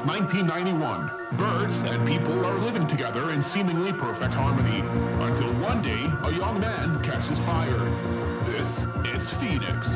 since 1991. Birds and people are living together in seemingly perfect harmony, until one day a young man catches fire. This is Phoenix.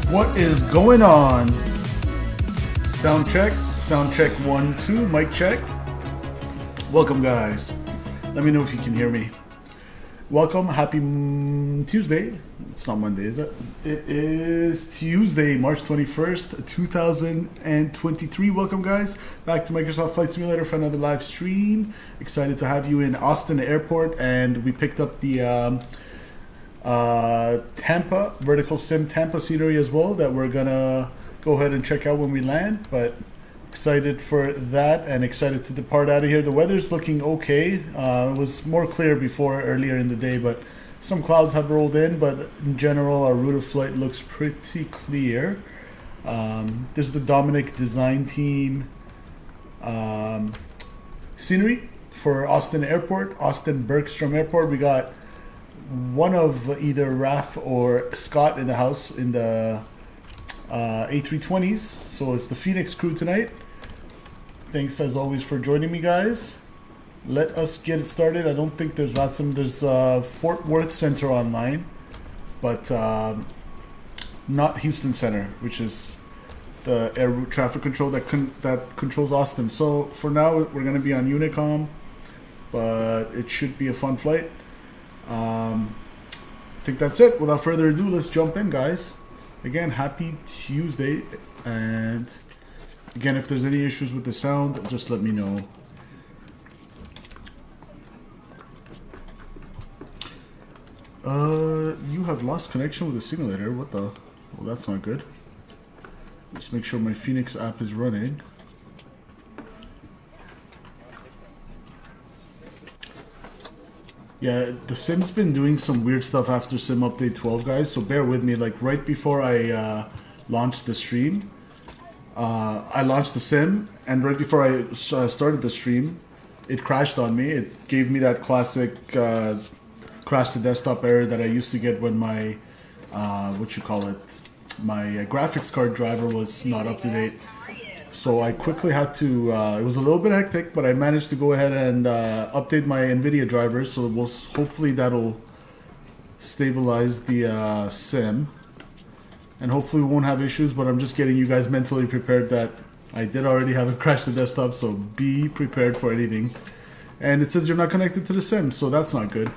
What is going on? Sound check 1 2, mic check. Welcome guys. Let me know if you can hear me. Welcome, happy Tuesday. It's not Monday, is it? It is Tuesday, March 21st, 2023. Welcome guys back to Microsoft Flight Simulator for another live stream. Excited to have you in Austin Airport, and we picked up the Tampa, VerticalSim Tampa scenery as well that we're gonna go ahead and check out when we land, but excited for that and excited to depart out of here. The weather's looking okay. It was more clear before earlier in the day, but some clouds have rolled in, but in general our route of flight looks pretty clear. This is the DominicDesignTeam scenery for Austin Airport, Austin-Bergstrom Airport. We got one of either Raf or Scott in the house in the A320s, so it's the Phoenix crew tonight. Thanks as always for joining me guys. Let us get it started. I don't think there's VATSIM. There's Fort Worth Center online, but not Houston Center, which is the air route traffic control that controls Austin. So for now, we're going to be on Unicom, but it should be a fun flight. I think that's it. Without further ado, let's jump in, guys. Again, happy Tuesday, and again, if there's any issues with the sound, just let me know. You have lost connection with the simulator. What the? Well, that's not good. Let's make sure my FENIX app is running. Yeah, the sim's been doing some weird stuff after sim update 12, guys, so bear with me. Like right before I launched the stream, I launched the sim, and right before I started the stream, it crashed on me. It gave me that classic crash to desktop error that I used to get when my my graphics card driver was not up to date. So I quickly had to, it was a little bit hectic, but I managed to go ahead and update my NVIDIA drivers, so hopefully that'll stabilize the sim, and hopefully we won't have issues, but I'm just getting you guys mentally prepared that I did already have a crash to desktop, so be prepared for anything. And it says you're not connected to the sim, so that's not good.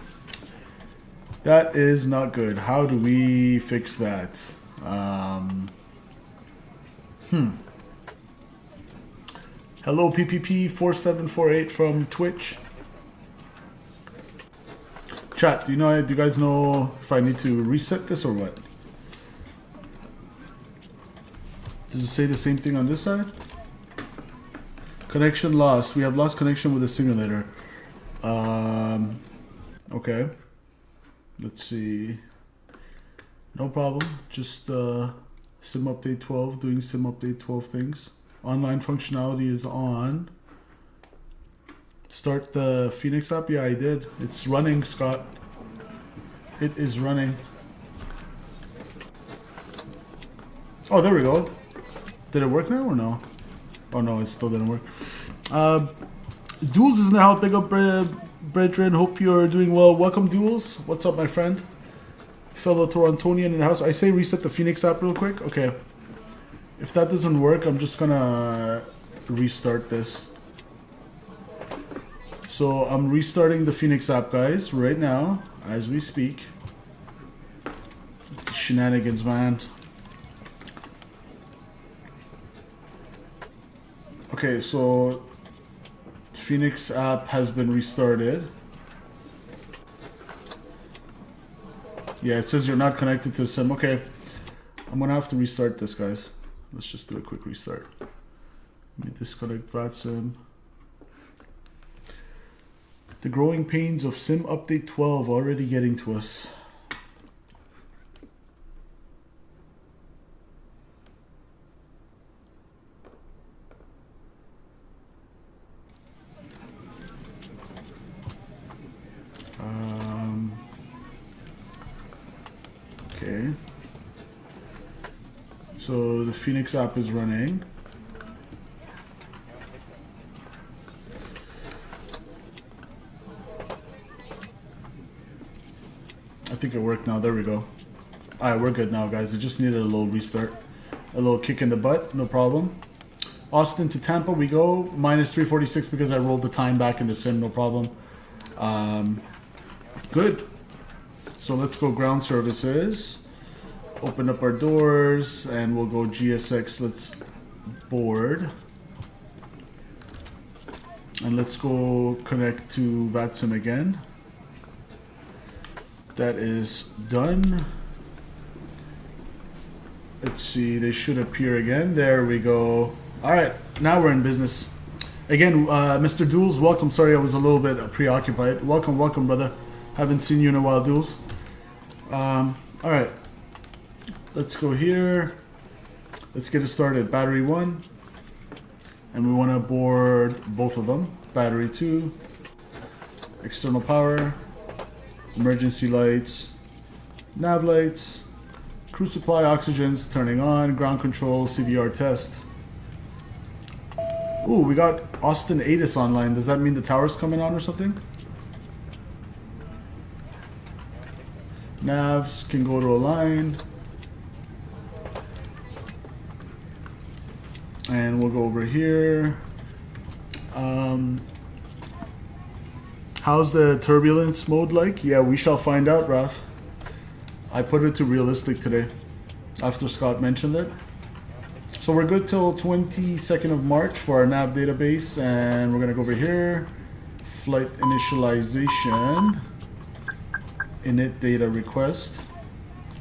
That is not good. How do we fix that? Hello PPP4748 from Twitch. Chat, do you guys know if I need to reset this or what? Does it say the same thing on this side? Connection lost. We have lost connection with the simulator. Okay. Let's see. No problem. Just sim update 12, doing sim update 12 things. Online functionality is on. Start the FENIX app. Yeah, I did. It's running, Scott. It is running. Oh, there we go. Did it work now or no? Oh no, it still didn't work. Duels is in the house. Big up, brethren. Hope you're doing well. Welcome, Duels. What's up, my friend? Fellow Torontonian in the house. I say reset the FENIX app real quick. Okay. If that doesn't work, I'm just gonna restart this. So I'm restarting the FENIX app, guys, right now as we speak. Shenanigans, man. Okay, so FENIX app has been restarted. Yeah, it says you're not connected to the sim. Okay, I'm gonna have to restart this, guys. Let's just do a quick restart. Let me disconnect VATSIM. The growing pains of sim update 12 already getting to us. Okay. So the FENIX app is running. I think it worked now. There we go. Alright, we're good now, guys. It just needed a little restart. A little kick in the butt. No problem. Austin to Tampa we go. Minus 346 because I rolled the time back in the sim. No problem. Good. So let's go ground services. Open up our doors and we'll go GSX. Let's board. And let's go connect to VATSIM again. That is done. Let's see, they should appear again. There we go. All right, now we're in business. Again, Mr. Duels, welcome. Sorry, I was a little bit preoccupied. Welcome, welcome, brother. Haven't seen you in a while, Duels. All right. Let's go here. Let's get it started. Battery 1. And we want to board both of them. Battery 2. External power. Emergency lights. Nav lights. Crew supply oxygen's turning on. Ground control. CVR test. Ooh, we got Austin ATIS online. Does that mean the tower's coming on or something? Navs can go to a line. And we'll go over here. How's the turbulence mode like? Yeah, we shall find out, Raf. I put it to realistic today after Scott mentioned it. So we're good till 22nd of March for our nav database, and we're gonna go over here. Flight initialization. Init data request.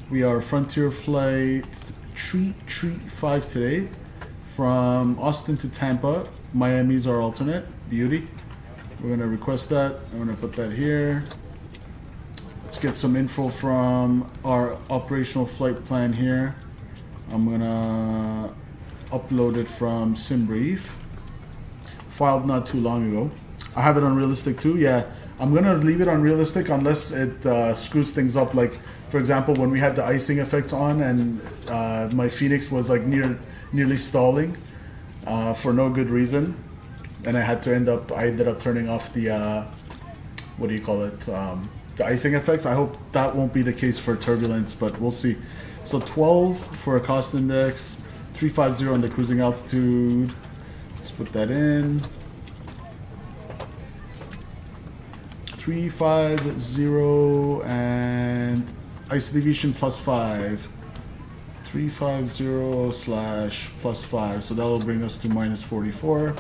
We are Frontier Flight 335 today from Austin to Tampa. Miami's our alternate. Beauty. We're gonna request that. I'm gonna put that here. Let's get some info from our operational flight plan here. I'm gonna upload it from SimBrief. Filed not too long ago. I have it on realistic too. Yeah, I'm gonna leave it on realistic unless it screws things up. Like, for example, when we had the icing effects on and my FENIX was like nearly stalling for no good reason, and I ended up turning off the what do you call it? The icing effects. I hope that won't be the case for turbulence, but we'll see. So 12 for a cost index, 350 on the cruising altitude. Let's put that in. 350 and ice deviation +5. 350/+5. So that'll bring us to -44.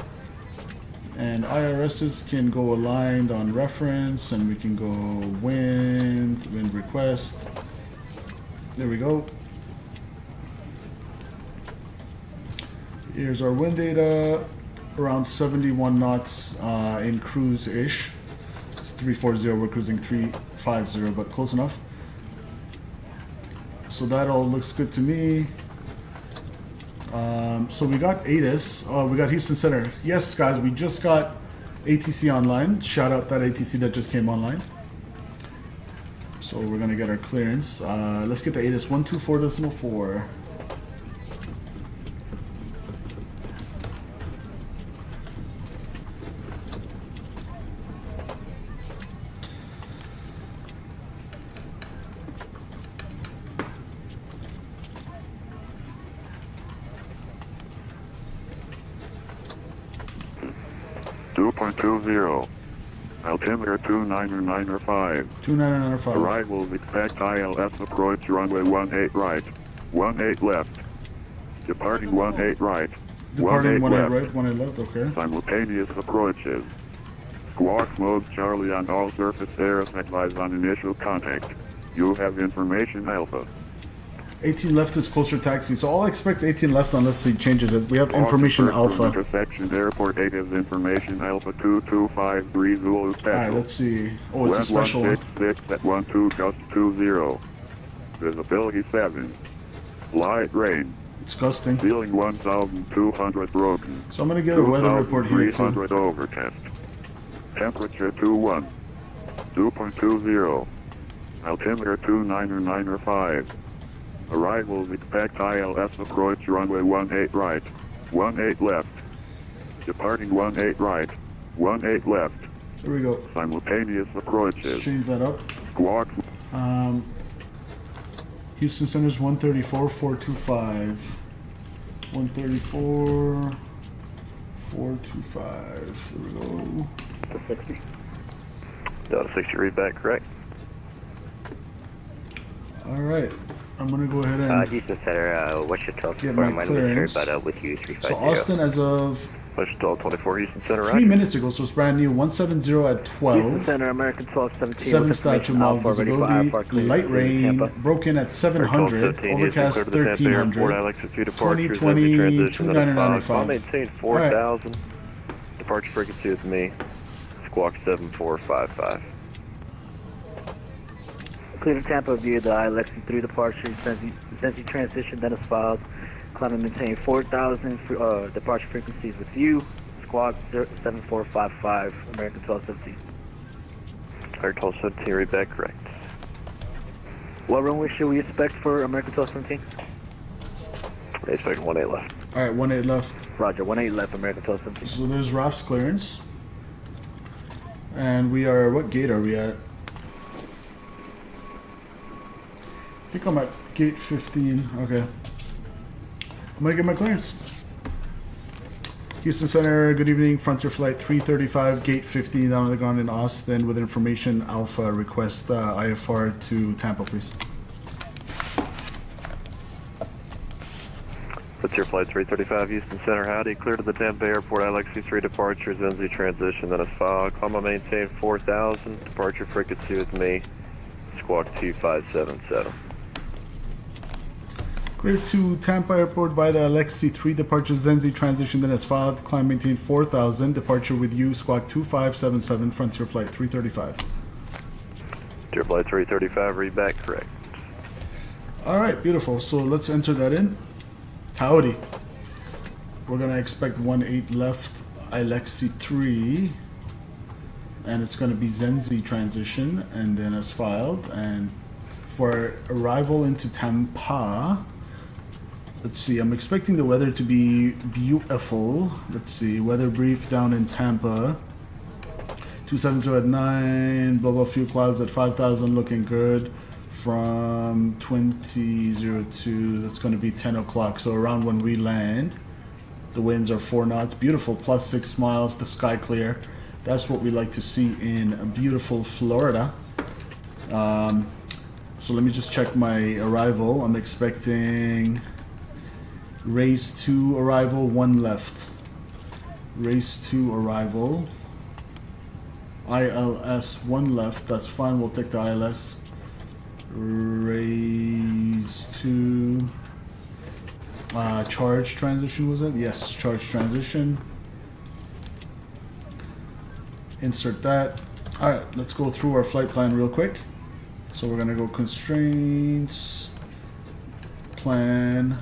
And IRSs can go aligned on reference, and we can go wind request. There we go. Here's our wind data, around 71 knots in cruise-ish. It's 340, we're cruising 350, but close enough. So that all looks good to me. So we got ATIS, we got Houston Center. Yes, guys, we just got ATC online. Shout out that ATC that just came online. So we're gonna get our clearance. Let's get the ATIS 124.4. Altimeter 29905. 29905. Arrival expect ILS approach runway 18 right. 18 left. Departing 18 right. Departing 18 left. right, 18 left, okay. Simultaneous approaches. Squawk mode Charlie on all surface air advise on initial contact. You have information Alpha. 18 left is closer taxi, so I'll expect 18 left unless he changes it. We have information Alpha. Intersection airport 8 is information Alpha 2253 Zulu. Alright, let's see. Oh, it's a special one. 166 at 12 gust 20. Visibility 7. Light rain. It's gusting. Ceiling 1,200 broken. So I'm gonna get a weather report here too. 300 overcast. Temperature 21. 2.20. Altimeter 29905. Arrivals expect ILS approach runway 18 right. 18 left. Departing 18 right. 18 left. Here we go. Simultaneous approaches. Let's change that up. Squawk. Houston Center's 134.425. 134.425. There we go. 60. Delta 60 read back, correct? Alright. I'm gonna go ahead and Houston Center, what's your total get for my my clearance. but with you 350. So Austin, as of Push 1224 Houston Center, 3 right? minutes ago, so it's brand new. 170 at 12. Houston Center, American 1217. 7 statute mile visibility. Light rain. Broken at 700. Overcast 1300. 2020 2995. I'll maintain 4,000. Departure frequency with me. Squawk 7455. Clear to Tampa via the I-Lexington 3 departure. Since you transition, then is filed. Climb and maintain 4,000 departure frequencies with you. Squawk 7455, American 1217. American 1217, read back, correct. What runway should we expect for American 1217? They expect 18 left. Alright, 18 left. Roger, 18 left, American 1217. So there's RAF's clearance. And we are, what gate are we at? I think I'm at gate 15. Okay. I'm gonna get my clearance. Houston Center, good evening. Frontier Flight 335, Gate 50 down on the ground in Austin with information Alpha. Request IFR to Tampa, please. Frontier Flight 335, Houston Center, howdy. Clear to the Tampa Airport, ILX-3 departure, NZ transition, then a fog. Climb on maintain 4000, departure frequency with me, squawk 2577. Clear to Tampa Airport via the Alexi-3 departure, Zenzi transition, then as filed. Climb maintain 4000, departure with you, squawk 2577, Frontier Flight 335. Frontier Flight 335, read back correct. Alright, beautiful. So let's enter that in. Howdy. We're going to expect 18 left, Alexi-3, and it's going to be Zenzi transition, and then as filed. And for arrival into Tampa, let's see, I'm expecting the weather to be beautiful. Let's see, weather brief down in Tampa. 270 at 9, blah blah, few clouds at 5,000, looking good. From 2002, that's going to be 10 o'clock. So around when we land, the winds are 4 knots. Beautiful, plus 6 miles, the sky clear. That's what we like to see in beautiful Florida. So let me just check my arrival. I'm expecting race 2 arrival, 1 left. Race 2 arrival. ILS 1 left. That's fine. We'll take the ILS. Race 2. Charge transition, was it? Yes, charge transition. Insert that. All right, let's go through our flight plan real quick. So we're gonna go constraints, plan.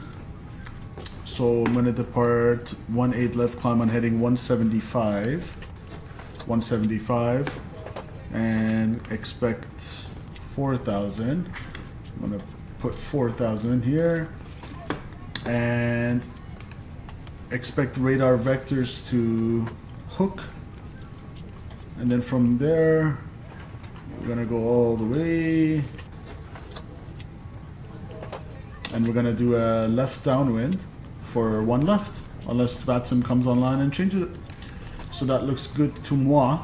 So I'm gonna depart 18 left, climb on heading 175, and expect 4,000. I'm gonna put 4,000 in here, and expect radar vectors to hook, and then from there we're gonna go all the way, and we're gonna do a left downwind for 1 left, unless VATSIM comes online and changes it. So that looks good to moi.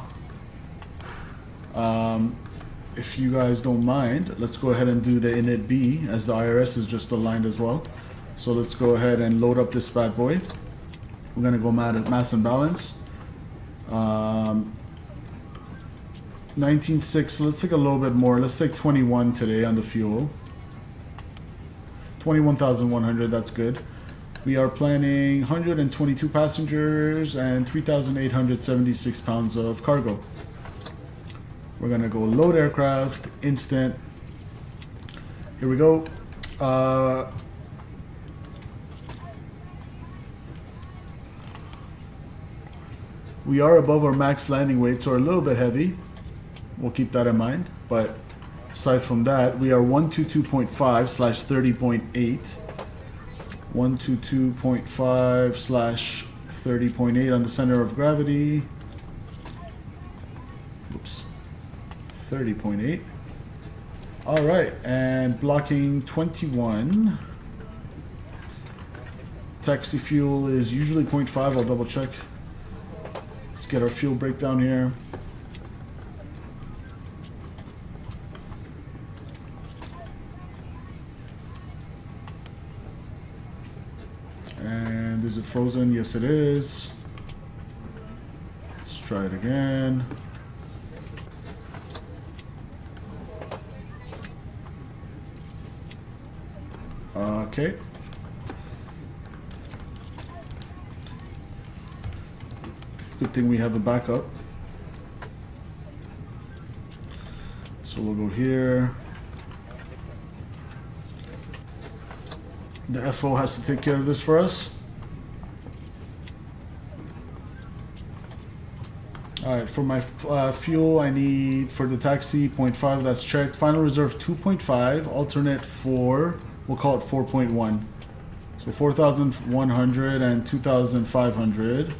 If you guys don't mind, let's go ahead and do the init B, as the IRS is just aligned as well. So let's go ahead and load up this bad boy. We're gonna go mass and balance. 19.6, so let's take a little bit more. Let's take 21 today on the fuel. 21,100, that's good. We are planning 122 passengers and 3,876 pounds of cargo. We're gonna go load aircraft, instant. Here we go. We are above our max landing weight, so we're a little bit heavy. We'll keep that in mind. But aside from that, we are 122.5/30.8. 122.5/30.8 on the center of gravity. Oops. 30.8. All right, and blocking 21. Taxi fuel is usually 0.5. I'll double check. Let's get our fuel breakdown here. And is it frozen? Yes, it is. Let's try it again. Okay. Good thing we have a backup. So we'll go here. The FO has to take care of this for us. Alright, for my fuel, I need for the taxi 0.5, that's checked. Final reserve 2.5, alternate 4, we'll call it 4.1. So 4,100 and 2,500.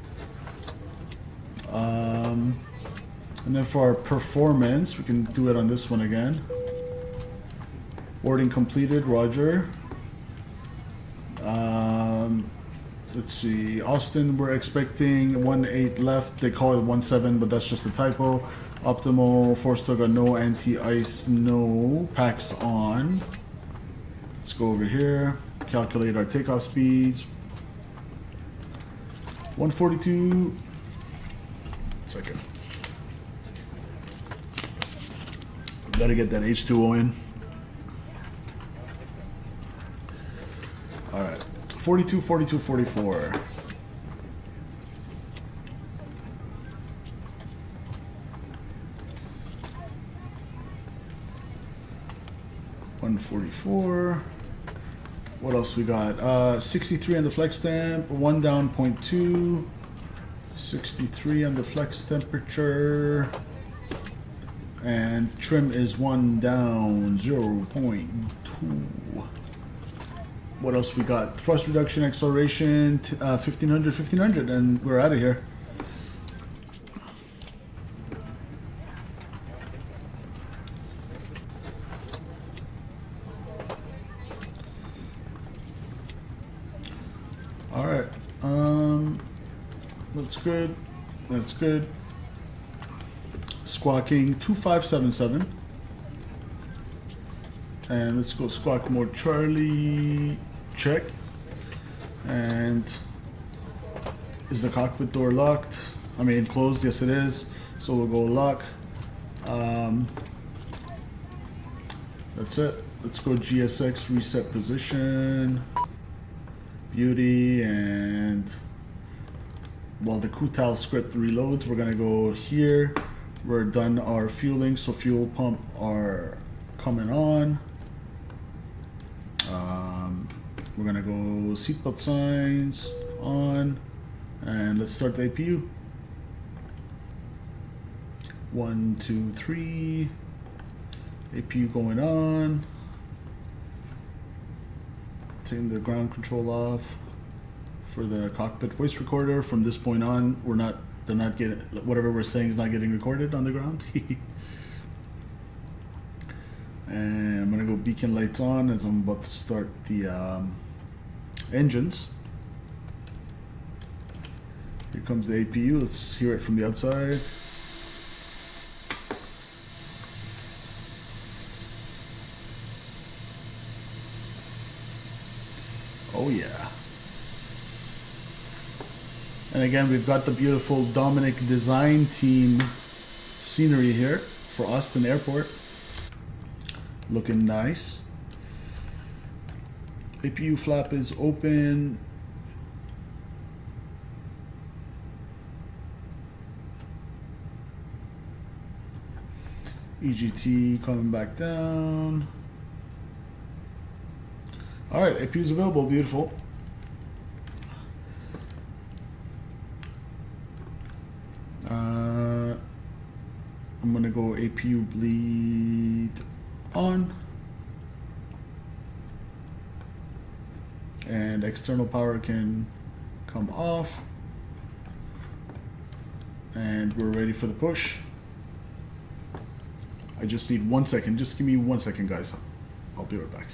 And then for our performance, we can do it on this one again. Boarding completed, roger. Let's Let's see. Austin, we're expecting 1.8 left. They call it 1.7, but that's just a typo. Optimal, force tug on no, anti-ice, no. Packs on. Let's go over here. Calculate our takeoff speeds. 142. Second. Gotta get that H2O in. Alright. 42, 42, 44. $144. What else we got? 63 on the flex temp, 1 down, 0.2. 63 on the flex temperature. And trim is 1 down, 0.2. What else we got? Thrust reduction, acceleration, 1500, 1500, and we're out of here. All right. That's good. That's good. Squawking 2577. And let's go squawk mode Charlie. Check. And is the cockpit door locked? I mean closed, yes it is. So we'll go lock. That's it. Let's go GSX reset position. Beauty, and while the Kutal script reloads, we're gonna go here. We're done our fueling, so fuel pump are coming on. We're gonna go seatbelt signs on, and let's start the APU. 1, 2, 3. APU going on. Taking the ground control off for the cockpit voice recorder. From this point on, they're not getting, whatever we're saying is not getting recorded on the ground. And I'm gonna go beacon lights on as I'm about to start the engines. Here comes the APU. Let's hear it from the outside. Oh yeah. And again, we've got the beautiful DominicDesignTeam scenery here for Austin Airport. Looking nice. APU flap is open. EGT coming back down. All right, APU is available. Beautiful. I'm gonna go APU bleed on, and external power can come off, and we're ready for the push. I just need 1 second. Just give me 1 second, guys. I'll be right back.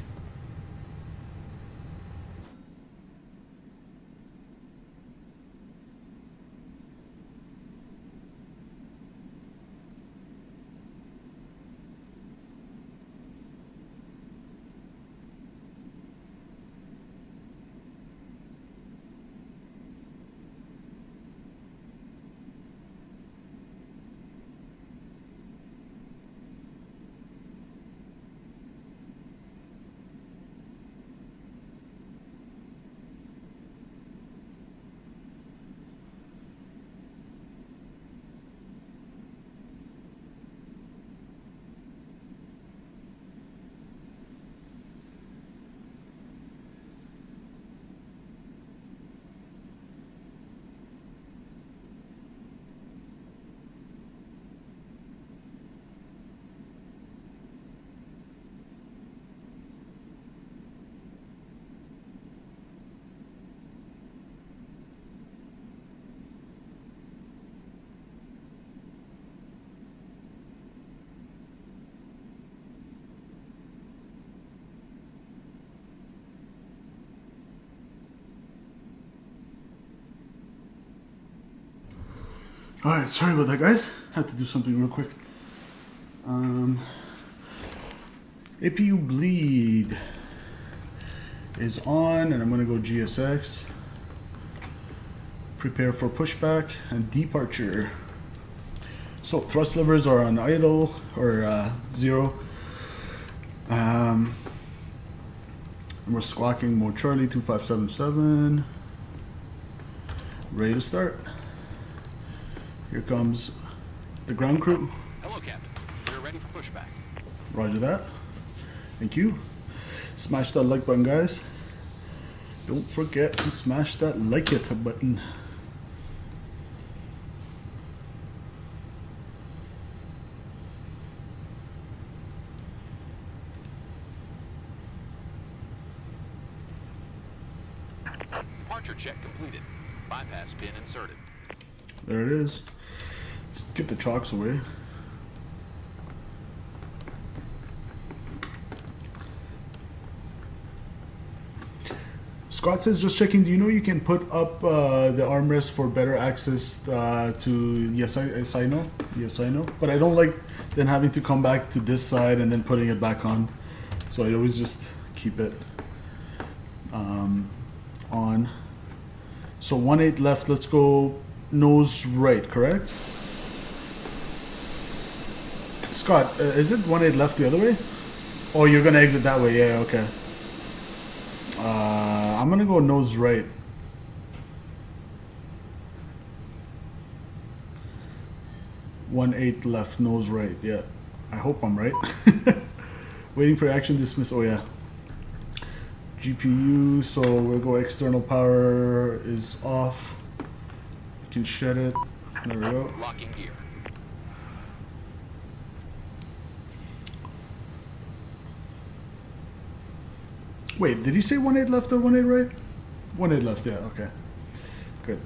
Alright, sorry about that, guys. Had to do something real quick. APU bleed is on, and I'm going to go GSX. Prepare for pushback and departure. So thrust levers are on idle or 0. And we're squawking mode Charlie 2577. Ready to start. Here comes the ground crew. Hello, Captain. We're ready for pushback. Roger that. Thank you. Smash that like button, guys. Don't forget to smash that like it button. Departure check completed. Bypass pin inserted. There it is. Let's get the chocks away. Scott says, just checking, do you know you can put up the armrest for better access to, yes I know, yes I know, but I don't like then having to come back to this side and then putting it back on, so I always just keep it on. So 1-8 left, let's go nose right, correct? Scott, is it 1-8 left the other way? Oh, you're gonna exit that way, yeah, okay. I'm gonna go nose right. One 8 left, nose right. Yeah, I hope I'm right. Waiting for action, dismiss. Oh yeah. GPU. So we'll go external power is off. You can shed it. There we go. Locking gear. Wait, did he say 1-8 left or 1-8 right? 1-8 left, yeah, okay. Good.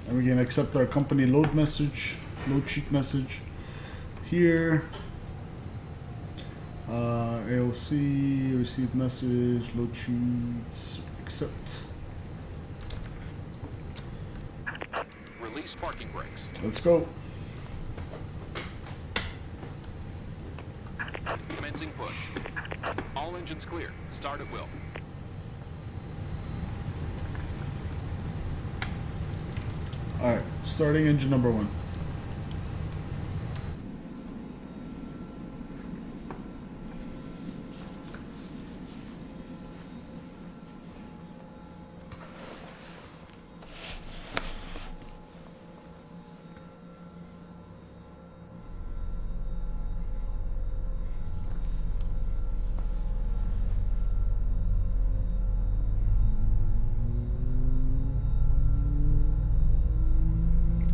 And we can accept our company load message, load sheet message here. AOC, received message, load sheets, accept. Release parking brakes. Let's go. Commencing push. All engines clear. Start at will. Alright, starting engine number 1.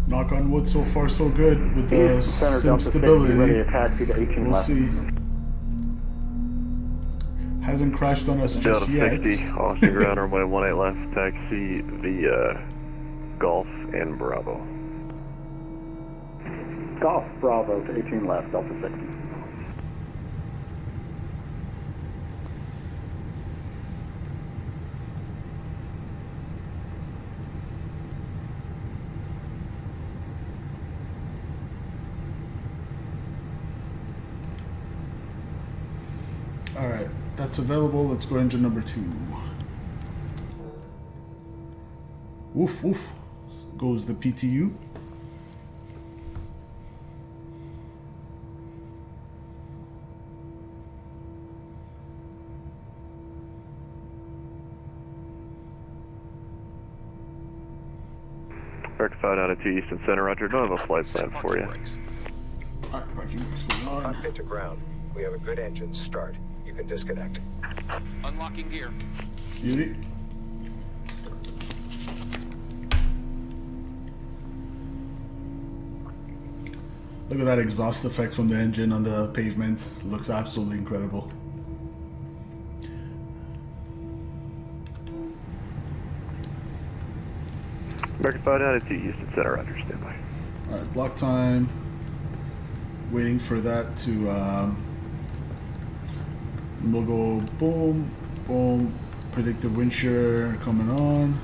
Knock on wood, so far so good with the sim stability. We'll see. Hasn't crashed on us just yet. 60, Austin ground runway 18 left, taxi via Golf and Bravo. Golf Bravo to 18 left, Delta 60. Alright, that's available. Let's go engine number 2. Woof woof. Goes the PTU. Rectified out of 2 Eastern Center, Roger. Don't have a flight plan for you. Alright, parking brakes going on. Cockpit to ground. We have a good engine start. You can disconnect. Unlocking gear. Beauty. Look at that exhaust effect from the engine on the pavement. Looks absolutely incredible. Rectified out of 2 Eastern Center, Roger. Standby. Alright, block time. Waiting for that to, we'll go boom, boom. Predictive wind shear coming on.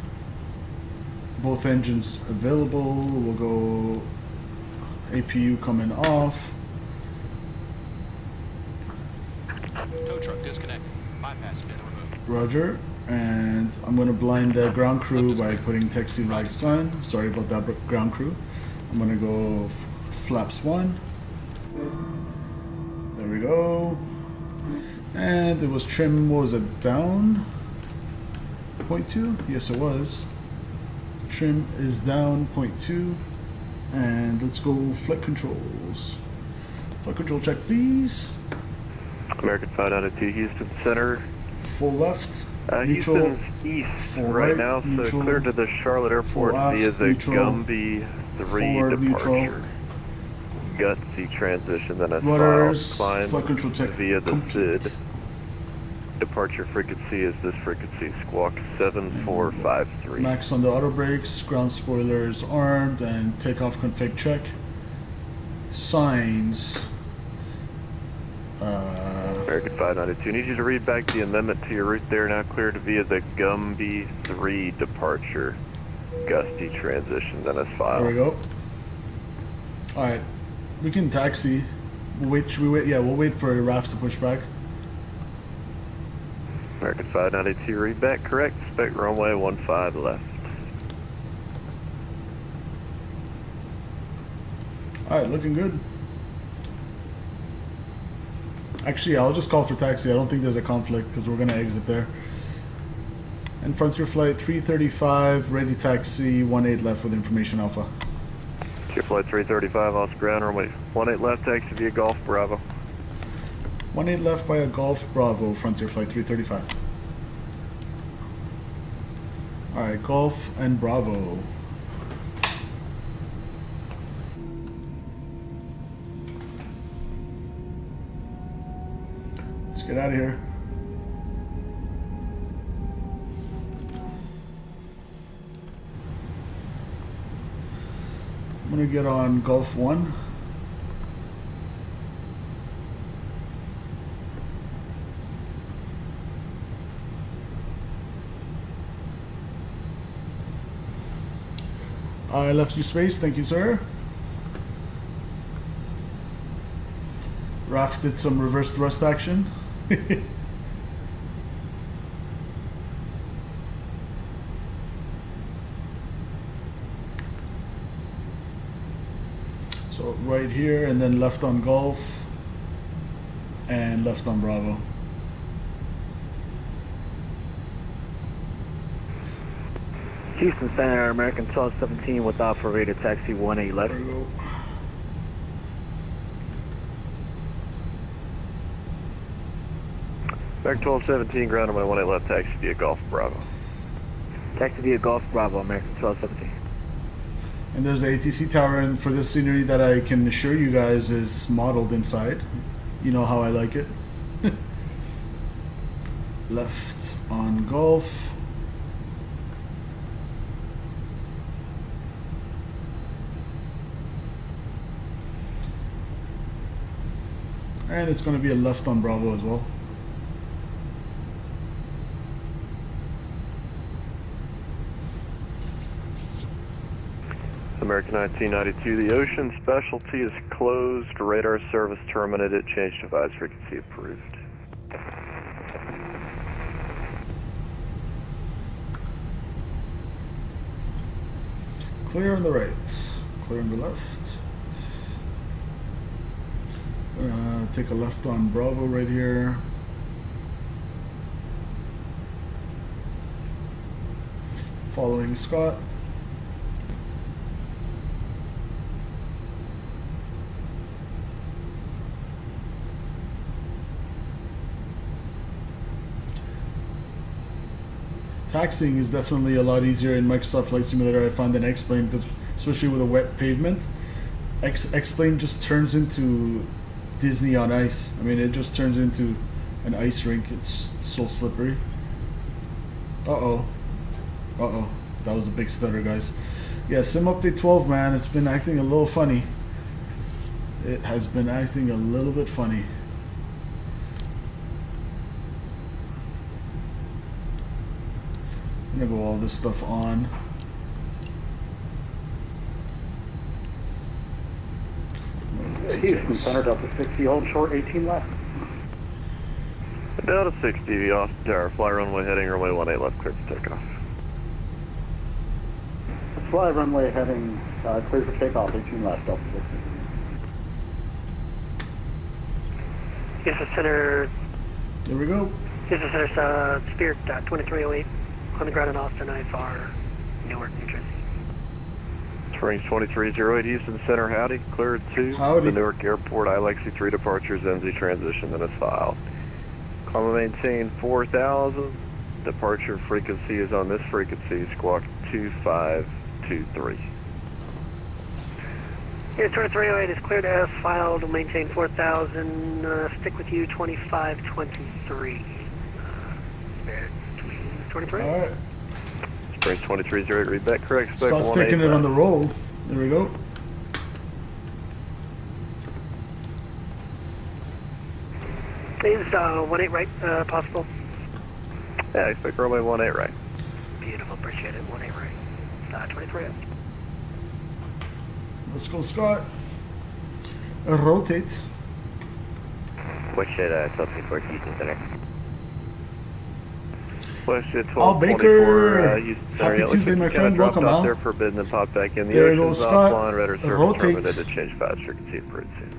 both engines available. We'll go APU coming off. Tow truck disconnected. Bypass bin removed. Roger. And I'm going to blind the ground crew by putting taxi lights on. Sorry about that, ground crew. I'm going to go flaps 1. There we go. And it was trim, what was it, down? 0.2? Yes, it was. Trim is down 0.2. And let's go flight controls. Flight control check, please. American 592 Houston Center. Full left. Neutral. Houston's east Full right now, so neutral, clear to the Charlotte Airport full via aft, the neutral, Gumby 3 forward, departure. neutral. Gutsy transition, then a Rudders, climb flight control check via the complete. SID. Departure frequency is this frequency, squawk 7453. Max on the auto brakes, ground spoilers armed, and takeoff config check. Signs. American 592, need you to read back the amendment to your route there, now cleared via the Gumby 3 departure. Gusty transition, then as filed. There we go. Alright, we can taxi. We'll wait, should we wait? Yeah, we'll wait for RAF to push back. American 592, read back correct, expect runway 15 left. Alright, looking good. Actually, I'll just call for taxi. I don't think there's a conflict because we're going to exit there. And Frontier Flight 335, ready taxi, 18 left with information alpha. Tier Flight 335, off ground, runway 18 left, taxi via Golf Bravo. 18 left via Golf Bravo, Frontier Flight 335. Alright, Golf and Bravo. Let's get out of here. I'm gonna get on Gulf 1. I left you space, thank you, sir. Raf did some reverse thrust action. So right here and then left on Golf and left on Bravo. Houston Center, American 1217 with Alpha rated taxi 18 left. There we go. American 1217, ground on my 18 left, taxi via Golf Bravo. Taxi via Golf Bravo, American 1217. And there's the ATC tower, and for this scenery that I can assure you guys is modeled inside. You know how I like it. Left on Golf. And it's going to be a left on Bravo as well. American 1992, the ocean specialty is closed, radar service terminated, change device frequency approved. Clear on the right, clear on the left. Take a left on Bravo right here. Following Scott. Taxiing is definitely a lot easier in Microsoft Flight Simulator, I find, than X-Plane, because especially with a wet pavement, X-Plane just turns into Disney on ice. I mean, it just turns into an ice rink. It's so slippery. Uh-oh. Uh-oh. That was a big stutter, guys. Yeah, Sim Update 12, man, it's been acting a little funny. It has been acting a little bit funny. I'm gonna go all this stuff on. Houston Center, Delta 60, hold short, 18 left. Delta 60, Austin Tower, fly runway heading, runway 18 left, clear for takeoff. Fly runway heading, clear for takeoff, 18 left, Delta 60. Houston Center, There we go. Houston Center, Spirit 2308, on the ground in Austin, IFR, Newark, New Jersey. Springs 2308, Houston Center, howdy, cleared to Howdy. the Newark Airport, ILXC 3 departures, NZ transition, then it's filed. Climb and maintain 4000, departure frequency is on this frequency, squawk 2523. Here, 2308 is cleared as filed, maintain 4000, stick with you 2523. Spirit 23. All right. Springs 2308, read that correct, expect Scott's 18 taking it on the roll. There we go. Is 18 right possible? Yeah, expect runway 18 right. Beautiful, appreciate it. 18 right. 23. Let's go, Scott. Rotate. What should tell me for Houston Center? Question Al 1224, Baker. Houston Happy Center. Yeah, looks Tuesday, like my you friend. kinda dropped Welcome, off Al. there, forbidden and popped back in. The There you go, ocean's Scott. offline, radar service Rotate. terminated to change fast frequency approved soon.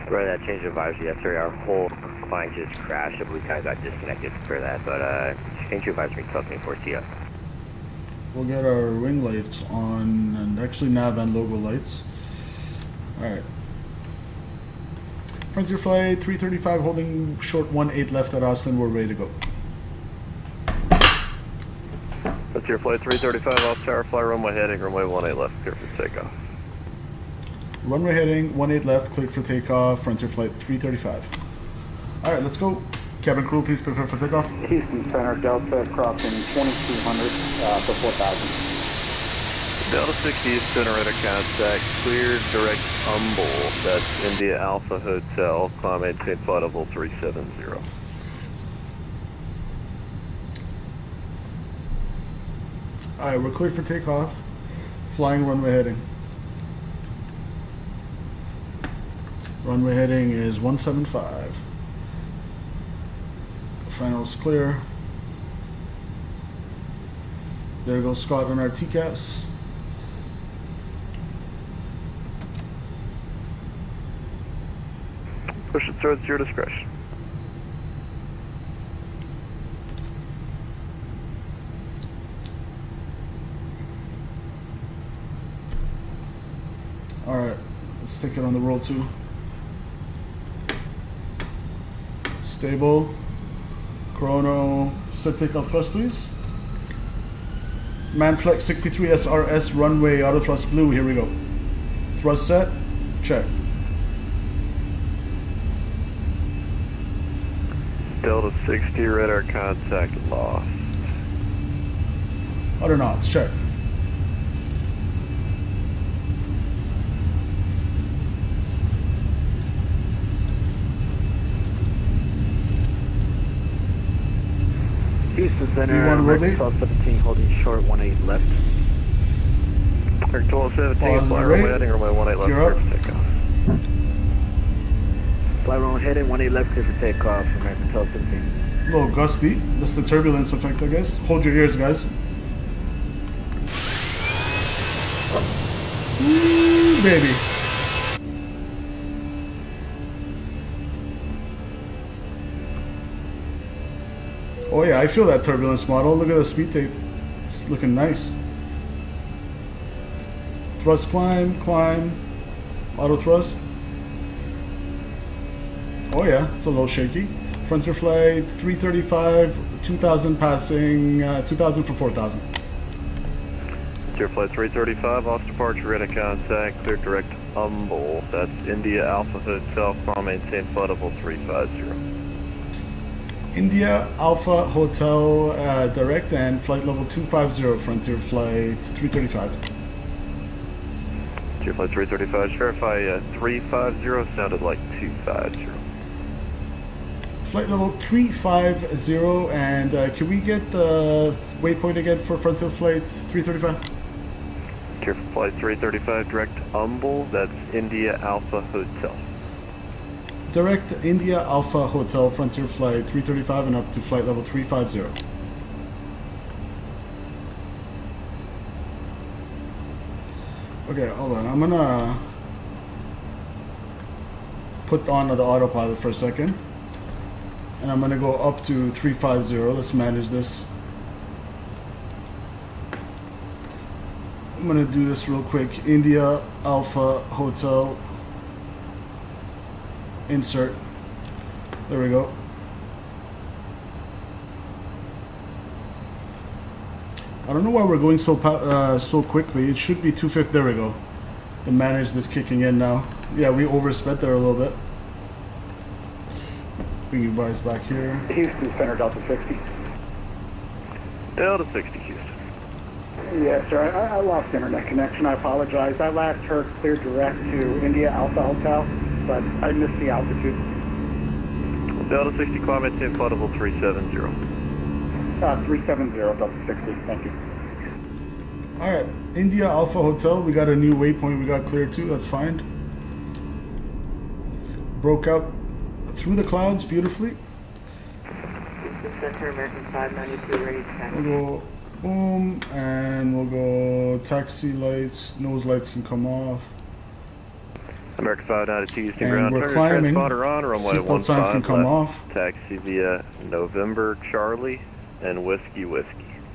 For that change of advisory, yes sir, our whole client just crashed, we kind of got disconnected for that, but change of advisory, tell me for see us. We'll get our wing lights on, and actually nav and logo lights. All right. Frontier flight 335, holding short 18 left at Austin. We're ready to go. That's your flight 335 off tower, fly runway heading, runway 18 left, clear for takeoff. Runway heading 18 left, cleared for takeoff. Frontier flight 335. All right, let's go. Cabin crew, please prepare for takeoff. Houston Center, Delta crossing 2200 for 4000. Delta 60 is center radar contact, cleared direct Humble, that's India Alpha Hotel, climb maintain flight level 370. All right, we're cleared for takeoff. Flying runway heading. Runway heading is 175. Finals clear. There goes Scott on our TCAS. Push it towards your discretion. All right, let's take it on the roll too. Stable. Chrono. Set takeoff thrust, please. Manflex 63 SRS runway auto thrust blue. Here we go. Thrust set. Check. Delta 60 radar contact lost. Auto knots. Check. Houston Center, V1 American rotate. 1217, holding short 18 left. American 1217, On fly the runway right. heading, runway 18 left, You're clear up. for takeoff. Fly runway heading 18 left, clear for takeoff, American 1217. A little gusty. That's the turbulence effect, I guess. Hold your ears, guys. Ooh, baby. Oh yeah, I feel that turbulence model. Look at the speed tape. It's looking nice. Thrust climb, climb. Auto thrust. Oh yeah, it's a little shaky. Frontier flight 335, 2000 passing, 2000 for 4000. Your flight 335, off departure, radar contact, clear direct Humble. That's India Alpha Hotel, climb maintain flight level 350. India Alpha Hotel direct and flight level 250, Frontier flight 335. Your flight 335, verify 350 sounded like 250. Flight level 350, and can we get the waypoint again for Frontier flight 335? Frontier Flight 335, direct Humble, that's India Alpha Hotel. Direct India Alpha Hotel, Frontier Flight 335 and up to flight level 350. Okay, hold on. I'm gonna put on the autopilot for a second. And I'm gonna go up to 350. Let's manage this. I'm gonna do this real quick. India Alpha Hotel. Insert. There we go. I don't know why we're going so quickly. It should be 250. There we go. The manage this kicking in now. Yeah, we oversped there a little bit. Bring you guys back here. Houston Center, Delta 60. Delta 60, Houston. Yes, sir. I lost internet connection. I apologize. I last heard clear direct to India Alpha Hotel, but I missed the altitude. Delta 60, climb maintain flight level 370. 370, Delta 60. Thank you. Alright, India Alpha Hotel. We got a new waypoint we got cleared to. That's fine. Broke out through the clouds beautifully. Center, American 592, ready to We'll go boom, and we'll go taxi lights. Nose lights can come off. American 592, Houston And ground. we're Turn climbing. transponder on, runway Seatbelt signs can 15 come left. off. Taxi via November Charlie and Whiskey.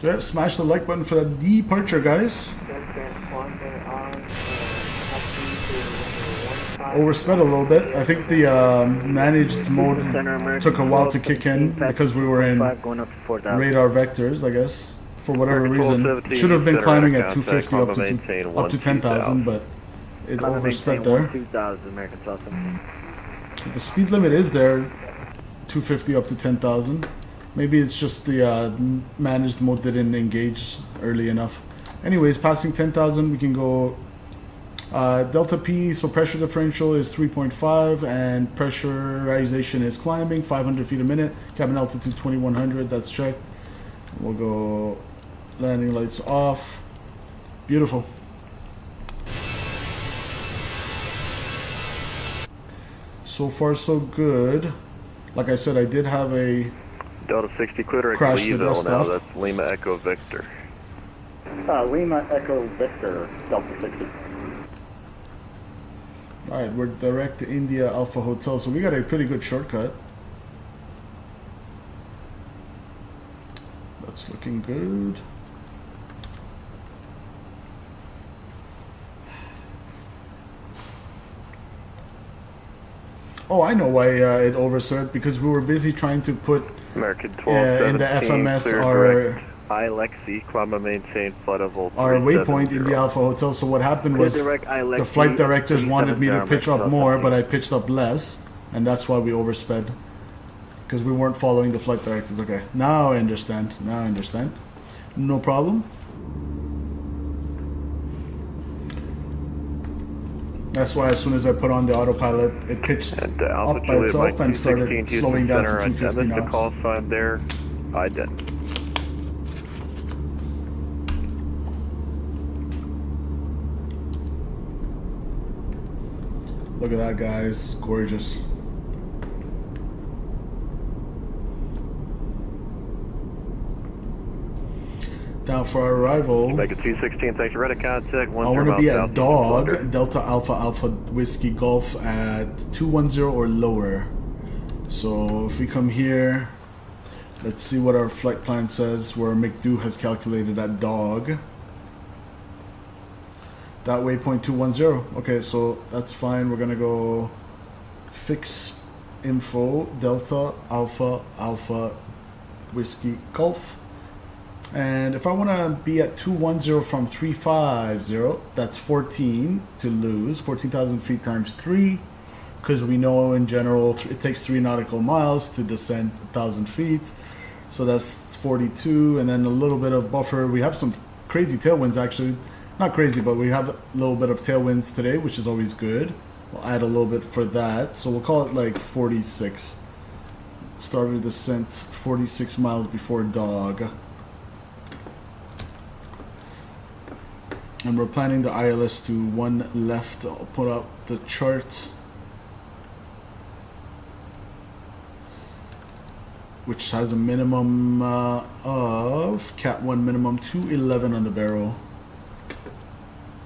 Yeah, smash the like button for that departure, guys. Oversped a little bit. I think the managed mode took a while to kick in because we were in radar vectors, I guess, for whatever reason. Should have been climbing at 250 up to 10,000, but it oversped there. The speed limit is there, 250 up to 10,000. Maybe it's just the managed mode didn't engage early enough. Anyways, passing 10,000, we can go delta P, so pressure differential is 3.5 and pressurization is climbing 500 feet a minute. Cabin altitude 2100, that's checked. We'll go landing lights off. Beautiful. So far so good. Like I said, I did have a Delta 60, clear crash the Leeville now, desktop. that's Lima Echo Victor. Lima Echo Victor, Delta 60. Alright, we're direct to India Alpha Hotel, so we got a pretty good shortcut. That's looking good. Oh, I know why it overserved, because we were busy trying to put American in the 1217, FMS clear our direct Alexi, climb and maintain flight level our waypoint 370. in the Alpha Hotel. So what happened was the flight directors wanted me to pitch up more, but I pitched up less, and that's why we oversped, because we weren't following the flight directors. Okay, now I understand. Now I understand. No problem. That's why as soon as I put on the autopilot, it pitched And up by itself and started slowing down to 250 I missed the knots. call sign there. I did. Look at that, guys. Gorgeous. Now for our arrival, Make it 216, thanks for ready contact. I want to be at Dog, Delta Alpha Alpha Whiskey Golf at 210 or lower. So if we come here, let's see what our flight plan says, where McDo has calculated at Dog. That waypoint 210. Okay, so that's fine. We're going to go fix info, Delta Alpha Alpha Whiskey Golf. And if I want to be at 210 from 350, that's 14 to lose, 14,000 feet times 3, because we know in general it takes 3 nautical miles to descend 1,000 feet. So that's 42, and then a little bit of buffer. We have some crazy tailwinds, actually. Not crazy, but we have a little bit of tailwinds today, which is always good. We'll add a little bit for that. So we'll call it like 46. Started descent 46 miles before Dog. And we're planning the ILS to 1 left. I'll put up the chart, which has a minimum of Cat 1 minimum 211 on the barrel.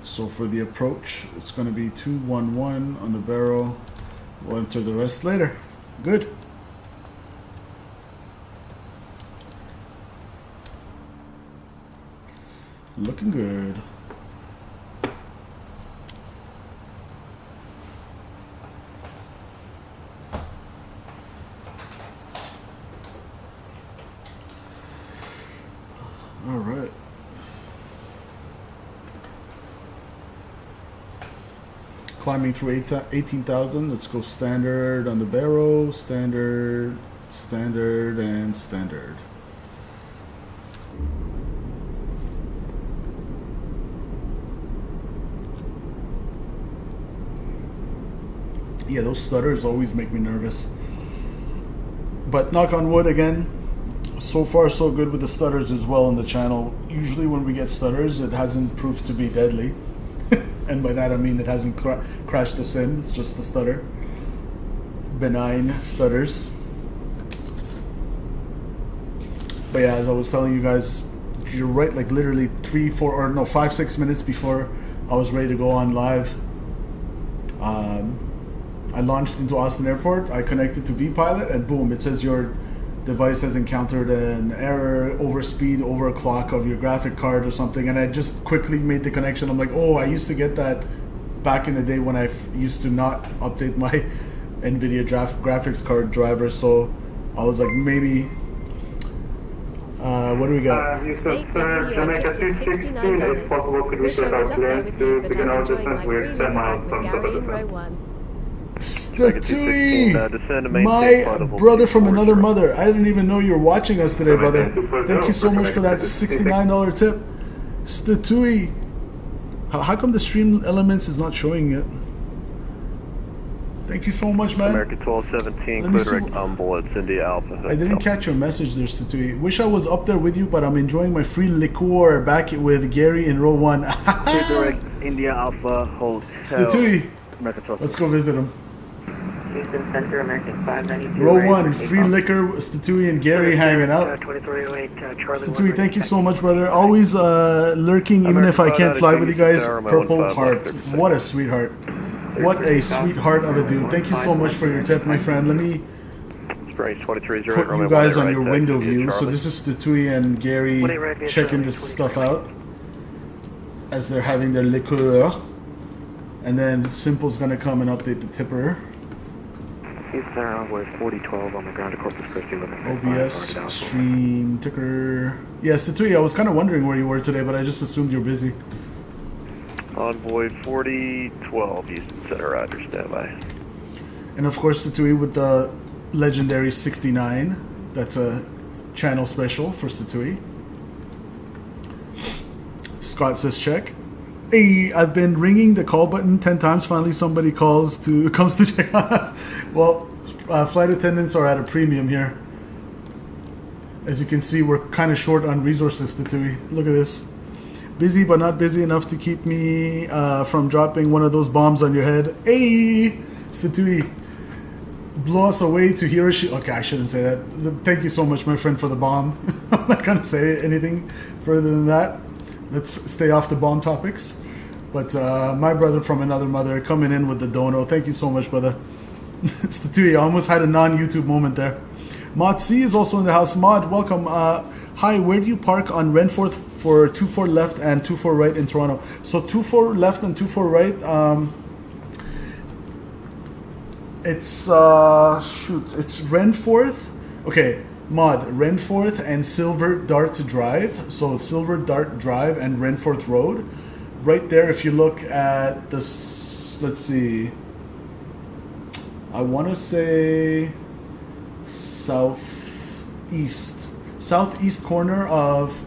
So for the approach, it's going to be 211 on the barrel. We'll enter the rest later. Good. Looking good. All right. Climbing through 18,000. Let's go standard on the barrel. Standard, standard, and standard. Yeah, those stutters always make me nervous. But knock on wood again. So far, so good with the stutters as well on the channel. Usually when we get stutters, it hasn't proved to be deadly. And by that I mean it hasn't crashed the sim, it's just the stutter. Benign stutters. But yeah, as I was telling you guys, you're right, like literally 5-6 minutes before I was ready to go on live, I launched into Austin Airport, I connected to vPilot, and boom, it says your device has encountered an error, overspeed, overclock of your graphic card or something. And I just quickly made the connection. I'm like, oh, I used to get that back in the day when I used to not update my NVIDIA graphics card driver. So I was like, maybe... what do we got? State Jamaica 216, if possible, could we set our plans to begin our descent? We're 10 miles from top of the sun. Statui! My brother from another mother. I didn't even know you were watching us today, brother. Thank you so much for that $69 tip. Statui! How come the stream elements is not showing it? Thank you so much, man. American 1217, clear direct on bullets, India Alpha. I didn't catch your message there, Statui. Wish I was up there with you, but I'm enjoying my free liqueur back with Gary in row 1. Clear direct, India Alpha, hold. Statui! Let's go visit him. Houston Center, American 592. Row 1, free liquor, Statui and Gary hanging out. 2308, Statui, thank you so much, brother. Always lurking, even if I can't fly with you guys. Purple Heart. What a sweetheart. What a sweetheart of a dude. Thank you so much for your tip, my friend. Let me put you guys on your window view. So this is Statui and Gary checking this stuff out as they're having their liqueur. And then Simple's going to come and update the tipper. We're 4012 on the ground to Corpus Christi. OBS stream ticker. Yes, Statui, I was kind of wondering where you were today, but I just assumed you're busy. Envoy 4012, Houston Center, roger, standby. And of course, Statui with the legendary 69. That's a channel special for Statui. Scott says check. Hey, I've been ringing the call button 10 times. Finally, somebody comes to check on us. Well, flight attendants are at a premium here. As you can see, we're kind of short on resources, Statui. Look at this. Busy, but not busy enough to keep me from dropping one of those bombs on your head. Hey, Statui, blow us away to Hiroshima. Okay, I shouldn't say that. Thank you so much, my friend, for the bomb. I'm not going to say anything further than that. Let's stay off the bomb topics. But my brother from another mother coming in with the dono. Thank you so much, brother. Statui, I almost had a non-YouTube moment there. Mod C is also in the house. Mod, welcome. Hi, where do you park on Renforth for 24 left and 24 right in Toronto? So 24 left and 24 right. It's it's Renforth. Okay, Mod, Renforth and Silver Dart Drive. So Silver Dart Drive and Renforth Road. Right there, if you look at this, let's see. I want to say southeast corner of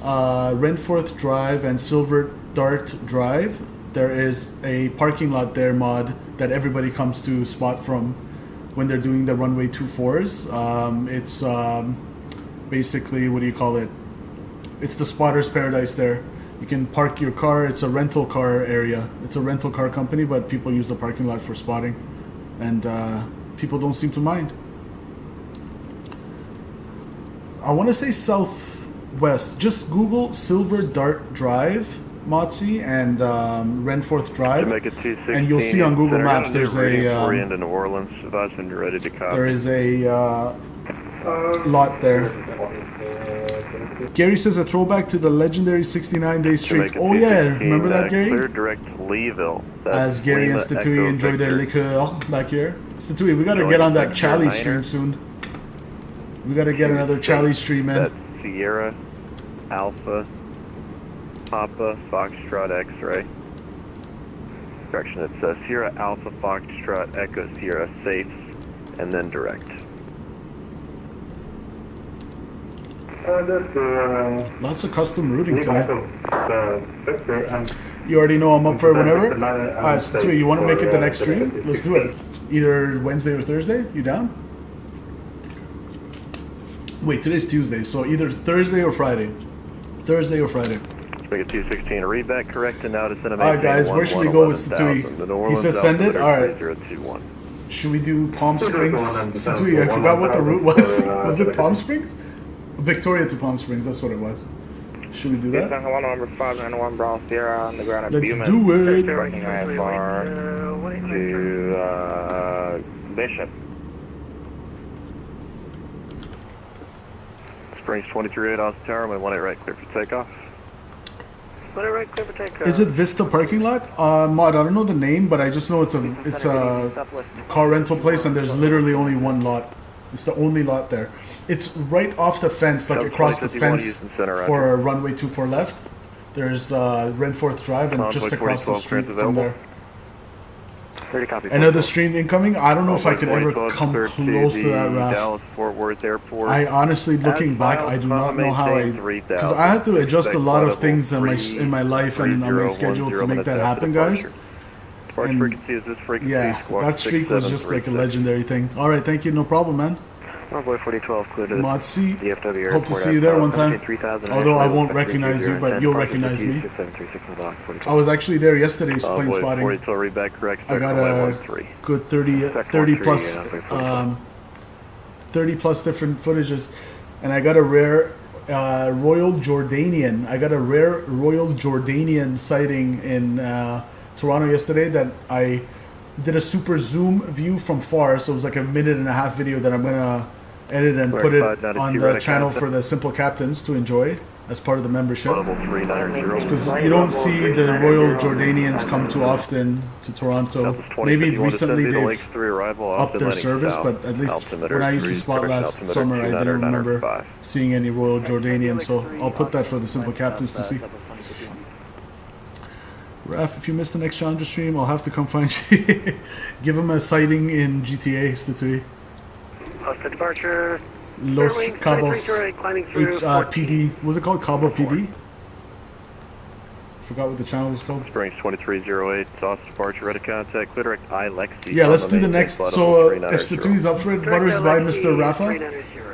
Renforth Drive and Silver Dart Drive. There is a parking lot there, Mod, that everybody comes to spot from when they're doing the runway 24s. It's basically, what do you call it? It's the spotter's paradise there. You can park your car. It's a rental car area. It's a rental car company, but people use the parking lot for spotting, and people don't seem to mind. I want to say southwest. Just Google Silver Dart Drive, Motzi, and Renforth Drive, and you'll see on Google Maps there's a New Orleans. Advise when you're ready to copy. there is a lot there. Gary says a throwback to the legendary 69-day streak. Oh yeah, remember that, Gary? Clear direct to Leeville. As Gary and Statui enjoy their liquor back here. Statui, we gotta get on that Charlie stream soon. We gotta get another Charlie stream, man. That's Sierra, Alpha, Papa, Foxtrot, X-ray. Correction, it's Sierra, Alpha, Foxtrot, Echo, Sierra, safe, and then direct. Lots of custom routing tonight. You already know I'm up for it whenever. Alright, Statui, you want to make it the next stream? Let's do it. Either Wednesday or Thursday. You down? Wait, today's Tuesday, so either Thursday or Friday. Thursday or Friday. Let's make it 216. A readback correct, and now to send a Alright guys, where should we go with Statui? He says send it? Alright. Should we do Palm Springs? Statui, I forgot what the route was. Was it Palm Springs? Victoria to Palm Springs, that's what it was. Should we do that? Number 591 Brown Sierra on the ground at Let's Beaumont. do it. Parking IFR to Bishop. Springs 23-8 Austin Tower, my 18 right, clear for takeoff. 18 right, clear for takeoff. Is it Vista parking lot? Mod, I don't know the name, but I just know it's a car rental place, and there's literally only one lot. It's the only lot there. It's right off the fence, like across the fence for runway 24 left. There's Renforth Drive, and just across the street from there. Another stream incoming. I don't know if I could ever come close to that RAF. I honestly, looking back, I do not know how because I had to adjust a lot of things in my life and on my schedule to make that happen, guys. And yeah, that streak was just like a legendary thing. All right, thank you, no problem, man. Motzi, hope to see you there one time. Although I won't recognize you, but you'll recognize me. I was actually there yesterday plane spotting. I got a good 30 plus different footages, and I got a rare Royal Jordanian. I got a rare Royal Jordanian sighting in Toronto yesterday that I did a super zoom view from far, so it was like a 1.5-minute video that I'm gonna edit and put it on the channel for the simple captains to enjoy as part of the membership. Because you don't see the Royal Jordanians come too often to Toronto. Maybe recently they've upped their service, but at least when I used to spot last summer, I didn't remember seeing any Royal Jordanians. So I'll put that for the simple captains to see. Raf, if you missed the next Challenger stream, I'll have to come find you. Give him a sighting in GTA, Statui. Departure. Los Cabos PD. What was it called? Cabo PD? Forgot what the channel was called. Springs 2308, Austin departure, ready contact, clear direct Lexi. Yeah, let's do the next. So if Statui's up for it, Butters by Mr. Rafa,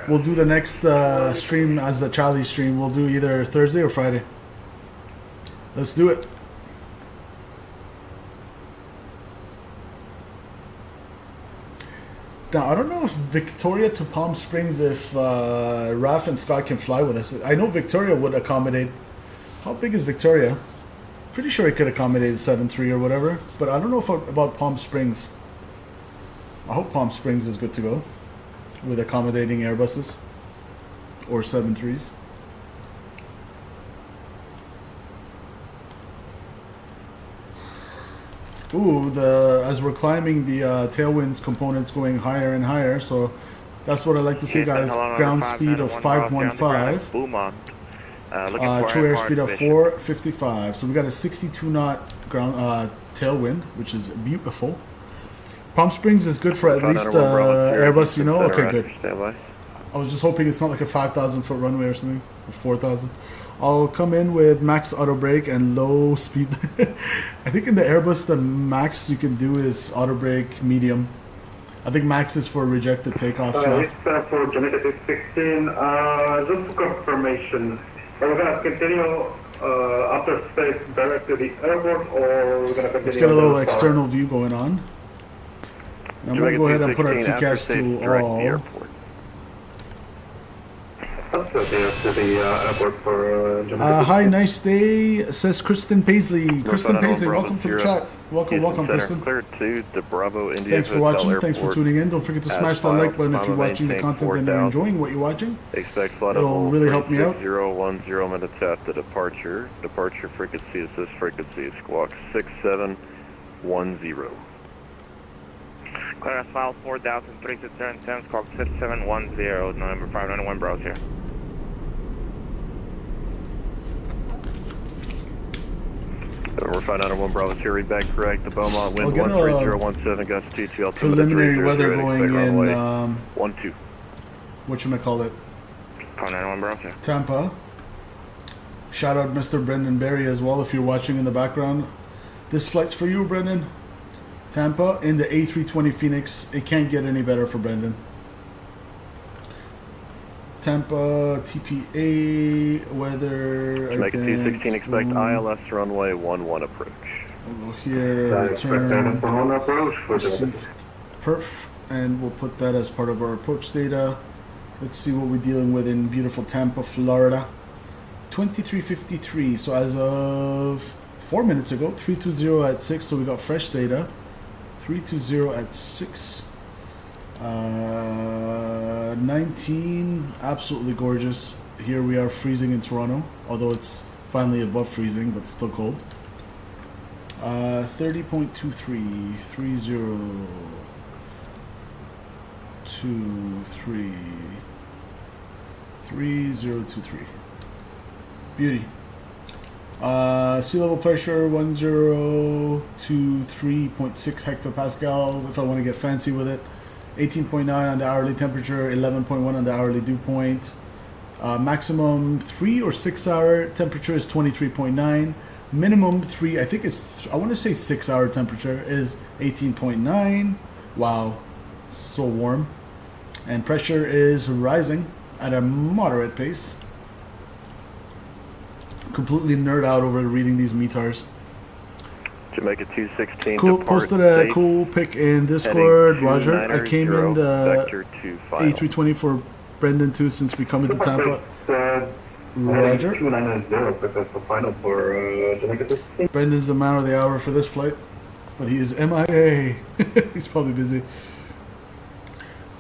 we'll do the next stream as the Charlie stream. We'll do either Thursday or Friday. Let's do it. Now, I don't know if Victoria to Palm Springs, if Raf and Scott can fly with us. I know Victoria would accommodate. How big is Victoria? Pretty sure it could accommodate 7.3 or whatever. But I don't know about Palm Springs. I hope Palm Springs is good to go with accommodating Airbuses or 7.3s. Ooh, as we're climbing, the tailwinds component's going higher and higher, so that's what I like to see, guys. Ground speed of 515, true airspeed of 455. So we got a 62 knot ground tailwind, which is beautiful. Palm Springs is good for at least Airbus, you know. Okay, good. I was just hoping it's not like a 5,000 foot runway or something, or 4,000. I'll come in with max auto brake and low speed. I think in the Airbus, the max you can do is auto brake medium. I think max is for rejected takeoffs. It's for Genetic 16. Just for confirmation, we're going to continue after space direct to the airport, or we're gonna continue? Let's get a little external view going on. I'm going to go ahead and put our TCAS to all. Hi, nice day, says Kristen Paisley. Kristen Paisley, welcome to the chat. Welcome, Kristen. Clear to the Bravo India Thanks for watching. Thanks for tuning in. Don't forget to smash that like button if you're watching the content and you're enjoying what you're watching. It'll really help me out. 010 minutes after departure. Departure frequency is this frequency. Squawk 6710. Clear as file 4000-3610, squawk 6710, November 591 Browse here. We're 591 Bravo here, read back correct. The Beaumont wind 13017, gusts 22 altimeter. Preliminary weather going in, 12. whatchamacallit? 591 Browse here. Tampa. Shout out Mr. Brendan Berry as well if you're watching in the background. This flight's for you, Brendan. Tampa in the A320 Phoenix. It can't get any better for Brendan. Tampa, TPA, weather. Make a T16, expect ILS runway 11 approach. We'll go here, turn, perf, and we'll put that as part of our approach data. Let's see what we're dealing with in beautiful Tampa, Florida. 2353, so as of 4 minutes ago, 320 at 6, so we got fresh data. 320 at 6. 19, absolutely gorgeous. Here we are freezing in Toronto, although it's finally above freezing, but still cold. 30.23, 3023, 3023. Beauty. Sea level pressure 1023.6 hectopascal if I want to get fancy with it. 18.9 on the hourly temperature, 11.1 on the hourly dew point. Maximum 3 or 6 hour temperature is 23.9. Minimum 3, I think it's, I want to say 6 hour temperature is 18.9. Wow, so warm. And pressure is rising at a moderate pace. Completely nerd out over reading these meters. Jamaica 216. Cool, posted a cool pic in Discord, Roger. I came in the A320 for Brendan too since we come into Tampa. Roger. Brendan's the man of the hour for this flight, but he is MIA. He's probably busy.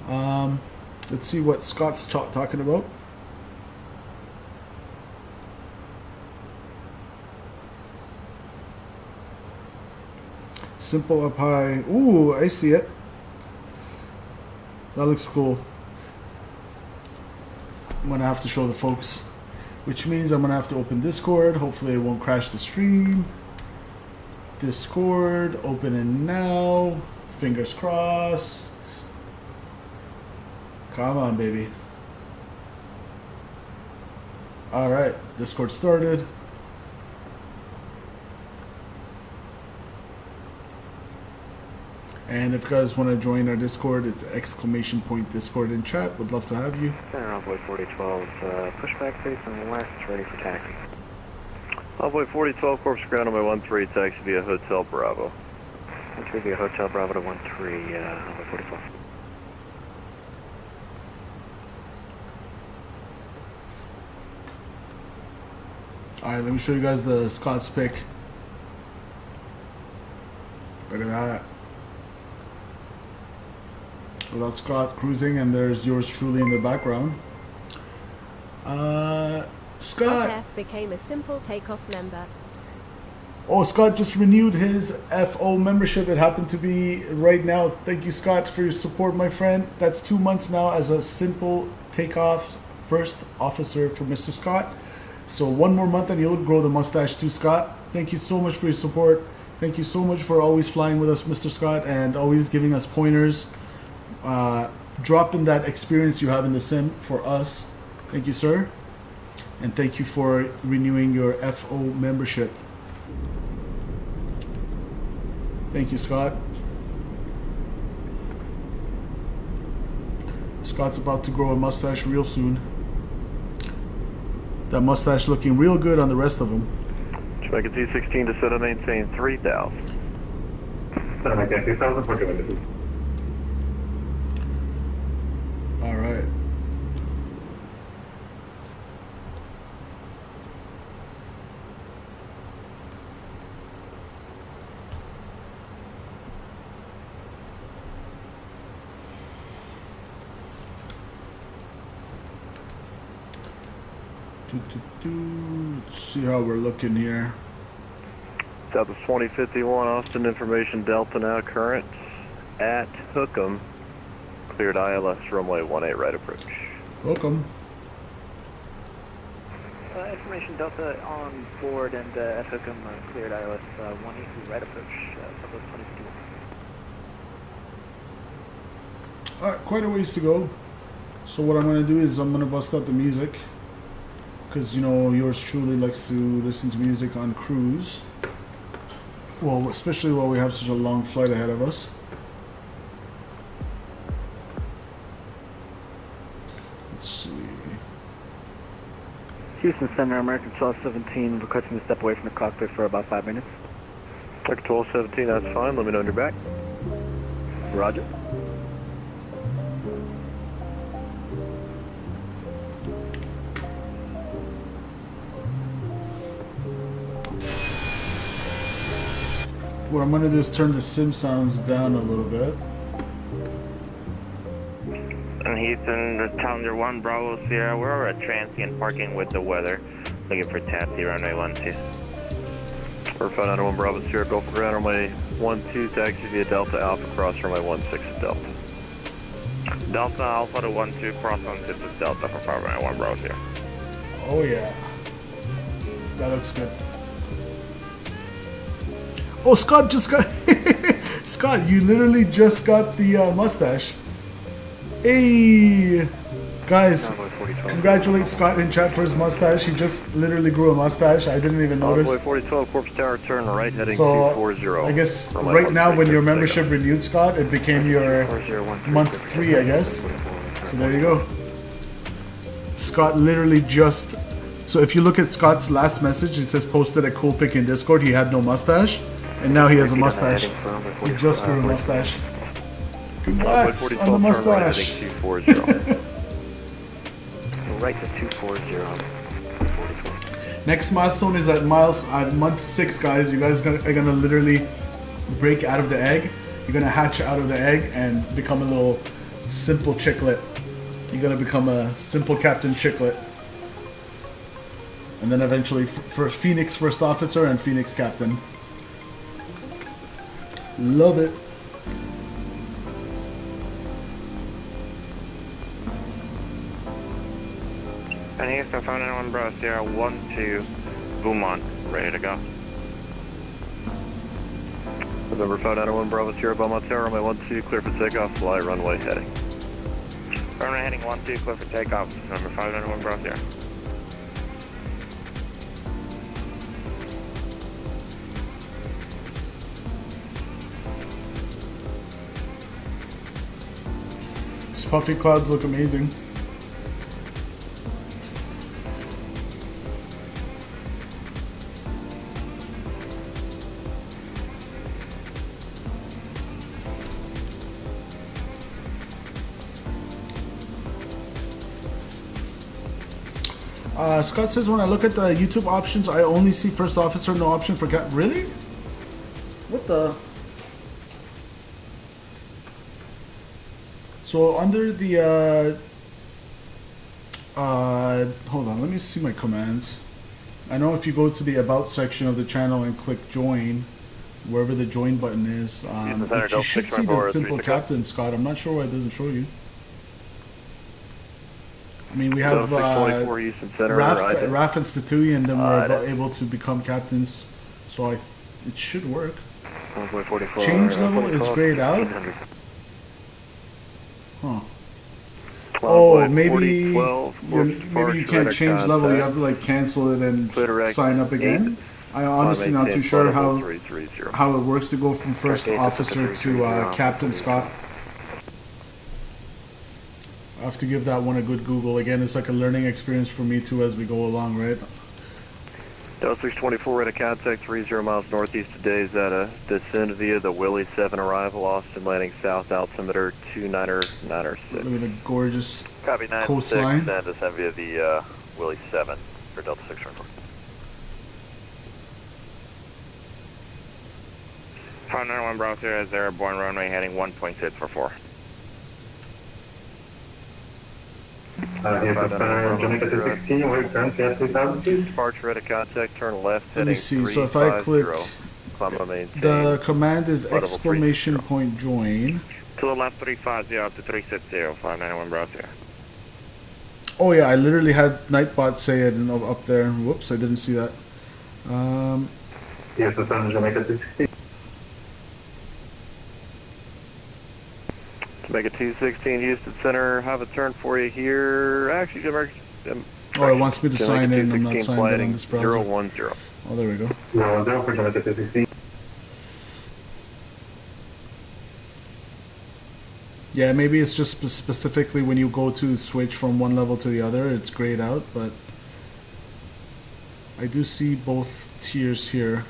Let's see what Scott's talking about. Simple up high. Ooh, I see it. That looks cool. I'm gonna have to show the folks, which means I'm gonna have to open Discord. Hopefully it won't crash the stream. Discord, opening now. Fingers crossed. Come on, baby. All right, Discord started. And if you guys want to join our Discord, it's !Discord in chat. Would love to have you. Center Envoy 4012, pushback facing west, ready for taxi. Envoy 4012, Corpus ground on my 13, taxi via Hotel Bravo. 13 via Hotel Bravo to 13, Envoy 4012. Alright, let me show you guys the Scott's pick. Look at that. Without Scott cruising, and there's yours truly in the background. Scott F became a simple Takeoffs member. Oh, Scott just renewed his FO membership. It happened to be right now. Thank you, Scott, for your support, my friend. That's 2 months now as a simple Takeoffs first officer for Mr. Scott. So 1 more month and you'll grow the mustache too, Scott. Thank you so much for your support. Thank you so much for always flying with us, Mr. Scott, and always giving us pointers. Dropping that experience you have in the sim for us. Thank you, sir. And thank you for renewing your FO membership. Thank you, Scott. Scott's about to grow a mustache real soon. That mustache looking real good on the rest of them. Jamaica 216 to set and maintain 3000. Set and maintain 3000 for Jamaica. All right. Let's see how we're looking here. South of 2051, Austin information Delta now current at Hookham. Cleared ILS runway 18 right approach. Welcome. Information Delta on board and at Hookham cleared ILS 182 right approach. South of 2051. Alright, quite a ways to go. So what I'm going to do is I'm going to bust out the music. Because, you know, yours truly likes to listen to music on cruise. Well, especially while we have such a long flight ahead of us. Let's see. Houston Center, American 1217, requesting to step away from the cockpit for about 5 minutes. American 1217, that's fine. Let me know when you're back. Roger. What I'm going to do is turn the sim sounds down a little bit. And Houston, Challenger 1 Bravo Sierra, we're at transient parking with the weather. Looking for taxi runway 12. We're 591 Bravo Sierra, go for ground runway 12, taxi via Delta Alpha, cross runway 16 at Delta. Delta Alpha to 12, cross 16 at Delta for 591 Bravo Sierra. Oh yeah. That looks good. Oh, Scott just got... Scott, you literally just got the mustache. Hey! Guys, congratulate Scott in chat for his mustache. He just literally grew a mustache. I didn't even notice. 4012, Corpus Tower, turn right, heading So, 240. I guess right now when your membership renewed, Scott, it became your month 3, I guess. So there you go. Scott literally just... So if you look at Scott's last message, it says posted a cool pic in Discord. He had no mustache. And now he has a mustache. He just grew a mustache. Congrats on the mustache. Right to 240. Next milestone is at month 6, guys. You guys are gonna literally break out of the egg. You're gonna hatch out of the egg and become a little simple chicklet. You're gonna become a simple Captain Chicklet. And then eventually for Phoenix First Officer and Phoenix Captain. Love it. And Houston 591 Bravo Sierra 12, Beaumont, ready to go. November 591 Bravo Sierra, Beaumont Tower, runway 12, clear for takeoff, fly runway heading. Runway heading 12, clear for takeoff, number 591 Bravo Sierra. These puffy clouds look amazing. Scott says when I look at the YouTube options, I only see first officer, no option for cap. Really? What the? So under the hold on, let me see my commands. I know if you go to the about section of the channel and click join, wherever the join button is, you should see the simple captain, Scott. I'm not sure why it doesn't show you. I mean, we have Raf and Statui, and then we're able to become captains, so it should work. Change level is grayed out. Huh. Oh, maybe you can't change level. You have to like cancel it and sign up again. I honestly not too sure how it works to go from first officer to captain, Scott. I have to give that one a good Google. Again, it's like a learning experience for me too as we go along, right? Delta 624 at a contact 30 miles northeast today is at a descend via the Willie 7 arrival, Austin landing south altimeter 2996. Look at the gorgeous Copy 96 coastline. and descend via the Willie 7 for Delta 624. 591 Bravo Sierra is airborne runway heading 1.644. Departure at a contact, turn left. Let me see. So if I click, the command is exclamation point join. To the left 350 up to 360, 591 Bravo Sierra. Oh yeah, I literally had Nightbot say it up there. Whoops, I didn't see that. Yes, the sun is Jamaica 216. Jamaica 216, Houston Center, have a turn for you here. Actually, Jamaica. Oh, it wants me to sign in. I'm not signed in on this browser. 010. Oh, there we go. 010 for Jamaica 216. Yeah, maybe it's just specifically when you go to switch from one level to the other, it's grayed out, but I do see both tiers here.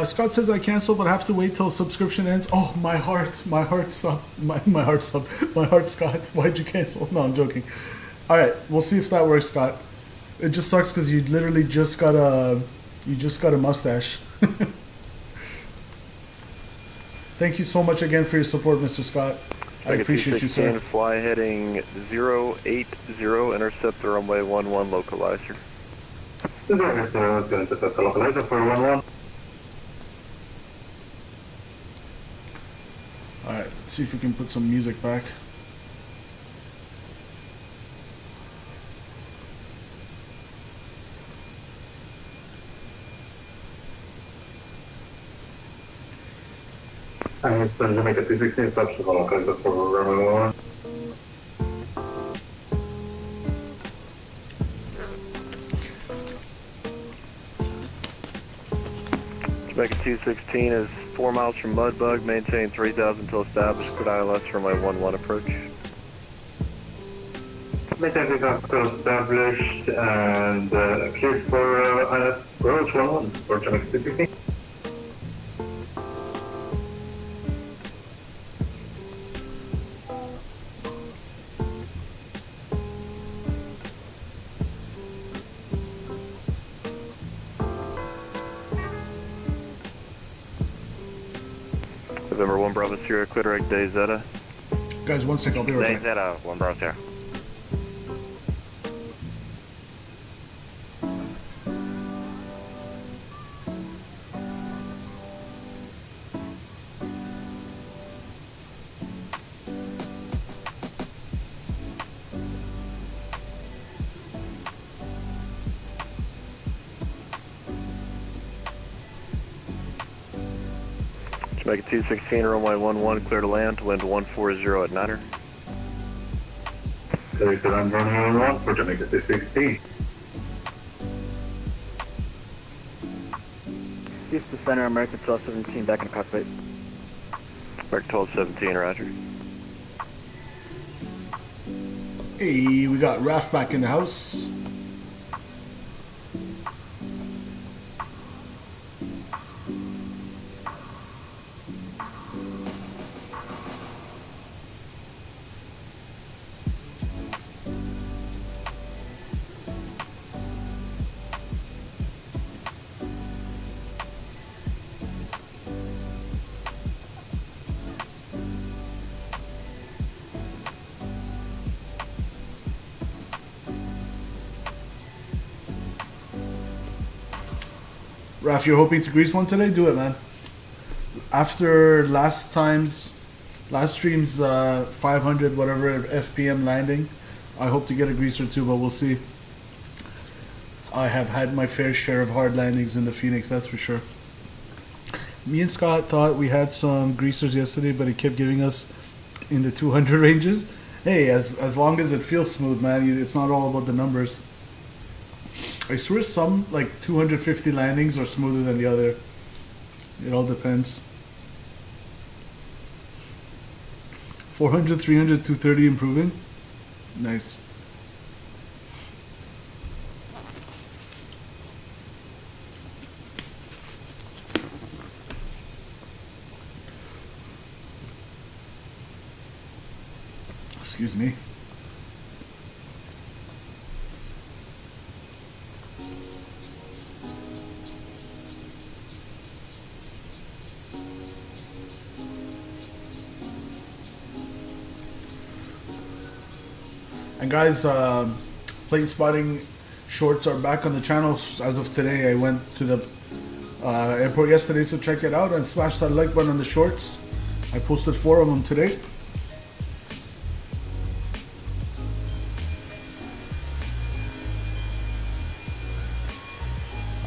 Scott says I cancel, but I have to wait till subscription ends. Oh, my heart, Scott. Why'd you cancel? No, I'm joking. All right, we'll see if that works, Scott. It just sucks because you literally just got a mustache. Thank you so much again for your support, Mr. Scott. I appreciate you, sir. Fly heading 080, intercept the runway 11 localizer. Localizer for 11. Alright, let's see if we can put some music back. And it's Jamaica 216, stops the localizer for runway 11. Jamaica 216 is 4 miles from Mudbug, maintain 3000 until established, cleared ILS runway 11 approach. Maintain 3000 until established and cleared for ILS approach 11 for Jamaica 216. November 1 Bravo Sierra, clear direct Day Zeta. Guys, 1 second, I'll be right Day back. Zeta, 1 Bravo Sierra. Jamaica 216, runway 11, clear to land, wind 140 at Niner. Clear to land runway 11 for Jamaica 216. Houston Center, American 1217, back in the cockpit. American 1217, roger. Hey, we got Raph back in the house. Raf, you're hoping to grease one today? Do it, man. After last stream's 500 whatever FPM landing, I hope to get a greaser too, but we'll see. I have had my fair share of hard landings in the Phoenix, that's for sure. Me and Scott thought we had some greasers yesterday, but it kept giving us in the 200 ranges. Hey, as long as it feels smooth, man, it's not all about the numbers. I swear some like 250 landings are smoother than the other. It all depends. 400, 300, 230 improving. Nice. Excuse me. And guys, plane spotting shorts are back on the channel as of today. I went to the airport yesterday, so check it out and smash that like button on the shorts. I posted 4 of them today.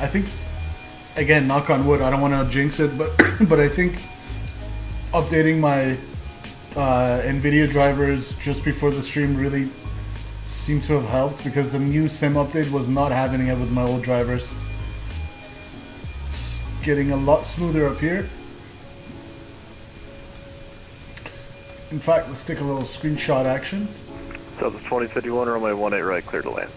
I think, again, knock on wood, I don't want to jinx it, but but I think updating my NVIDIA drivers just before the stream really seemed to have helped, because the new sim update was not happening it with my old drivers. It's getting a lot smoother up here. In fact, let's take a little screenshot action. So the 2051 runway 18 right, clear to land.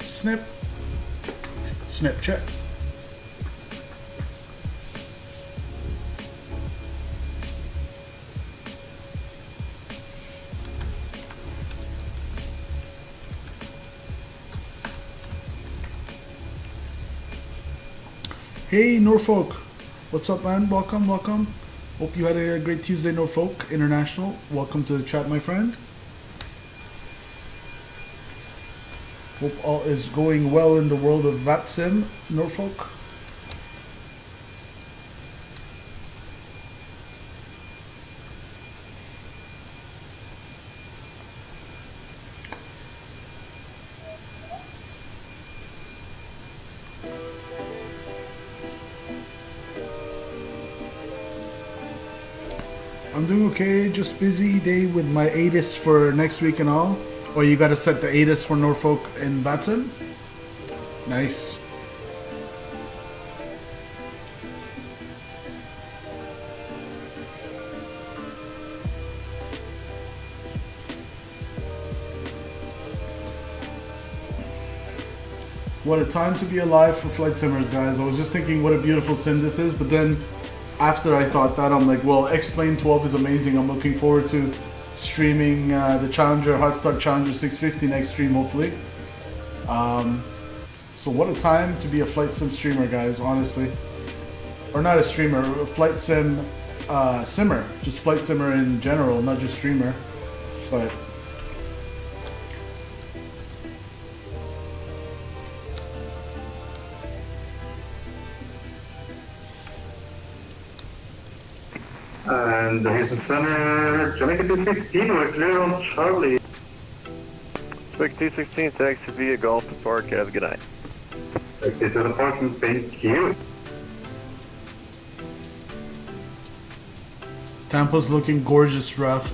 Snip. Snip check. Hey Norfolk, what's up man? Welcome, welcome. Hope you had a great Tuesday, Norfolk International. Welcome to the chat, my friend. Hope all is going well in the world of VATSIM, Norfolk. I'm doing okay, just busy day with my ATIS for next week and all. Or you gotta set the ATIS for Norfolk and VATSIM? Nice. What a time to be alive for flight simmers, guys. I was just thinking what a beautiful sim this is, but then after I thought that, I'm like, well, X-Plane 12 is amazing. I'm looking forward to streaming the Challenger, Hard Start Challenger 650 next stream, hopefully. So what a time to be a flight sim streamer, guys, honestly. Or not a streamer, a flight sim simmer. Just flight simmer in general, not just streamer. But and the Houston Center, Jamaica 216, we're clear on Charlie. Jamaica 216, thanks to be a Golf to Park, have a good night. Okay, to the parking, thank you. Tampa's looking gorgeous, Raf.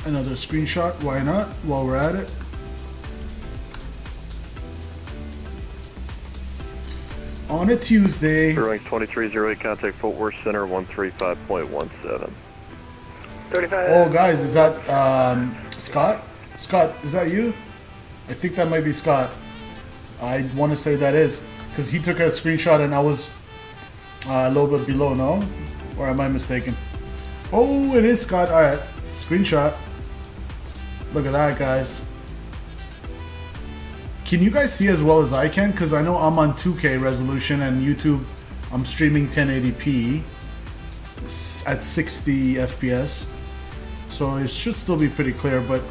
Another screenshot, why not, while we're at it. On a Tuesday. Rank 2308, contact Fort Worth Center 135.17. 35. Oh, guys, is that Scott? Scott, is that you? I think that might be Scott. I want to say that is, because he took a screenshot and I was a little bit below, no? Or am I mistaken? Oh, it is Scott. Alright, screenshot. Look at that, guys. Can you guys see as well as I can? Because I know I'm on 2K resolution and YouTube, I'm streaming 1080p at 60 FPS. So it should still be pretty clear, but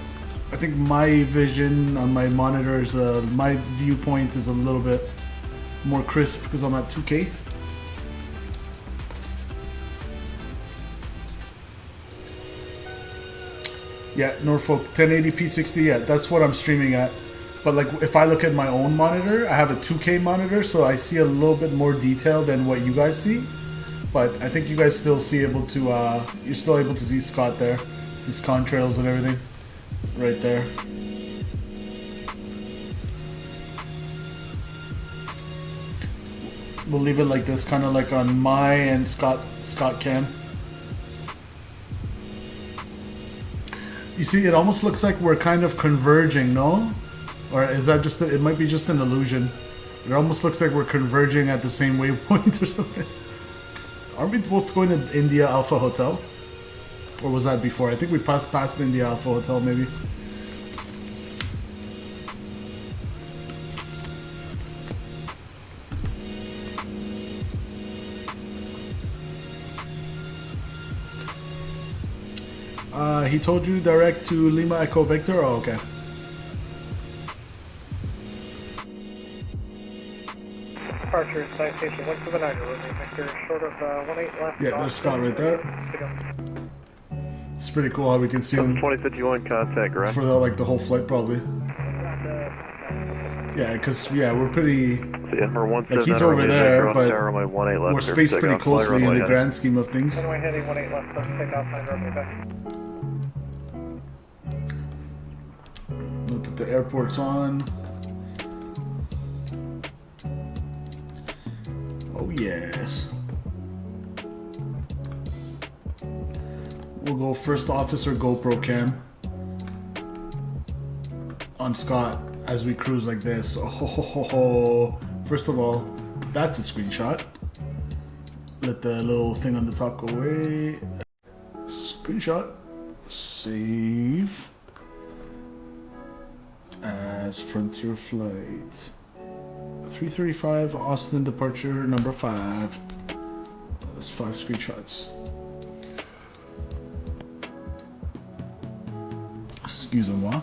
I think my vision on my monitor is, my viewpoint is a little bit more crisp because I'm at 2K. Yeah, Norfolk 1080p 60. Yeah, that's what I'm streaming at. But like, if I look at my own monitor, I have a 2K monitor, so I see a little bit more detail than what you guys see. But I think you guys still you're still able to see Scott there, his contrails and everything, right there. We'll leave it like this, kind of like on my and Scott cam. You see, it almost looks like we're kind of converging, no? Or is that just, it might be just an illusion. It almost looks like we're converging at the same waypoint or something. Aren't we both going to India Alpha Hotel? Or was that before? I think we passed past India Alpha Hotel, maybe. He told you direct to Lima Echo Victor? Oh, okay. Departure, side station 179, Romeo Victor, short of 18 left. Yeah, there's Scott right there. It's pretty cool how we can see him 2051 contact, right? for the whole flight, probably. Yeah, because we're pretty. Like he's over there, but we're spaced pretty closely in the grand scheme of things. Runway heading 18 left, takeoff line, Romeo Victor. Look at the airport's on. Oh yes. We'll go first officer GoPro cam on Scott as we cruise like this. Oh, first of all, that's a screenshot. Let the little thing on the top go away. Screenshot. Save as Frontier Flight 335 Austin departure number 5. That's 5 screenshots. Excusez-moi.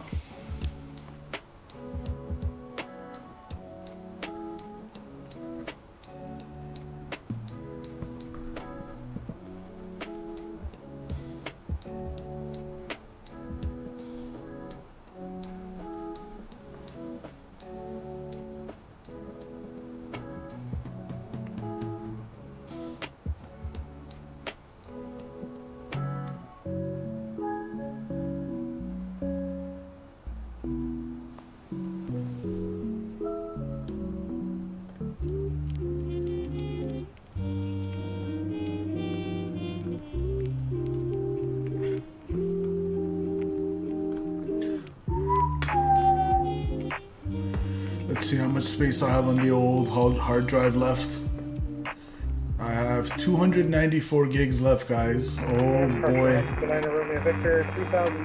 Let's see how much space I have on the old hard drive left. I have 294 gigs left, guys. Oh boy.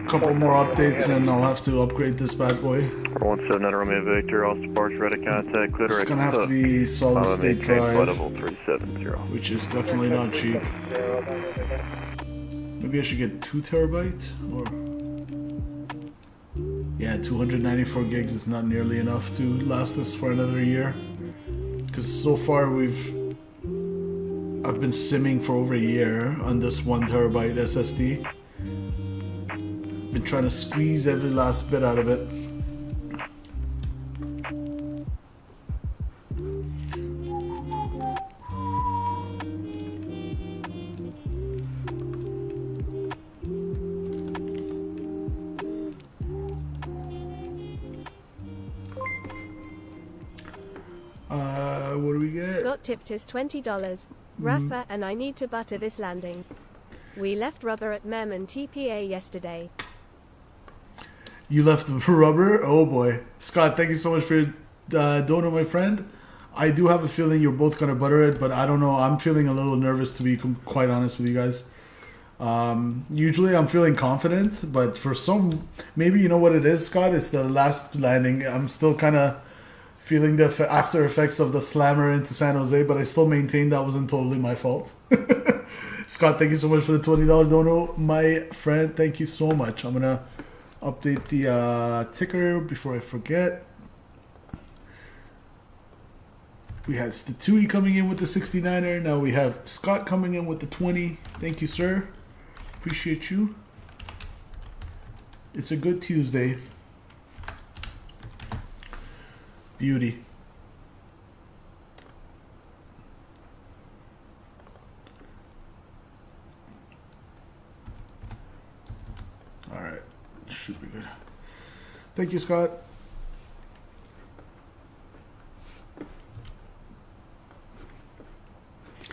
Couple more updates and I'll have to upgrade this bad boy. 179 Romeo Victor, Austin Parks, ready contact, clear It's gonna have to be solid state drive, which is definitely not cheap. Maybe I should get 2 terabytes or. Yeah, 294 gigs is not nearly enough to last us for another year. Because so far I've been simming for over a year on this 1 terabyte SSD. Been trying to squeeze every last bit out of it. What do we get? Scott tipped us $20. Rafa and I need to butter this landing. We left rubber at Merman TPA yesterday. You left the rubber? Oh boy. Scott, thank you so much for your donor, my friend. I do have a feeling you're both going to butter it, but I don't know. I'm feeling a little nervous, to be quite honest with you guys. Usually I'm feeling confident, but for some, maybe you know what it is, Scott? It's the last landing. I'm still kind of feeling the after effects of the slammer into San Jose, but I still maintain that wasn't totally my fault. Scott, thank you so much for the $20 dono, my friend. Thank you so much. I'm gonna update the ticker before I forget. We had Statui coming in with the 69er. Now we have Scott coming in with the 20. Thank you, sir. Appreciate you. It's a good Tuesday. Beauty. All right, should be good. Thank you, Scott.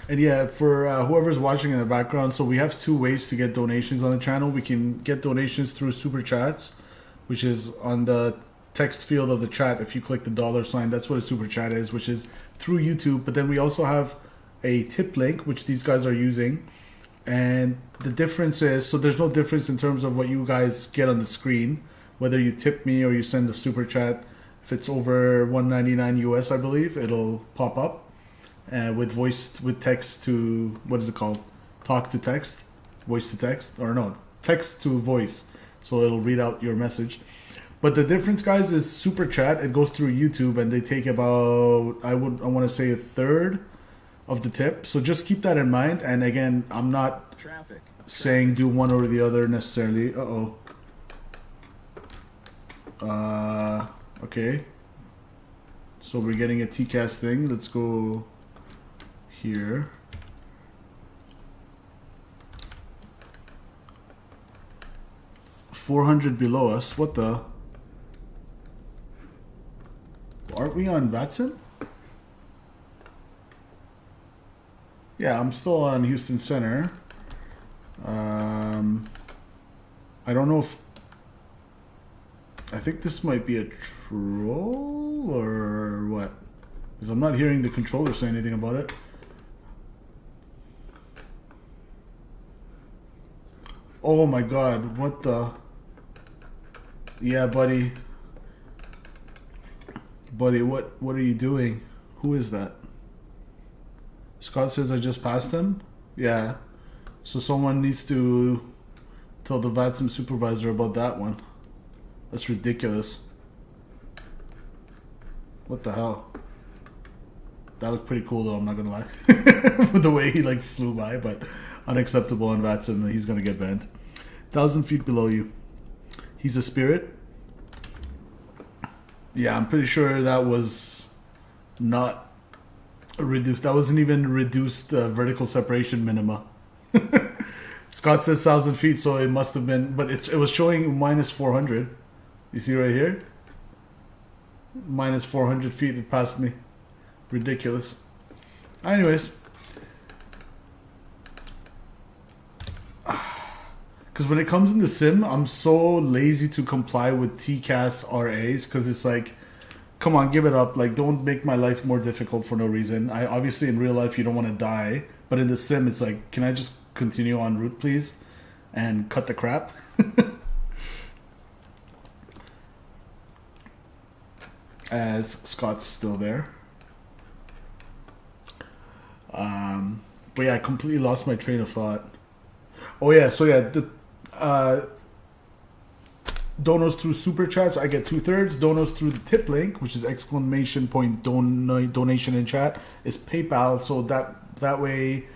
And yeah, for whoever's watching in the background, so we have two ways to get donations on the channel. We can get donations through Super Chats, which is on the text field of the chat. If you click the $sign, that's what a Super Chat is, which is through YouTube. But then we also have a tip link, which these guys are using. And the difference is, so there's no difference in terms of what you guys get on the screen, whether you tip me or you send a Super Chat. If it's over $1.99 US, I believe, it'll pop up. With with text to, what is it called? Talk to text, voice to text, or no, text to voice. So it'll read out your message. But the difference, guys, is Super Chat. It goes through YouTube, and they take about, I want to say, a third of the tip. So just keep that in mind. And again, I'm not saying do one or the other necessarily. Okay. So we're getting a TCAS thing. Let's go here. $400 below us. What the? Aren't we on VATSIM? Yeah, I'm still on Houston Center. I don't know if... I think this might be a troll or what? Because I'm not hearing the controller say anything about it. Oh my god, what the... Yeah, buddy. Buddy, what are you doing? Who is that? Scott says I just passed him? Yeah. So someone needs to tell the VATSIM supervisor about that one. That's ridiculous. What the hell? That looked pretty cool though, I'm not gonna lie. With the way he like flew by, but unacceptable on VATSIM. He's gonna get banned. 1,000 feet below you. He's a spirit? Yeah, I'm pretty sure that was not reduced. That wasn't even reduced vertical separation minima. Scott says 1,000 feet, so it must have been, but it was showing minus 400. You see right here? Minus 400 feet, it passed me. Ridiculous. Anyways. Because when it comes into sim, I'm so lazy to comply with TCAS RAs, because it's like, come on, give it up. Like, don't make my life more difficult for no reason. Obviously, in real life, you don't want to die. But in the sim, it's like, can I just continue en route, please? And cut the crap? As Scott's still there. But yeah, I completely lost my train of thought. Oh yeah, so yeah, the donos through Super Chats, I get 2/3. Donos through the tip link, which is exclamation point donation in chat, is PayPal. So that way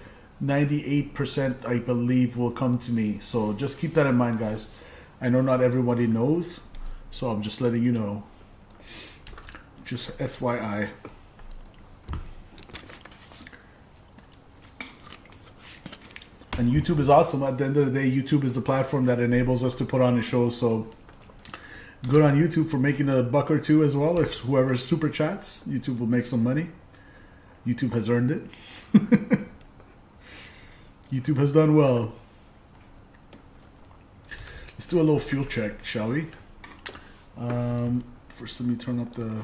98% I believe will come to me. So just keep that in mind, guys. I know not everybody knows, so I'm just letting you know. Just FYI. And YouTube is awesome. At the end of the day, YouTube is the platform that enables us to put on a show. So good on YouTube for making a buck or two as well. If whoever super chats, YouTube will make some money. YouTube has earned it. YouTube has done well. Let's do a little fuel check, shall we? First, let me turn up the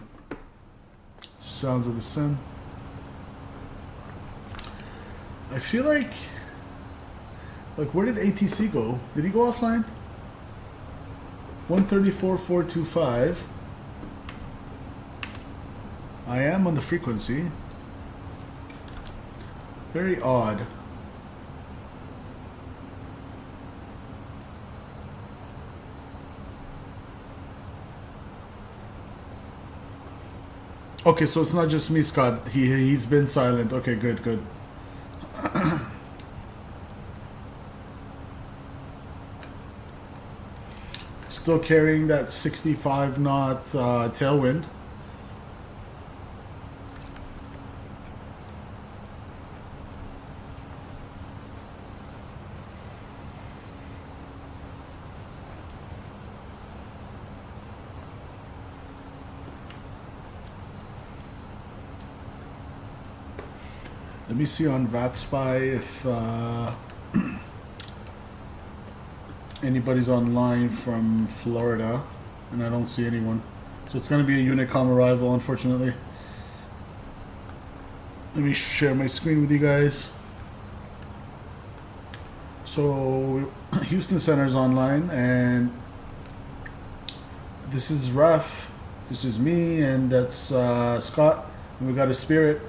sounds of the sim. I feel like where did ATC go? Did he go offline? 134.425. I am on the frequency. Very odd. Okay, so it's not just me, Scott. He's been silent. Okay, good, good. still carrying that 65 knot tailwind. Let me see on VATSPy if anybody's online from Florida, and I don't see anyone. So it's going to be a Unicom arrival, unfortunately. Let me share my screen with you guys. So Houston Center is online, and this is Ref, this is me, and that's Scott. And we got a Spirit.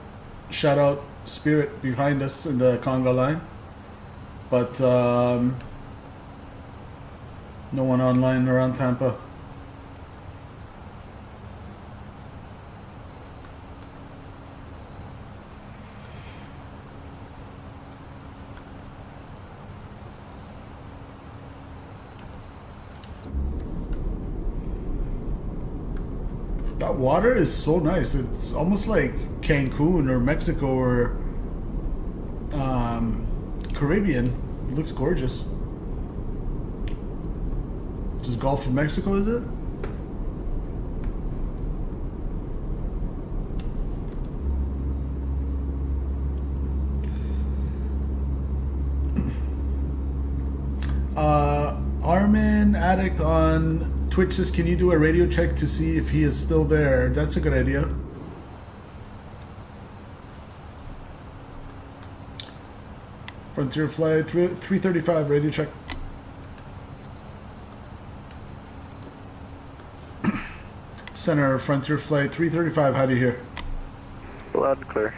Shout out Spirit behind us in the conga line, but no one online around Tampa. That water is so nice. It's almost like Cancun or Mexico or Caribbean. It looks gorgeous. Just Gulf of Mexico, is it? Armin Addict on Twitch says, can you do a radio check to see if he is still there? That's a good idea. Frontier Flight 335, radio check. Center, Frontier Flight 335, how do you hear? Loud and clear.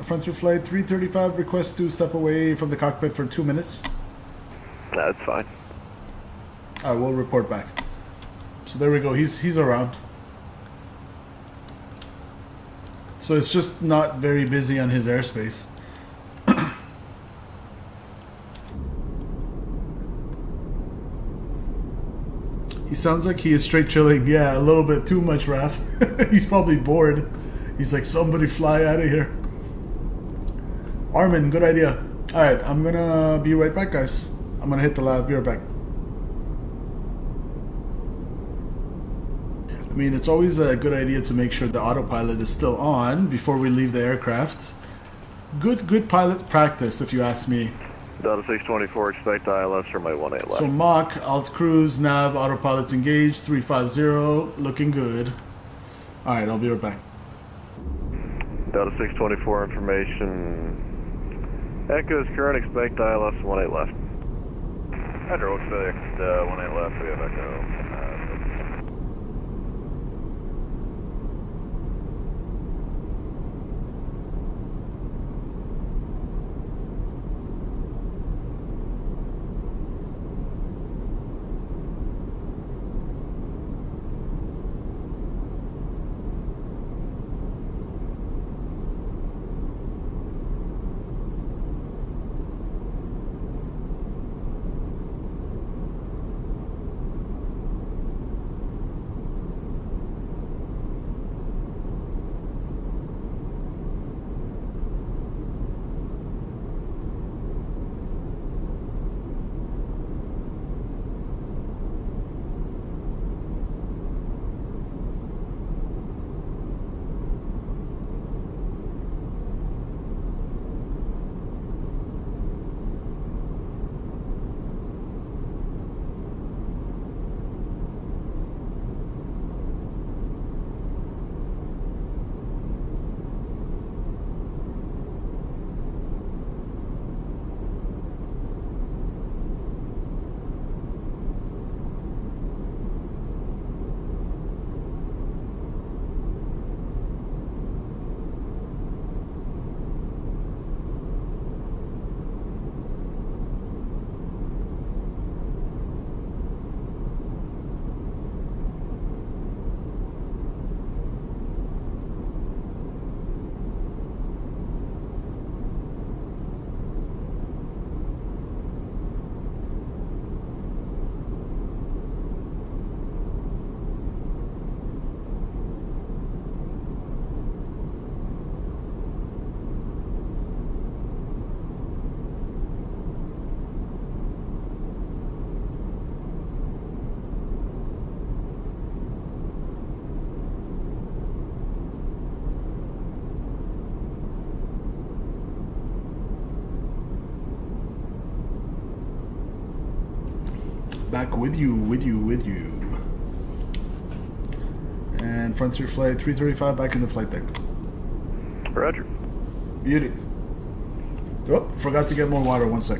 Frontier Flight 335, request to step away from the cockpit for 2 minutes. That's fine. Alright, we'll report back. So there we go, he's around. So it's just not very busy on his airspace. He sounds like he is straight chilling. Yeah, a little bit too much, Raph. He's probably bored. He's like, somebody fly out of here. Armin, good idea. Alright, I'm gonna be right back, guys. I'm gonna hit the lab, be right back. I mean, it's always a good idea to make sure the autopilot is still on before we leave the aircraft. Good pilot practice, if you ask me. Delta 624, expect ILS for my 18 left. So Mach, alt cruise, nav, autopilot's engaged, 350, looking good. Alright, I'll be right back. Delta 624 information. Echoes current, expect ILS 18 left. Hydraulic fixed, 18 left, we have Echo. Back with you. And Frontier Flight 335 back in the flight deck. Roger. Beauty. Oh, forgot to get more water. 1 sec.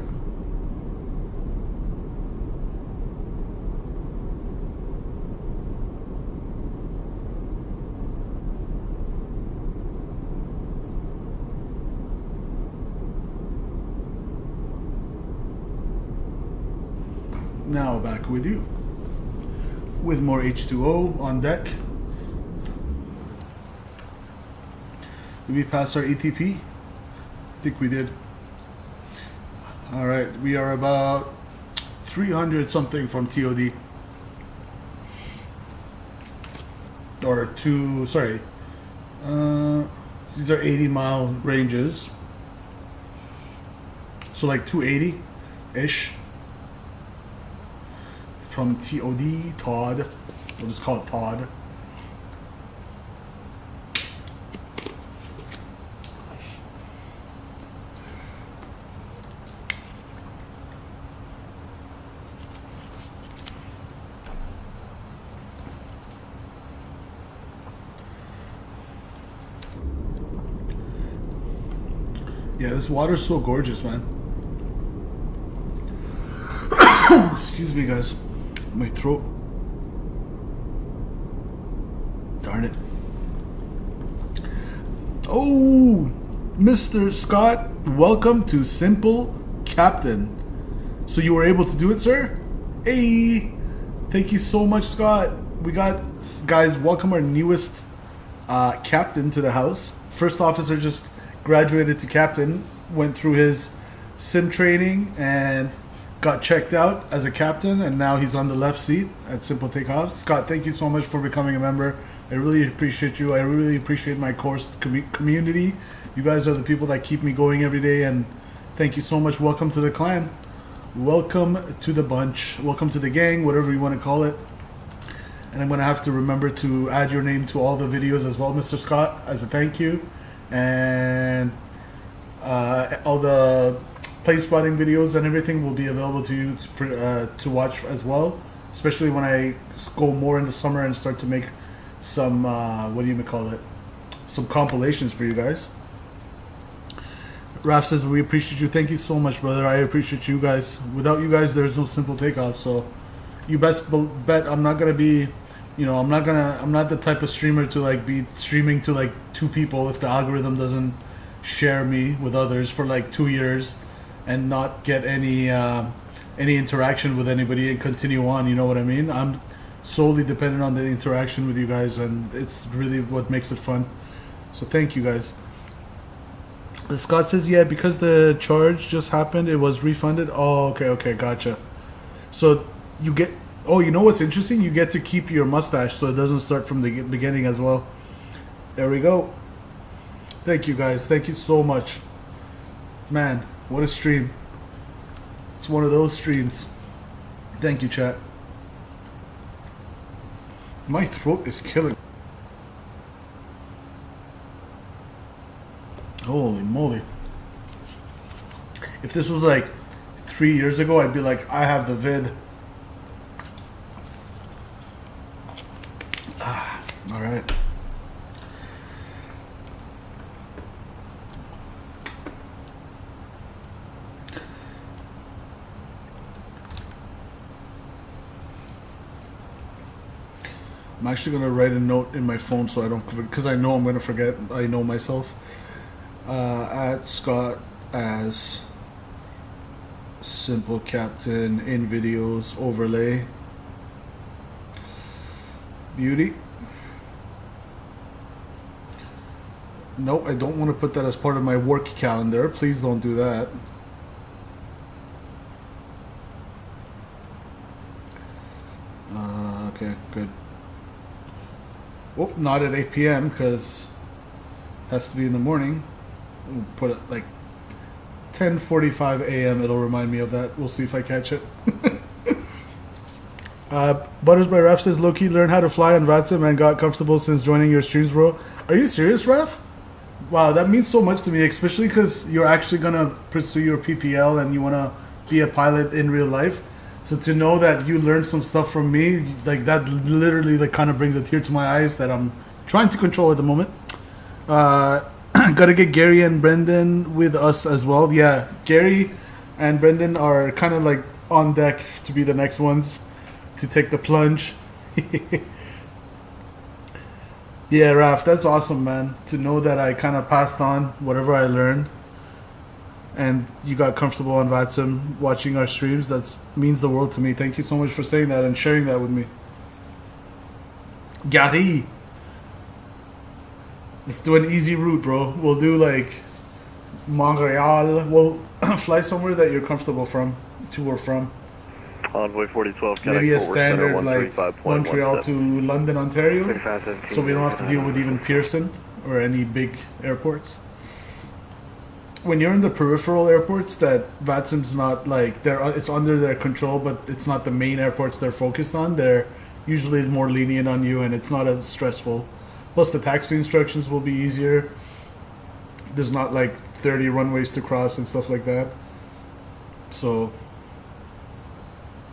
Now back with you. With more H2O on deck. Did we pass our ATP? I think we did. Alright, we are about 300 something from TOD. Or sorry. These are 80-mile ranges. So like 280-ish. From TOD, Todd. We'll just call it Todd. Yeah, this water's so gorgeous, man. Excuse me, guys. My throat. Darn it. Oh, Mr. Scott, welcome to Simple Captain. So you were able to do it, sir? Hey, thank you so much, Scott. We got, guys, welcome our newest captain to the house. First officer just graduated to captain, went through his sim training and got checked out as a captain, and now he's on the left seat at Simple Takeoffs. Scott, thank you so much for becoming a member. I really appreciate you. I really appreciate my course community. You guys are the people that keep me going every day, and thank you so much. Welcome to the clan. Welcome to the bunch. Welcome to the gang, whatever you want to call it. And I'm going to have to remember to add your name to all the videos as well, Mr. Scott, as a thank you. And all the plane spotting videos and everything will be available to you to watch as well, especially when I go more in the summer and start to make some some compilations for you guys. Raf says we appreciate you. Thank you so much, brother. I appreciate you guys. Without you guys, there's no Simple Takeoff. So you best bet I'm not gonna be, I'm not the type of streamer to like be streaming to like 2 people if the algorithm doesn't share me with others for like 2 years and not get any interaction with anybody and continue on. You know what I mean? I'm solely dependent on the interaction with you guys, and it's really what makes it fun. So thank you guys. Scott says, yeah, because the charge just happened, it was refunded. Oh, okay, gotcha. So you get, you know what's interesting? You get to keep your mustache, so it doesn't start from the beginning as well. There we go. Thank you guys. Thank you so much. Man, what a stream. It's one of those streams. Thank you, chat. My throat is killing. Holy moly. If this was like 3 years ago, I'd be like, I have the vid. Alright. I'm actually going to write a note in my phone so I don't, because I know I'm going to forget. I know myself. At Scott as Simple Captain in videos overlay. Beauty. Nope, I don't want to put that as part of my work calendar. Please don't do that. Okay, good. Oh, not at 8 p.m. because it has to be in the morning. We'll put it like 10:45 a.m. It'll remind me of that. We'll see if I catch it. Butters by Raf says, low-key learned how to fly on VATSIM and got comfortable since joining your streams, bro. Are you serious, Raf? Wow, that means so much to me, especially because you're actually going to pursue your PPL and you want to be a pilot in real life. So to know that you learned some stuff from me, like that literally like kind of brings a tear to my eyes that I'm trying to control at the moment. Gotta get Gary and Brendan with us as well. Yeah, Gary and Brendan are kind of like on deck to be the next ones to take the plunge. Yeah, Raf, that's awesome, man. To know that I kind of passed on whatever I learned and you got comfortable on VATSIM watching our streams, that means the world to me. Thank you so much for saying that and sharing that with me. Gary, let's do an easy route, bro. We'll do like Montreal. We'll fly somewhere that you're comfortable from, to or from. Envoy 4012, Maybe a Center standard like 135.17. Montreal to London, Ontario, 3517. so we don't have to deal with even Pearson or any big airports. When you're in the peripheral airports, that VATSIM's not like it's under their control, but it's not the main airports they're focused on. They're usually more lenient on you, and it's not as stressful. Plus, the taxi instructions will be easier. There's not like 30 runways to cross and stuff like that. So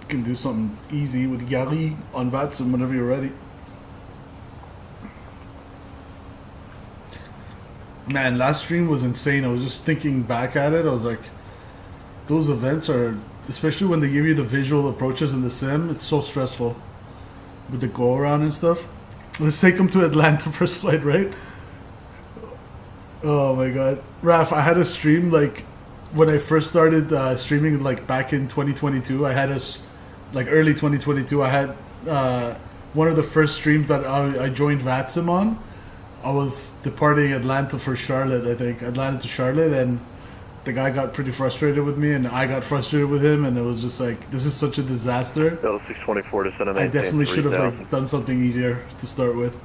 you can do something easy with Gary on VATSIM whenever you're ready. Man, last stream was insane. I was just thinking back at it. I was like, those events are, especially when they give you the visual approaches in the sim, it's so stressful with the go around and stuff. Let's take them to Atlanta first flight, right? Oh my god. Raf, I had a stream like when I first started streaming like back in 2022. I had like early 2022. I had one of the first streams that I joined VATSIM on. I was departing Atlanta for Charlotte, I think. Atlanta to Charlotte, and the guy got pretty frustrated with me, and I got frustrated with him, and it was just like, this is such a disaster. Delta 624 to Center I definitely should have 3000. like done something easier to start with.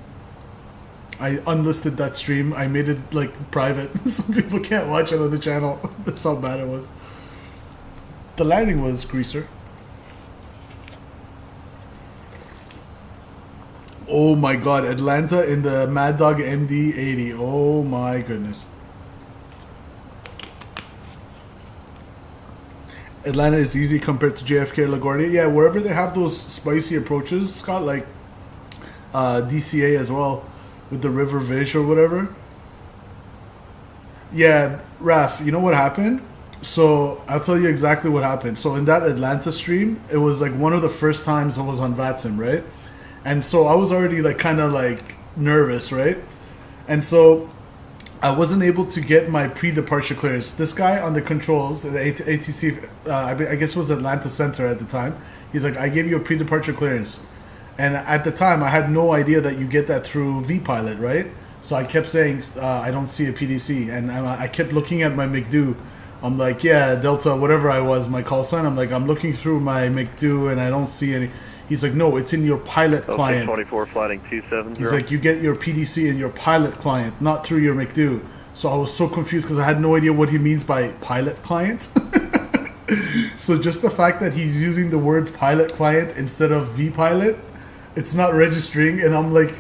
I unlisted that stream. I made it like private. Some people can't watch it on the channel. That's how bad it was. The landing was greaser. Oh my god, Atlanta in the Mad Dog MD-80. Oh my goodness. Atlanta is easy compared to JFK or LaGuardia. Yeah, wherever they have those spicy approaches, Scott, like DCA as well, with the River Vish or whatever. Yeah, Raf, you know what happened? So I'll tell you exactly what happened. So in that Atlanta stream, it was like one of the first times I was on VATSIM, right? And so I was already like kind of like nervous, right? And so I wasn't able to get my pre-departure clearance. This guy on the controls, the ATC, I guess it was Atlanta Center at the time. He's like, I gave you a pre-departure clearance. And at the time, I had no idea that you get that through vPilot, right? So I kept saying, I don't see a PDC. And I kept looking at my McDo. I'm like, yeah, Delta, whatever I was, my call sign. I'm like, I'm looking through my McDo and I don't see any. He's like, no, it's in your pilot client. 24 flighting 270. He's like, you get your PDC in your pilot client, not through your McDo. So I was so confused because I had no idea what he means by pilot client. So just the fact that he's using the word pilot client instead of vPilot, it's not registering. And I'm like,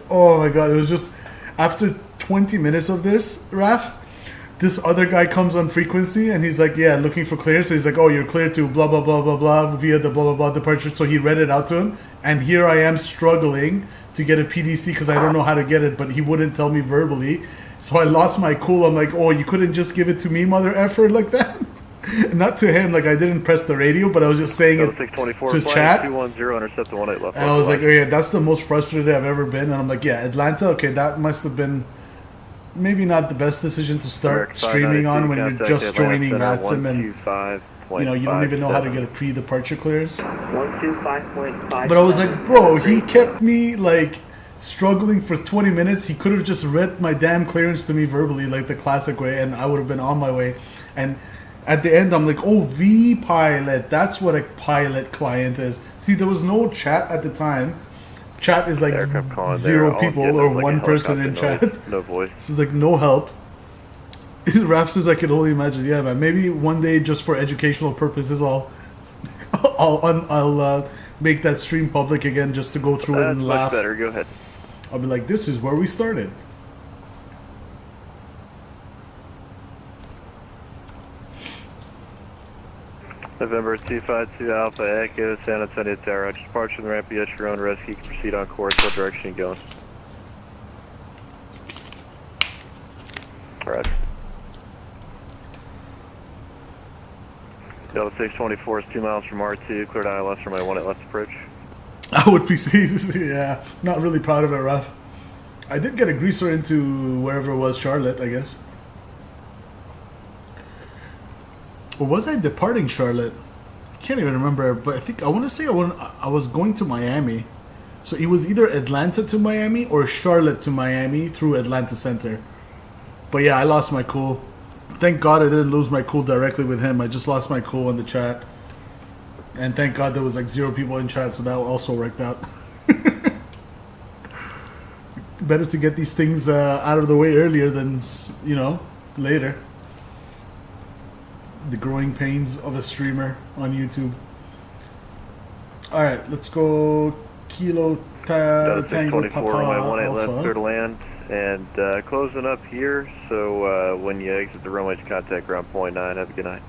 oh my god, it was just, after 20 minutes of this, Raf, this other guy comes on frequency and he's like, yeah, looking for clearance. So he's like, oh, you're clear to blah, blah, blah, blah, blah, via the blah, blah, blah departure. So he read it out to him. And here I am struggling to get a PDC because I don't know how to get it, but he wouldn't tell me verbally. So I lost my cool. I'm like, oh, you couldn't just give it to me, mother effer, like that? Not to him, like I didn't press the radio, but I was just saying it to chat. 210, intercept the 18 left. And I was like, oh yeah, that's the most frustrated I've ever been. And I'm like, yeah, Atlanta, okay, that must have been maybe not the best decision to start streaming on when you're just joining VATSIM and you don't even know how to get a pre-departure clearance. 125.5. But I was like, bro, he kept me like struggling for 20 minutes. He could have just read my damn clearance to me verbally, like the classic way, and I would have been on my way. And at the end, I'm like, oh, vPilot, that's what a pilot client is. See, there was no chat at the time. Chat is like 0 people or one person in chat. No voice. So like no help. Raf says, I can only imagine. Yeah, man. Maybe one day, just for educational purposes, I'll make that stream public again just to go through it and laugh. Much better. Go ahead. I'll be like, this is where we started. November 252 Alpha Echo, San Antonio Tower. Just departure from the ramp, yes, your own rescue. You can proceed on course. What direction you going? Roger. Delta 624 is 2 miles from R2. Cleared ILS from my 1 at left approach. I would be, yeah, not really proud of it, Raf. I did get a greaser into wherever it was, Charlotte, I guess. Or was I departing Charlotte? I can't even remember, but I want to say I was going to Miami. So it was either Atlanta to Miami or Charlotte to Miami through Atlanta Center. But yeah, I lost my cool. Thank God I didn't lose my cool directly with him. I just lost my cool in the chat. And thank God there was like 0 people in chat, so that also worked out. Better to get these things out of the way earlier than, later. The growing pains of a streamer on YouTube. Alright, let's go Kilo Tango Papa on my 1 Alpha. left, clear to land. And closing up here, so when you exit the runway, contact ground point 9. Have a good night.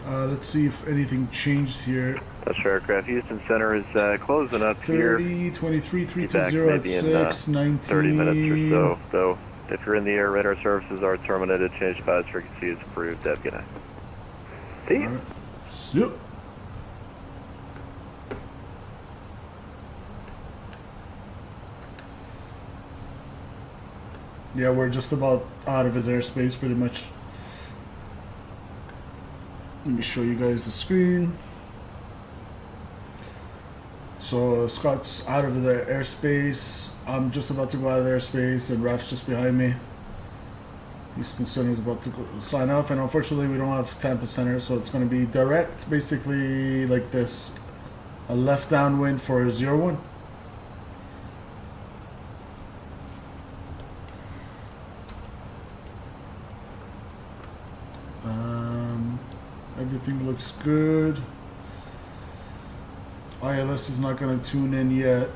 Let's see if anything changed here. That's aircraft. Houston Center is closing up 30, here. 23, 320 Back maybe at 6, in 19. 30 minutes or so. So if you're in the air, radar services are terminated. Change to pilot's frequency is approved. Have a good night. See you. Right. See ya. Yeah, we're just about out of his airspace, pretty much. Let me show you guys the screen. So Scott's out of the airspace. I'm just about to go out of the airspace, and Raf's just behind me. Houston Center is about to sign off, and unfortunately we don't have Tampa Center, so it's going to be direct, basically like this. A left downwind for 01. Everything looks good. ILS is not going to tune in yet.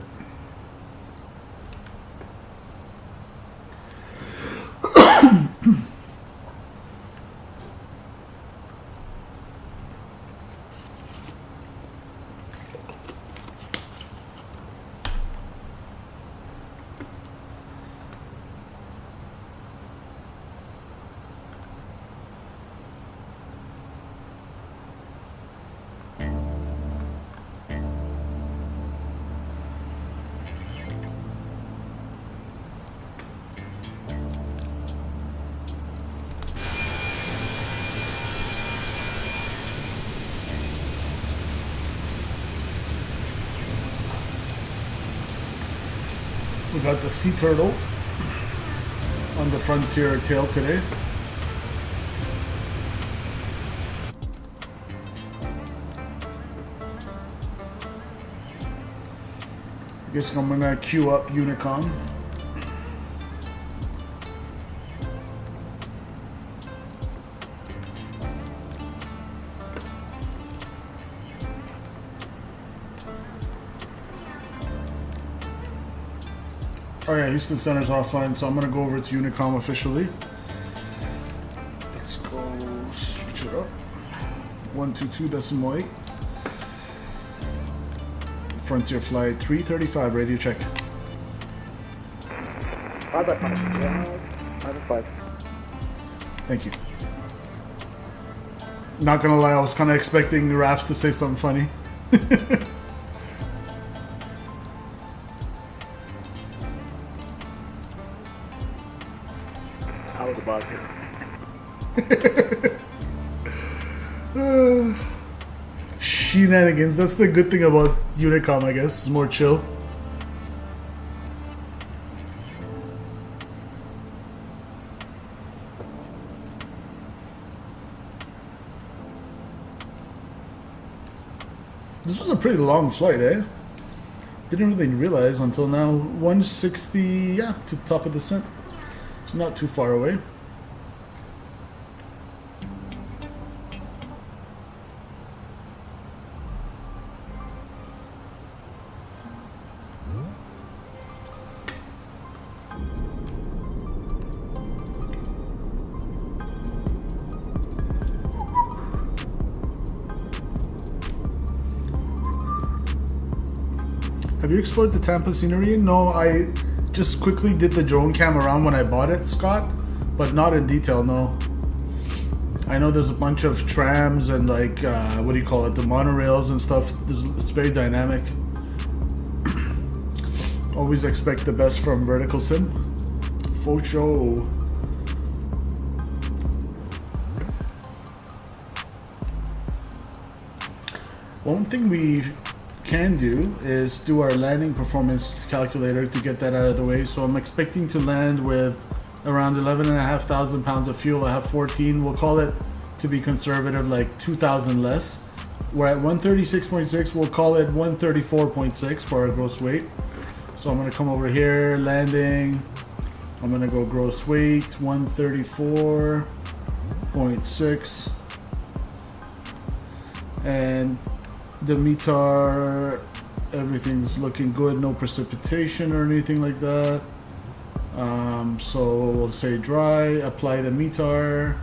We got the sea turtle on the Frontier tail today. I guess I'm gonna queue up Unicom. Oh yeah, Houston Center's offline, so I'm gonna go over to Unicom officially. Let's go switch it up. 122.8. Frontier flight 335, radio check. 5x5. Yeah, 5x5. Thank you. Not gonna lie, I was kind of expecting Rafs to say something funny. I was about to. Shenanigans. That's the good thing about Unicom, I guess. It's more chill. This was a pretty long flight, eh? Didn't really realize until now. 160, yeah, to the top of the descent. It's not too far away. Have you explored the Tampa scenery? No, I just quickly did the drone cam around when I bought it, Scott, but not in detail, no. I know there's a bunch of trams and like, what do you call it, the monorails and stuff. It's very dynamic. Always expect the best from VerticalSim. Faux show. One thing we can do is do our landing performance calculator to get that out of the way. So I'm expecting to land with around 11,500 pounds of fuel. I have 14. We'll call it, to be conservative, like 2,000 less. We're at 136.6. We'll call it 134.6 for our gross weight. So I'm going to come over here, landing. I'm going to go gross weight, 134.6. And the METAR, everything's looking good, no precipitation or anything like that. So we'll say dry, apply the METAR,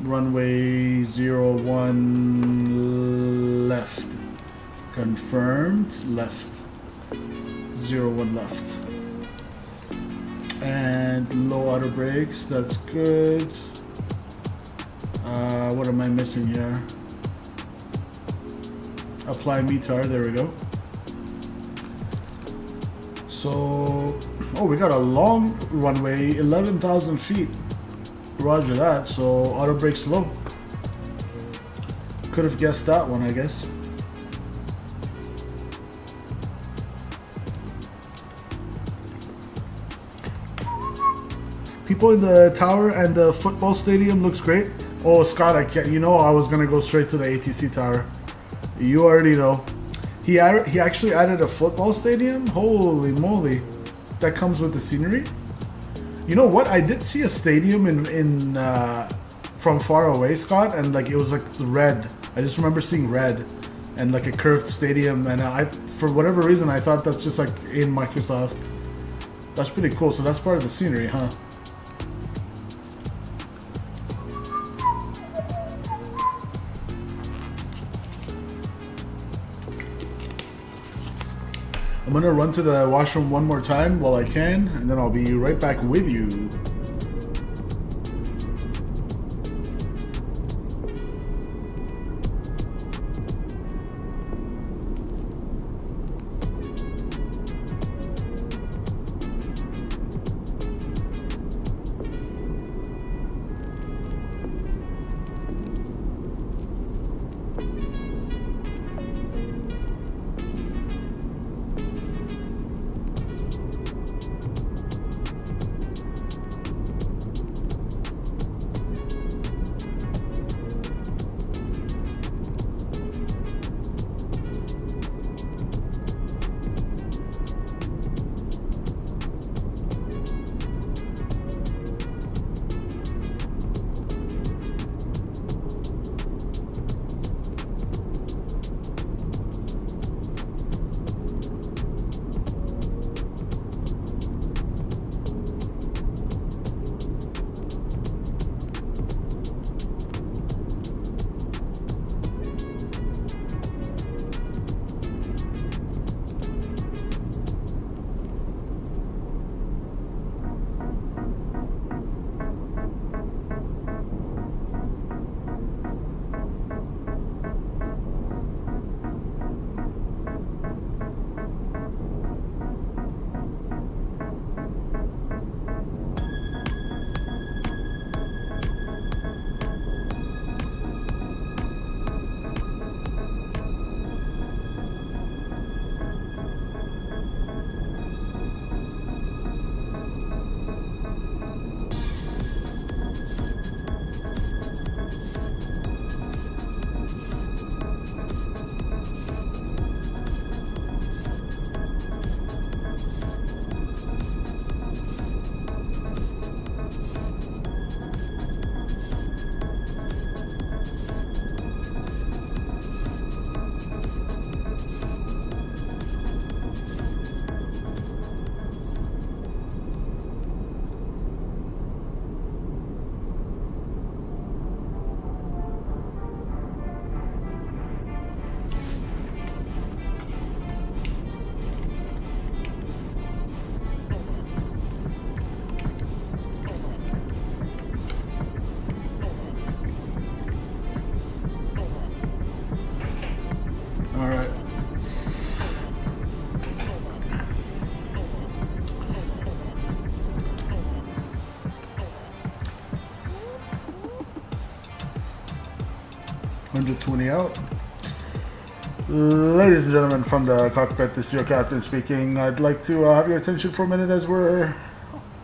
runway 01 left, confirmed, left, 01 left. And low auto brakes, that's good. What am I missing here? Apply METAR, there we go. So, oh, we got a long runway, 11,000 feet. Roger that, so auto brakes low. Could have guessed that one, I guess. People in the tower and the football stadium looks great. Oh, Scott, I can't, you know I was gonna go straight to the ATC tower. You already know. He actually added a football stadium? Holy moly. That comes with the scenery? You know what? I did see a stadium in from far away, Scott, and like it was like red. I just remember seeing red and like a curved stadium, and I, for whatever reason, I thought that's just like in Microsoft. That's pretty cool. So that's part of the scenery, huh? I'm gonna run to the washroom one more time while I can, and then I'll be right back with you. 120 out. Ladies and gentlemen, from the cockpit, this is your captain speaking. I'd like to have your attention for a minute as we're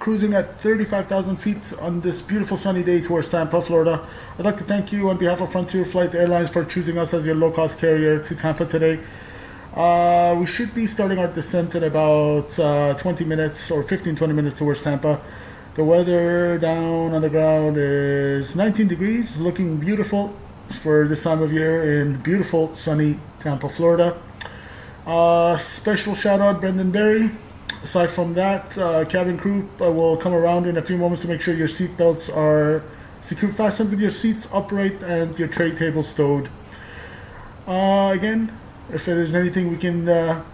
cruising at 35,000 feet on this beautiful sunny day towards Tampa, Florida. I'd like to thank you on behalf of Frontier Flight Airlines for choosing us as your low-cost carrier to Tampa today. We should be starting our descent in about 20 minutes or 15-20 minutes towards Tampa. The weather down on the ground is 19 degrees, looking beautiful for this time of year in beautiful sunny Tampa, Florida. Special shout out Brendan Berry. Aside from that, cabin crew will come around in a few moments to make sure your seat belts are secure, fastened with your seats upright and your tray table stowed. Again, if there's anything we can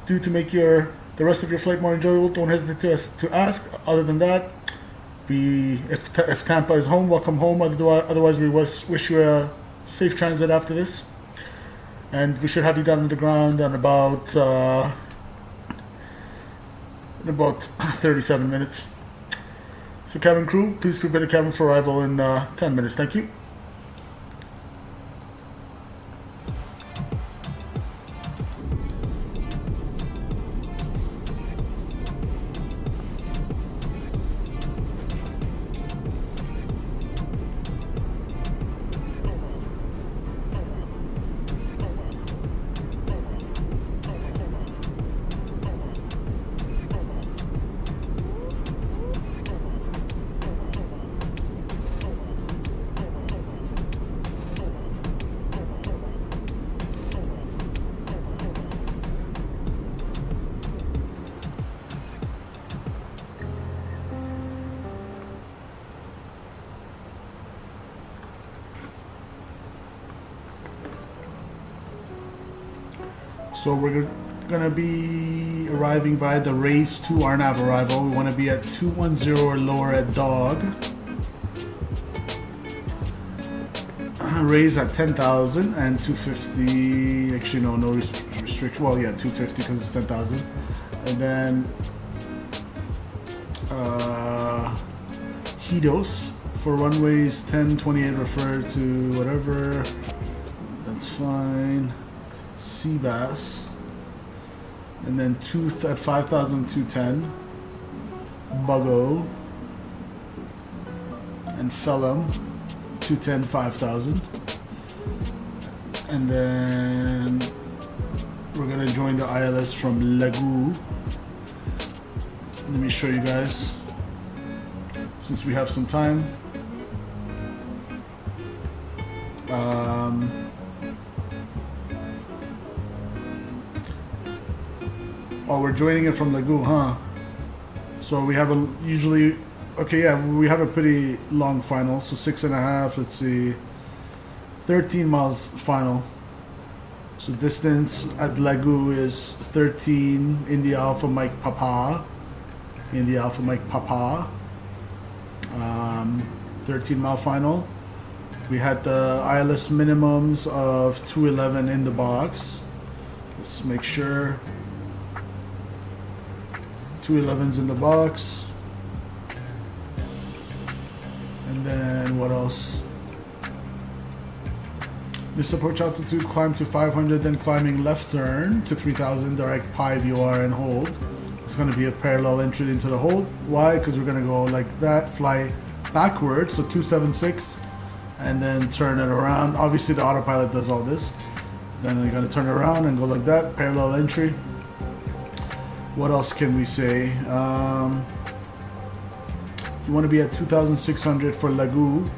do to make the rest of your flight more enjoyable, don't hesitate to ask. Other than that, if Tampa is home, welcome home. Otherwise, we wish you a safe transit after this. And we should have you down on the ground in about 37 minutes. So cabin crew, please prepare the cabin for arrival in 10 minutes. Thank you. So we're gonna be arriving by the raise to our nav arrival. We want to be at 210 or lower at dog. Raise at 10,000 and 250. Actually, no restriction. Well, yeah, 250 because it's 10,000. And then Hidos for runways 10, 28 refer to whatever. That's fine. Seabass, and then Tooth at 5,210, Buggo, and Phelim 210 5,000, and then we're gonna join the ILS from Lagu. Let me show you guys since we have some time. Oh, we're joining it from Lagu, huh? So we have we have a pretty long final. So 6.5, let's see, 13 miles final. So distance at Lagu is 13, India Alpha Mike Papa. 13 mile final. We had the ILS minimums of 211 in the box. Let's make sure. 211's in the box. And then what else? Missed approach altitude, climb to 500, then climbing left turn to 3000, direct pi VOR and hold. It's going to be a parallel entry into the hold. Why? Because we're going to go like that, fly backwards, so 276, and then turn it around. Obviously the autopilot does all this. Then we're going to turn it around and go like that, parallel entry. What else can we say? You want to be at 2,600 for Lagu.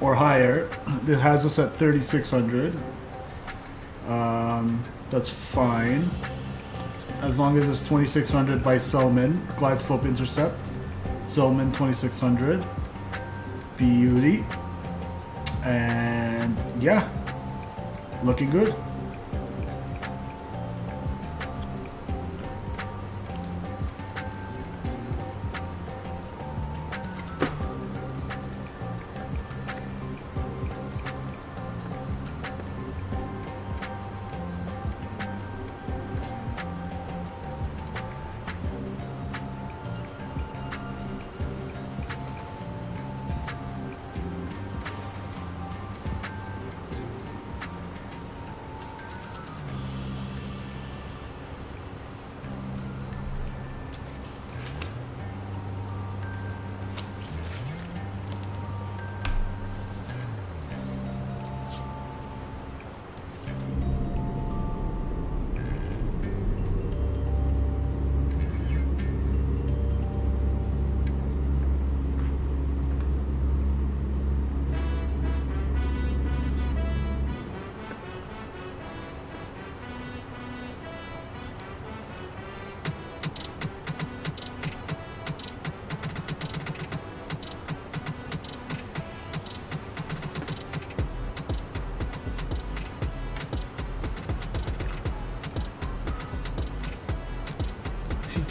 Or higher. It has us at 3,600. That's fine. As long as it's 2,600 by Selman. Glide slope intercept. Selman 2,600. Beauty. And yeah. Looking good.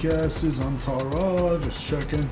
Gas is on Tara, just checking.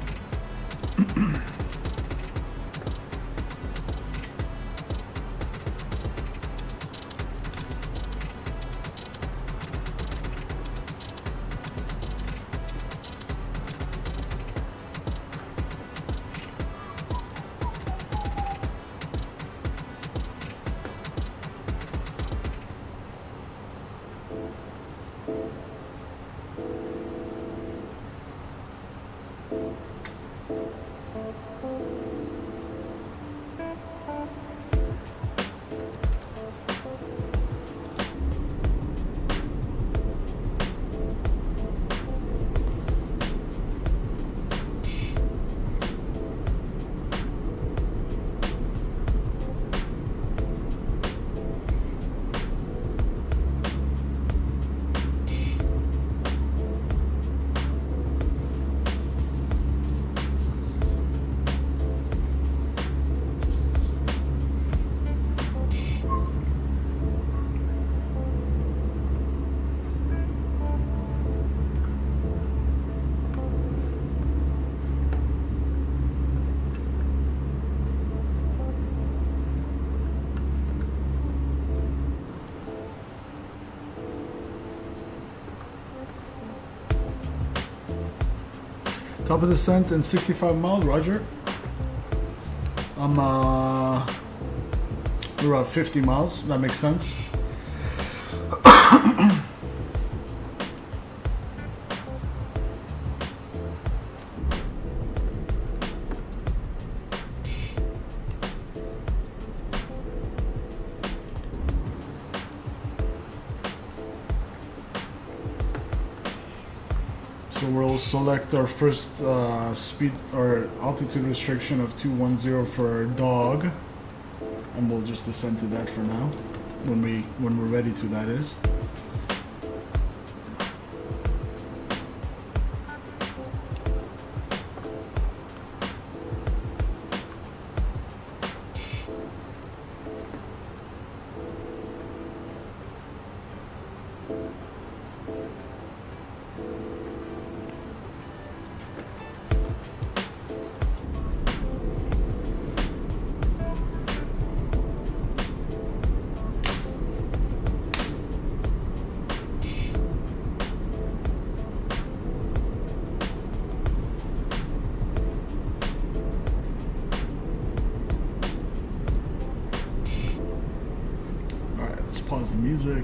Top of descent and 65 miles, roger. I'm we're at 50 miles, that makes sense. So we'll select our first speed or altitude restriction of 210 for dog, and we'll just descend to that for now. When we're ready to, that is. Pause the music.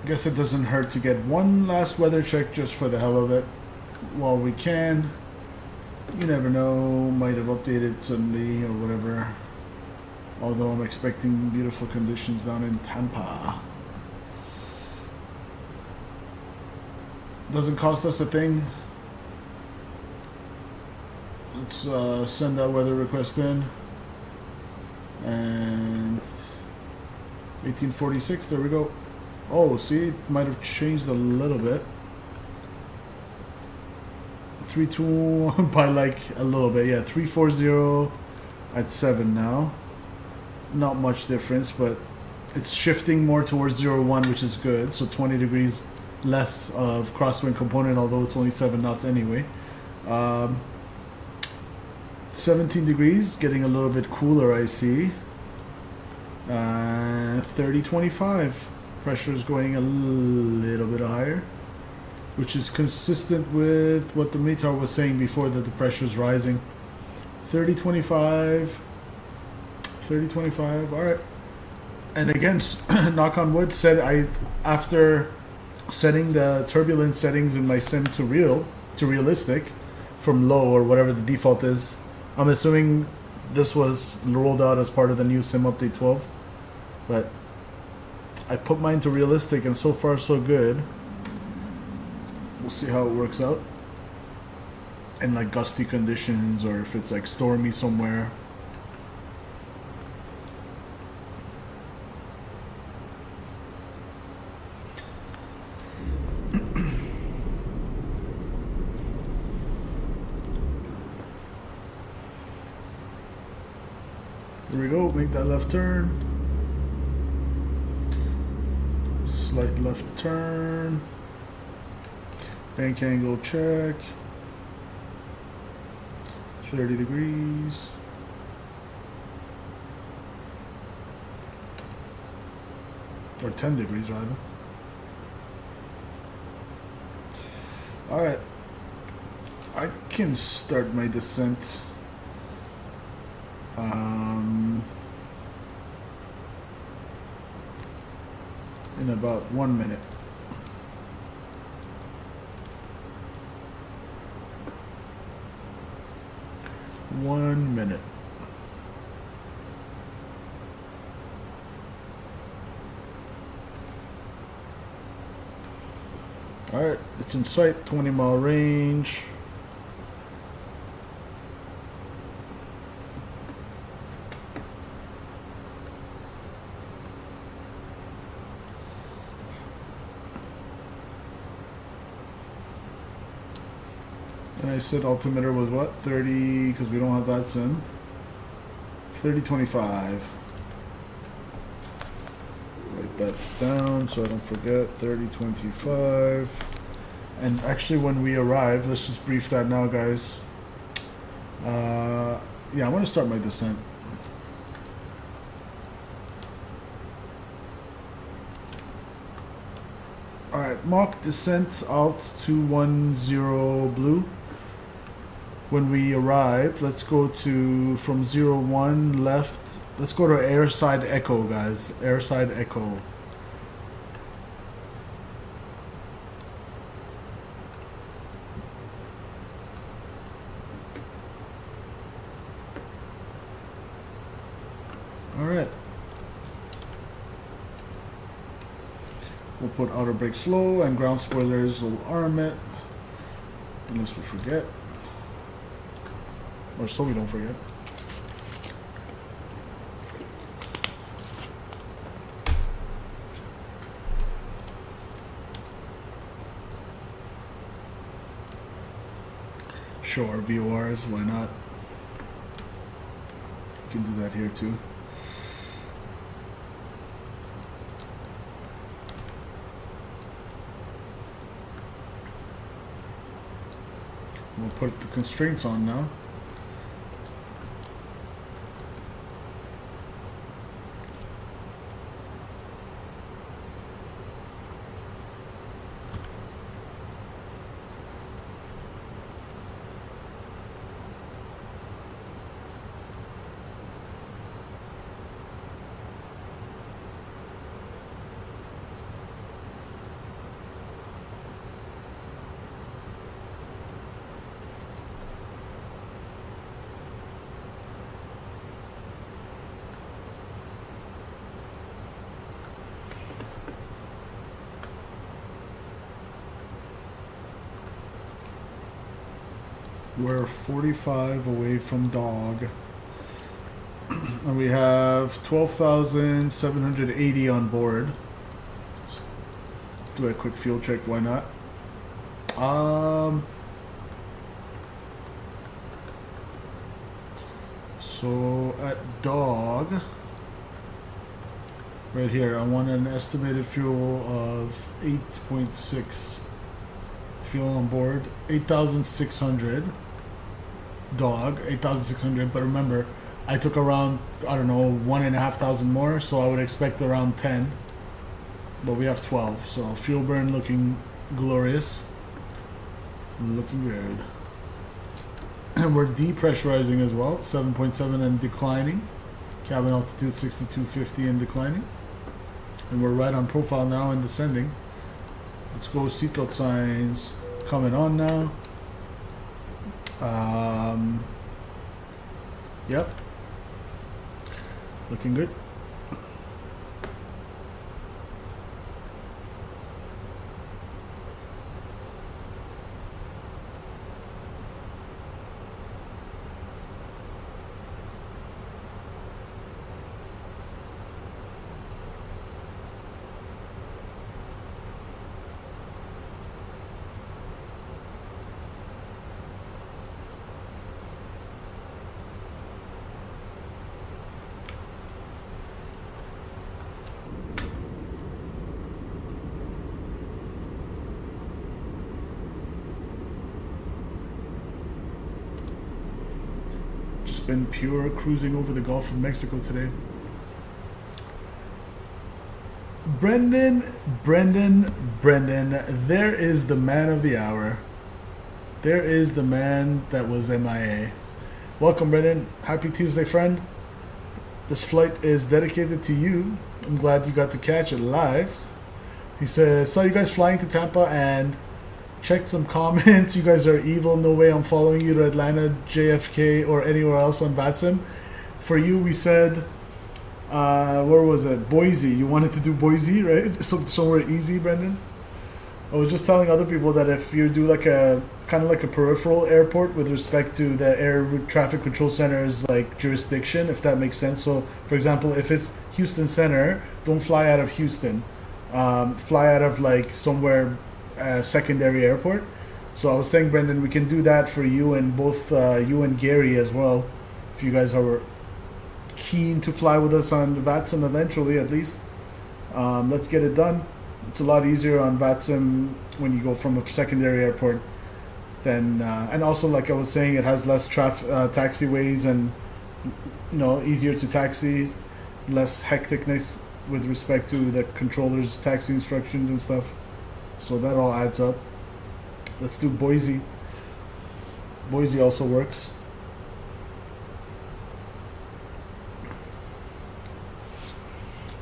I guess it doesn't hurt to get one last weather check just for the hell of it while we can. You never know, might have updated suddenly or whatever. Although I'm expecting beautiful conditions down in Tampa. Doesn't cost us a thing. Let's send that weather request in. And 1846, there we go. Oh, see, it might have changed a little bit. 32 by like a little bit, yeah. 340 at 7 now. Not much difference, but it's shifting more towards 01, which is good. So 20 degrees less of crosswind component, although it's only 7 knots anyway. 17 degrees, getting a little bit cooler, I see. 30-25. Pressure is going a little bit higher, which is consistent with what the METAR was saying before, that the pressure is rising. 30-25. 30-25. All right. And again, knock on wood, after setting the turbulence settings in my sim to realistic from low or whatever the default is. I'm assuming this was rolled out as part of the new sim update 12, but I put mine to realistic and so far so good. We'll see how it works out in like gusty conditions or if it's like stormy somewhere. Here we go, make that left turn. Slight left turn. Bank angle check. 30 degrees. Or 10 degrees rather. Alright. I can start my descent. In about 1 minute. One minute. Alright, it's in sight, 20-mile range. And I said altimeter was what? 30, because we don't have VATSIM. 3025. Write that down so I don't forget. 3025. And actually when we arrive, let's just brief that now, guys. Yeah, I want to start my descent. Alright, Mach descent alt 210 blue. When we arrive, let's go to from 01 left. Let's go to airside echo, guys. Airside echo. All right. We'll put outer brake slow and ground spoilers will arm it, unless we forget. Or so we don't forget. Sure, VORs, why not? You can do that here too. We'll put the constraints on now. We're 45 away from dog. And we have 12,780 on board. Let's do a quick fuel check, why not? So at dog, right here, I want an estimated fuel of 8.6 fuel on board, 8,600. Dog, 8,600, but remember, I took around, I don't know, 1,500 more, so I would expect around 10, but we have 12, so fuel burn looking glorious, looking good. And we're depressurizing as well, 7.7 and declining, cabin altitude 6250 and declining, and we're right on profile now and descending. Let's go, seatbelt signs coming on now. Yep, looking good. been pure cruising over the Gulf of Mexico today. Brendan, there is the man of the hour. There is the man that was MIA. Welcome, Brendan. Happy Tuesday, friend. This flight is dedicated to you. I'm glad you got to catch it live. He says, saw you guys flying to Tampa and checked some comments. You guys are evil. No way I'm following you to Atlanta, JFK, or anywhere else on VATSIM. For you, we said, where was it? Boise. You wanted to do Boise, right? Somewhere easy, Brendan. I was just telling other people that if you do like a kind of like a peripheral airport with respect to the air traffic control center's like jurisdiction, if that makes sense. So, for example, if it's Houston Center, don't fly out of Houston. Fly out of like somewhere secondary airport. So I was saying, Brendan, we can do that for you and both you and Gary as well, if you guys are keen to fly with us on VATSIM eventually, at least. Let's get it done. It's a lot easier on VATSIM when you go from a secondary airport than and also, like I was saying, it has less taxiways and easier to taxi, less hecticness with respect to the controller's taxi instructions and stuff. So that all adds up. Let's do Boise. Boise also works.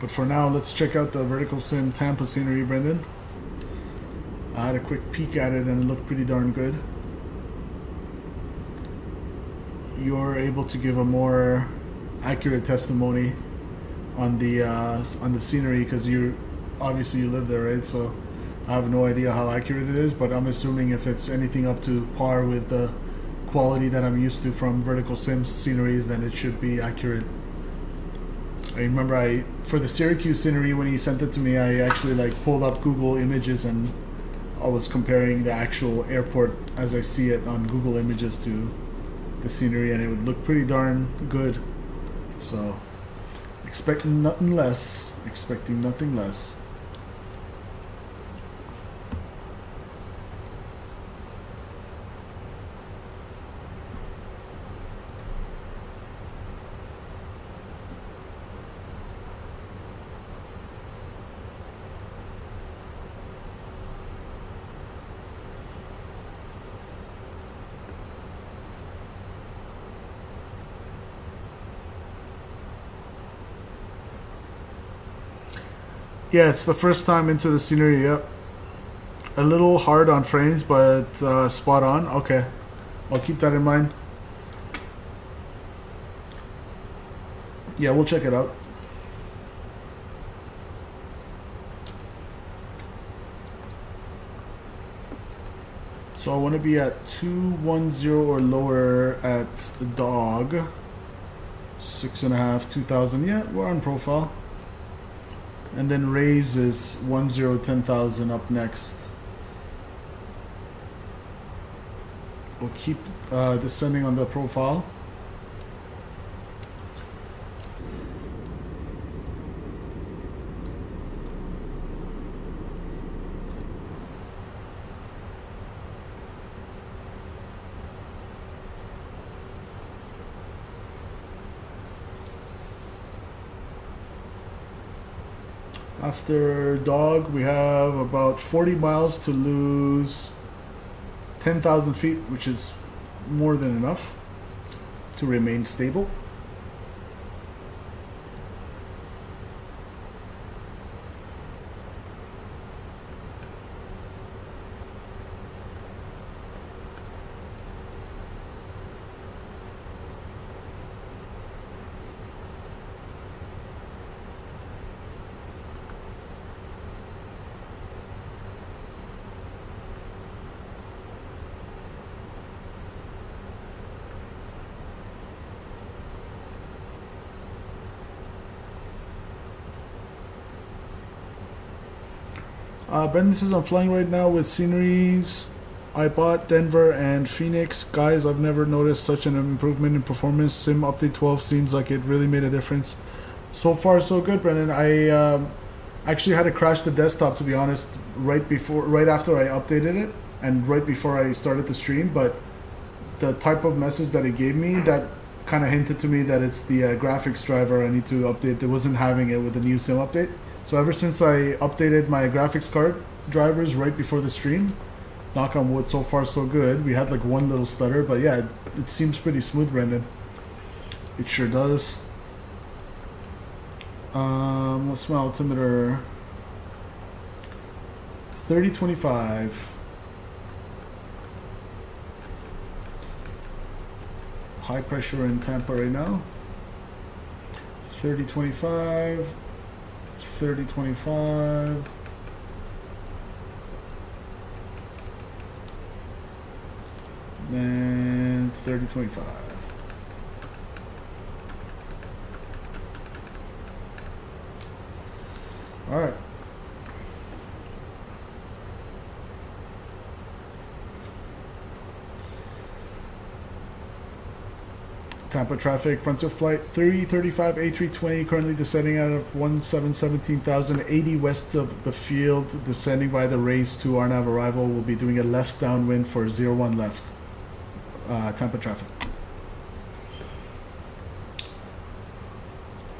But for now, let's check out the VerticalSim Tampa scenery, Brendan. I had a quick peek at it and it looked pretty darn good. You're able to give a more accurate testimony on the scenery because you live there, right? So I have no idea how accurate it is, but I'm assuming if it's anything up to par with the quality that I'm used to from VerticalSim sceneries, then it should be accurate. I remember for the Syracuse scenery, when he sent it to me, I actually like pulled up Google Images and I was comparing the actual airport as I see it on Google Images to the scenery, and it would look pretty darn good. So expecting nothing less. Yeah, it's the first time into the scenery, yep. A little hard on frames, but spot on. Okay, I'll keep that in mind. Yeah, we'll check it out. So I want to be at 210 or lower at dog. 6.5, 2000. Yeah, we're on profile. And then raise is 10,000 up next. We'll keep descending on the profile. After dog, we have about 40 miles to lose 10,000 feet, which is more than enough to remain stable. Brendan says, I'm flying right now with sceneries I bought, Denver and Phoenix. Guys, I've never noticed such an improvement in performance. Sim Update 12 seems like it really made a difference. So far, so good, Brendan. I actually had to crash the desktop, to be honest, right after I updated it and right before I started the stream. But the type of message that it gave me, that kind of hinted to me that it's the graphics driver I need to update. It wasn't having it with the new sim update. So ever since I updated my graphics card drivers right before the stream, knock on wood, so far so good. We had like one little stutter, but yeah, it seems pretty smooth, Brendan. It sure does. What's my altimeter? 3025. High pressure in Tampa right now. 3025. 3025. And 3025. All right. Tampa traffic, frontier flight 335 A320, currently descending out of 17,080 west of the field, descending by the race to RNAV arrival. Will be doing a left downwind for 01 left. Tampa traffic.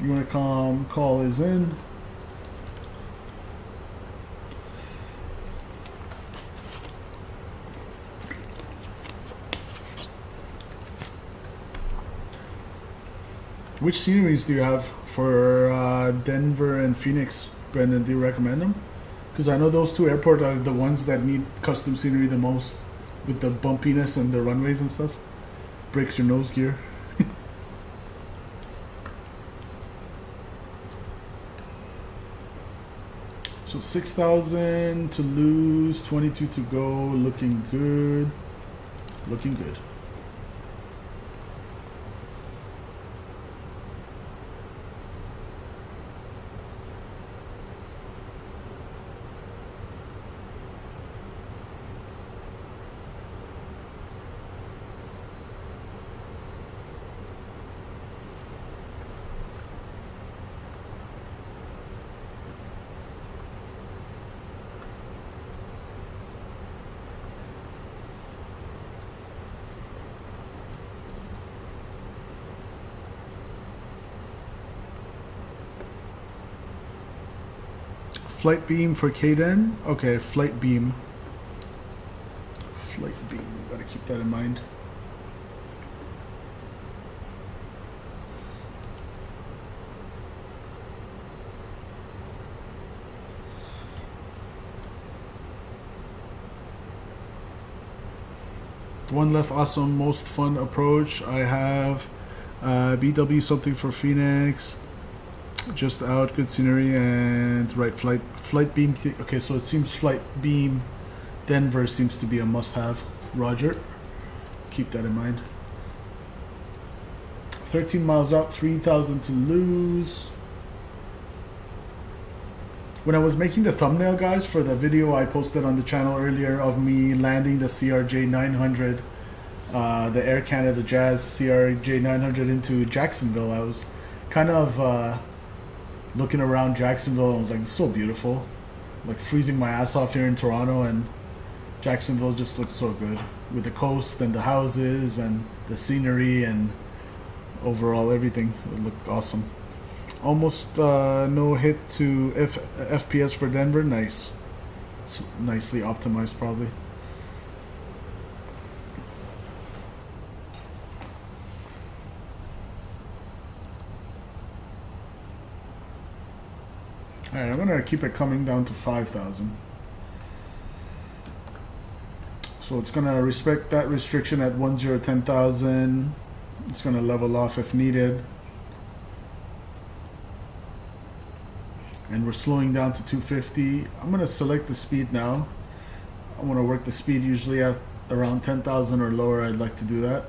You want to call is in. Which sceneries do you have for Denver and Phoenix, Brendan? Do you recommend them? Because I know those two airports are the ones that need custom scenery the most, with the bumpiness and the runways and stuff. Breaks your nose gear. So 6,000 to lose, 22 to go, looking good. Looking good. Flight beam for Kaden. Okay, flight beam. Flight beam. Gotta keep that in mind. One left, awesome, most fun approach. I have BW something for Phoenix. Just out, good scenery, and right flight beam. Okay, so it seems flight beam Denver seems to be a must-have. Roger, keep that in mind. 13 miles out, 3,000 to lose. When I was making the thumbnail, guys, for the video I posted on the channel earlier of me landing the CRJ-900, the Air Canada Jazz CRJ-900 into Jacksonville, I was kind of looking around Jacksonville, and I was like, it's so beautiful. Like freezing my ass off here in Toronto, and Jacksonville just looks so good with the coast and the houses and the scenery and overall everything. It looked awesome. Almost no hit to FPS for Denver. Nice. It's nicely optimized probably. Alright, I'm gonna keep it coming down to 5,000. So it's gonna respect that restriction at 10,000. It's gonna level off if needed. And we're slowing down to 250. I'm gonna select the speed now. I wanna work the speed usually at around 10,000 or lower. I'd like to do that.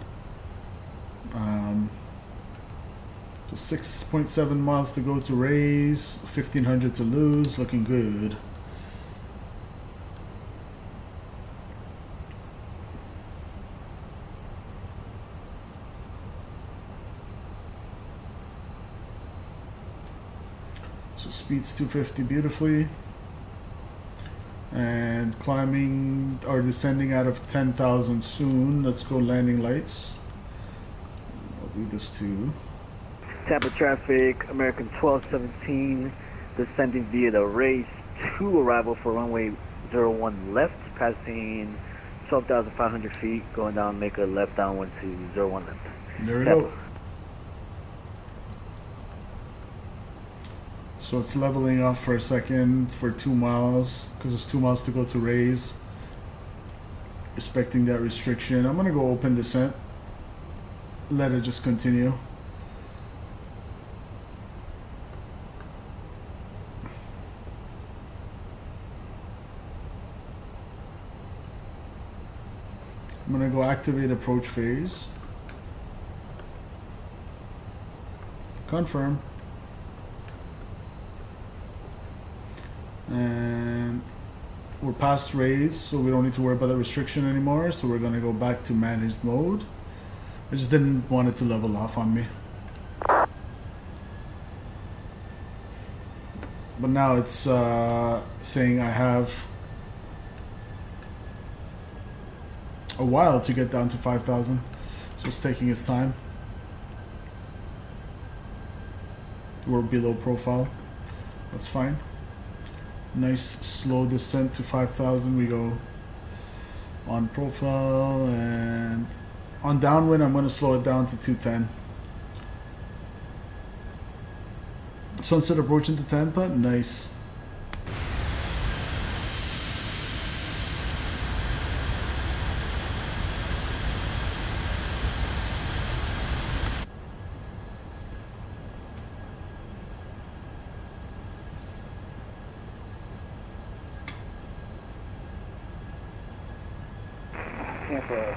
So 6.7 miles to go to raise, 1,500 to lose, looking good. So speed's 250 beautifully. And climbing or descending out of 10,000 soon. Let's go landing lights. do this too. Tampa traffic, American 1217, descending via the race to arrival for runway 01 left, passing 12,500 feet, going down, make a left downwind to 01 left. There we Tampa. go. So it's leveling off for a second for 2 miles, because it's 2 miles to go to raise. Respecting that restriction. I'm gonna go open descent. Let it just continue. I'm gonna go activate approach phase. Confirm. And we're past raise, so we don't need to worry about the restriction anymore. So we're gonna go back to managed mode. I just didn't want it to level off on me. But now it's saying I have a while to get down to 5,000. So it's taking its time. We're below profile. That's fine. Nice slow descent to 5,000. We go on profile, and on downwind I'm going to slow it down to 210. Sunset approaching to Tampa. Nice. Tampa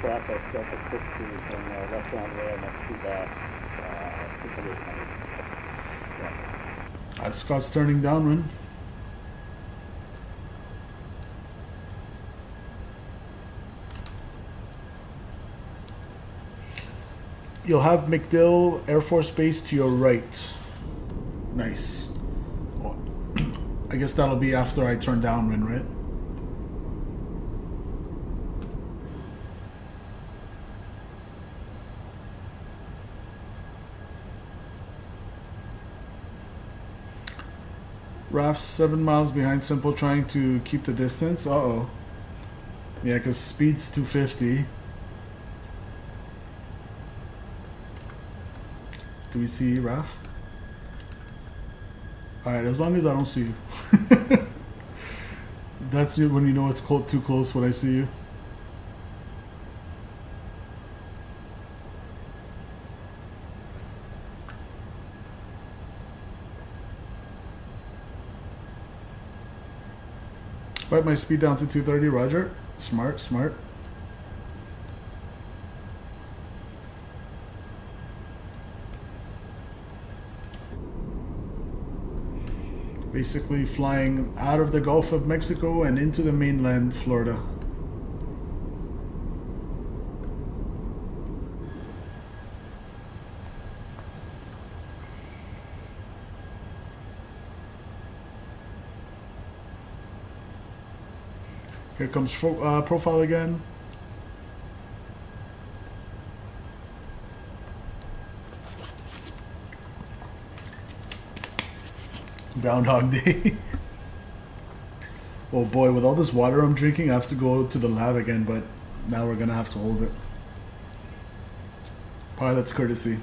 traffic, Delta 60 from left-hand rail next to that. Scott's turning downwind. You'll have MacDill Air Force Base to your right. Nice. Well, I guess that'll be after I turn downwind, right? Raf's 7 miles behind Simple, trying to keep the distance. Uh-oh. Yeah, because speed's 250. Do we see Raf? Alright, as long as I don't see you. That's when you know it's too close when I see you. Right, my speed down to 230, roger. Smart, smart. Basically flying out of the Gulf of Mexico and into the mainland, Florida. Here comes profile again. Groundhog Day. Oh boy, with all this water I'm drinking, I have to go to the lab again, but now we're gonna have to hold it. Pilot's courtesy.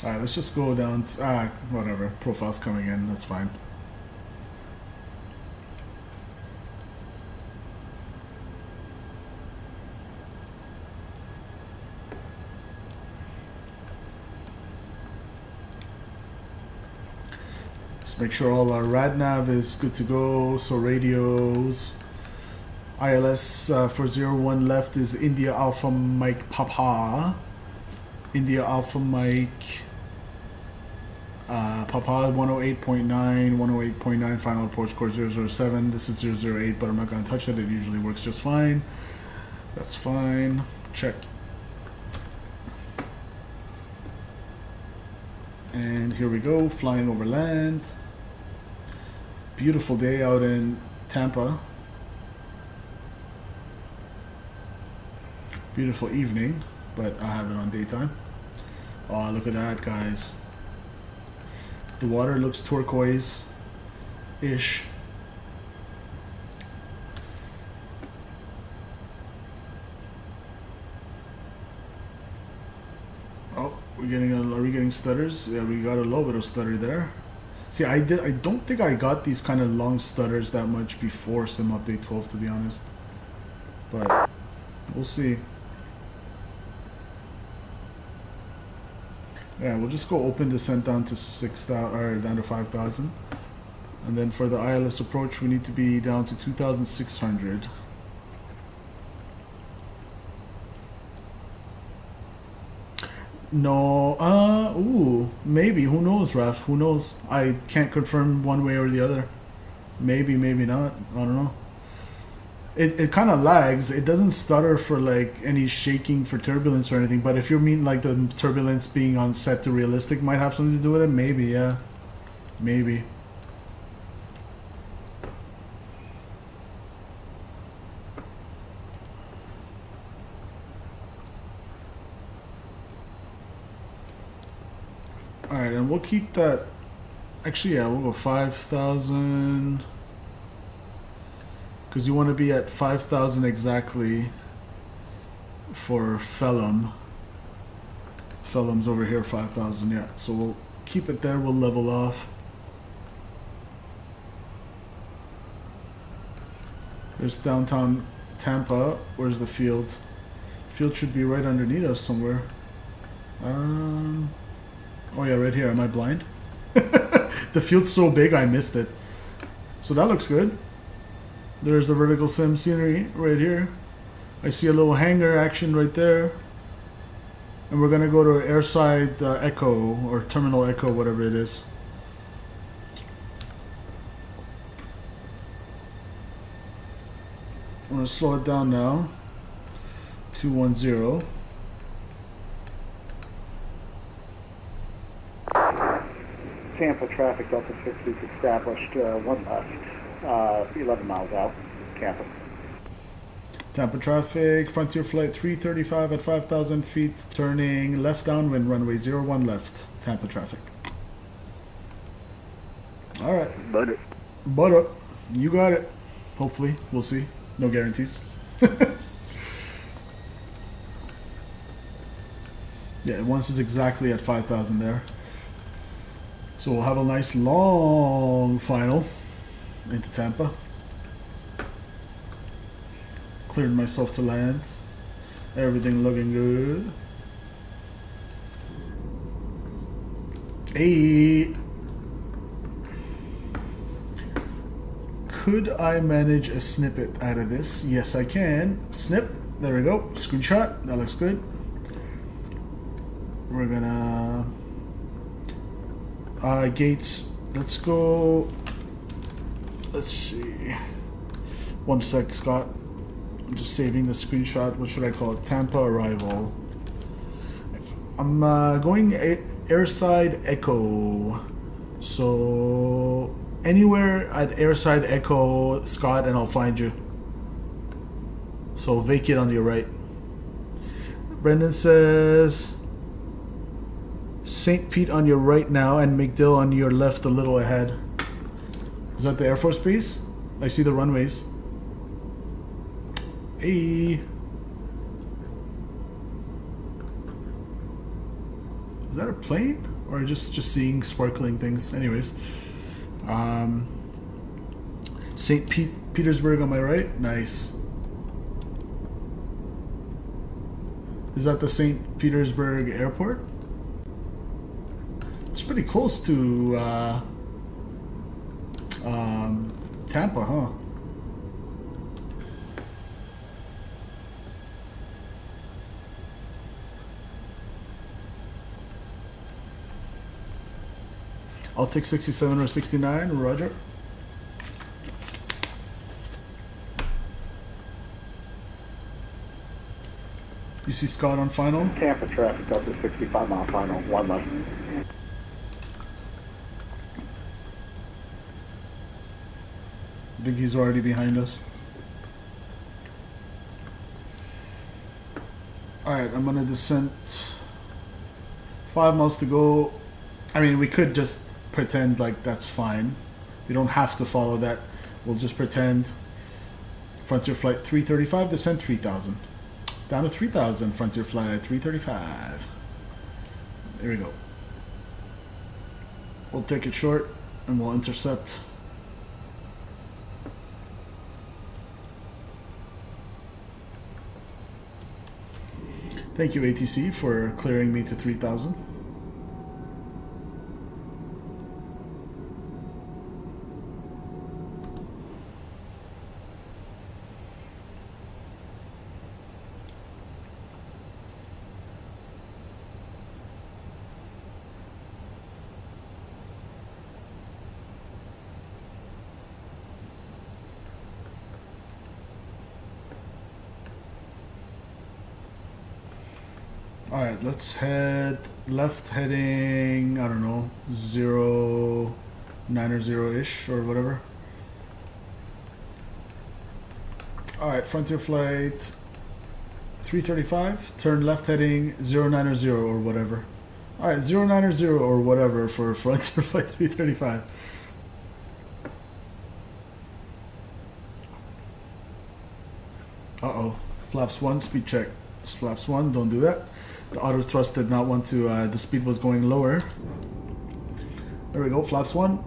Alright, let's just go down to, whatever. Profile's coming in, that's fine. Let's make sure all our RadNav is good to go. So radios. ILS for 01 left is India Alpha Mike Papa. India Alpha Mike Papa 108.9, 108.9, final approach course 007. This is 008, but I'm not going to touch it. It usually works just fine. That's fine. Check. And here we go, flying over land. Beautiful day out in Tampa. Beautiful evening, but I have it on daytime. Oh, look at that, guys. The water looks turquoise-ish. Oh, are we getting stutters? Yeah, we got a little bit of stutter there. See, I don't think I got these kind of long stutters that much before Sim Update 12, to be honest. But we'll see. Yeah, we'll just go open descent down to 6,000 or down to 5,000, and then for the ILS approach, we need to be down to 2,600. No, ooh, maybe. Who knows, Raf? Who knows? I can't confirm one way or the other. Maybe, maybe not. I don't know. It kind of lags. It doesn't stutter for like any shaking for turbulence or anything. But if you mean like the turbulence being on set to realistic might have something to do with it, maybe, yeah, maybe. All right, and we'll keep that. Actually, yeah, we'll go 5,000. Because you want to be at 5,000 exactly for Phelim. Phelim's over here, 5,000, yeah. So we'll keep it there, we'll level off. There's downtown Tampa. Where's the field? Field should be right underneath us somewhere. Oh yeah, right here. Am I blind? The field's so big I missed it. So that looks good. There's the VerticalSim scenery right here. I see a little hangar action right there. And we're going to go to airside echo or terminal echo, whatever it is. I'm going to slow it down now. 210. Tampa traffic, Delta 6 is established, 1 left. 11 miles out, Tampa. Tampa traffic, Frontier Flight 335 at 5,000 feet, turning left downwind, runway 01 left, Tampa traffic. All right. Butter. You got it. Hopefully. We'll see. No guarantees. Yeah, once it's exactly at 5,000 there. So we'll have a nice long final into Tampa. Cleared myself to land. Everything looking good. Hey. Could I manage a snippet out of this? Yes, I can. Snip. There we go. Screenshot. That looks good. We're gonna gates. Let's go. Let's see. 1 sec, Scott. I'm just saving the screenshot. What should I call it? Tampa arrival. I'm going airside echo. So anywhere at airside echo, Scott, and I'll find you. So vacate on your right. Brendan says St. Pete on your right now and McDill on your left a little ahead. Is that the Air Force Base? I see the runways. Hey. Is that a plane? Or just seeing sparkling things? Anyways. St. Petersburg on my right. Nice. Is that the St. Petersburg airport? It's pretty close to Tampa, huh? I'll take 67 or 69, Roger. You see Scott on final? Tampa traffic up to 65 mile final, 1 left. I think he's already behind us. Alright, I'm gonna descent. 5 miles to go. I mean, we could just pretend like that's fine. We don't have to follow that. We'll just pretend. Frontier flight 335, descent 3000. Down to 3000, frontier flight 335. There we go. We'll take it short and we'll intercept. Thank you, ATC, for clearing me to 3000. Alright, let's head left, heading, I don't know, 090-ish or whatever. Alright, Frontier Flight 335, turn left heading 090 or whatever. Alright, 090 or whatever for Frontier Flight 335. Uh-oh, flaps 1, speed check. It's flaps 1, don't do that. The auto thrust did not want to, the speed was going lower. There we go, flaps 1.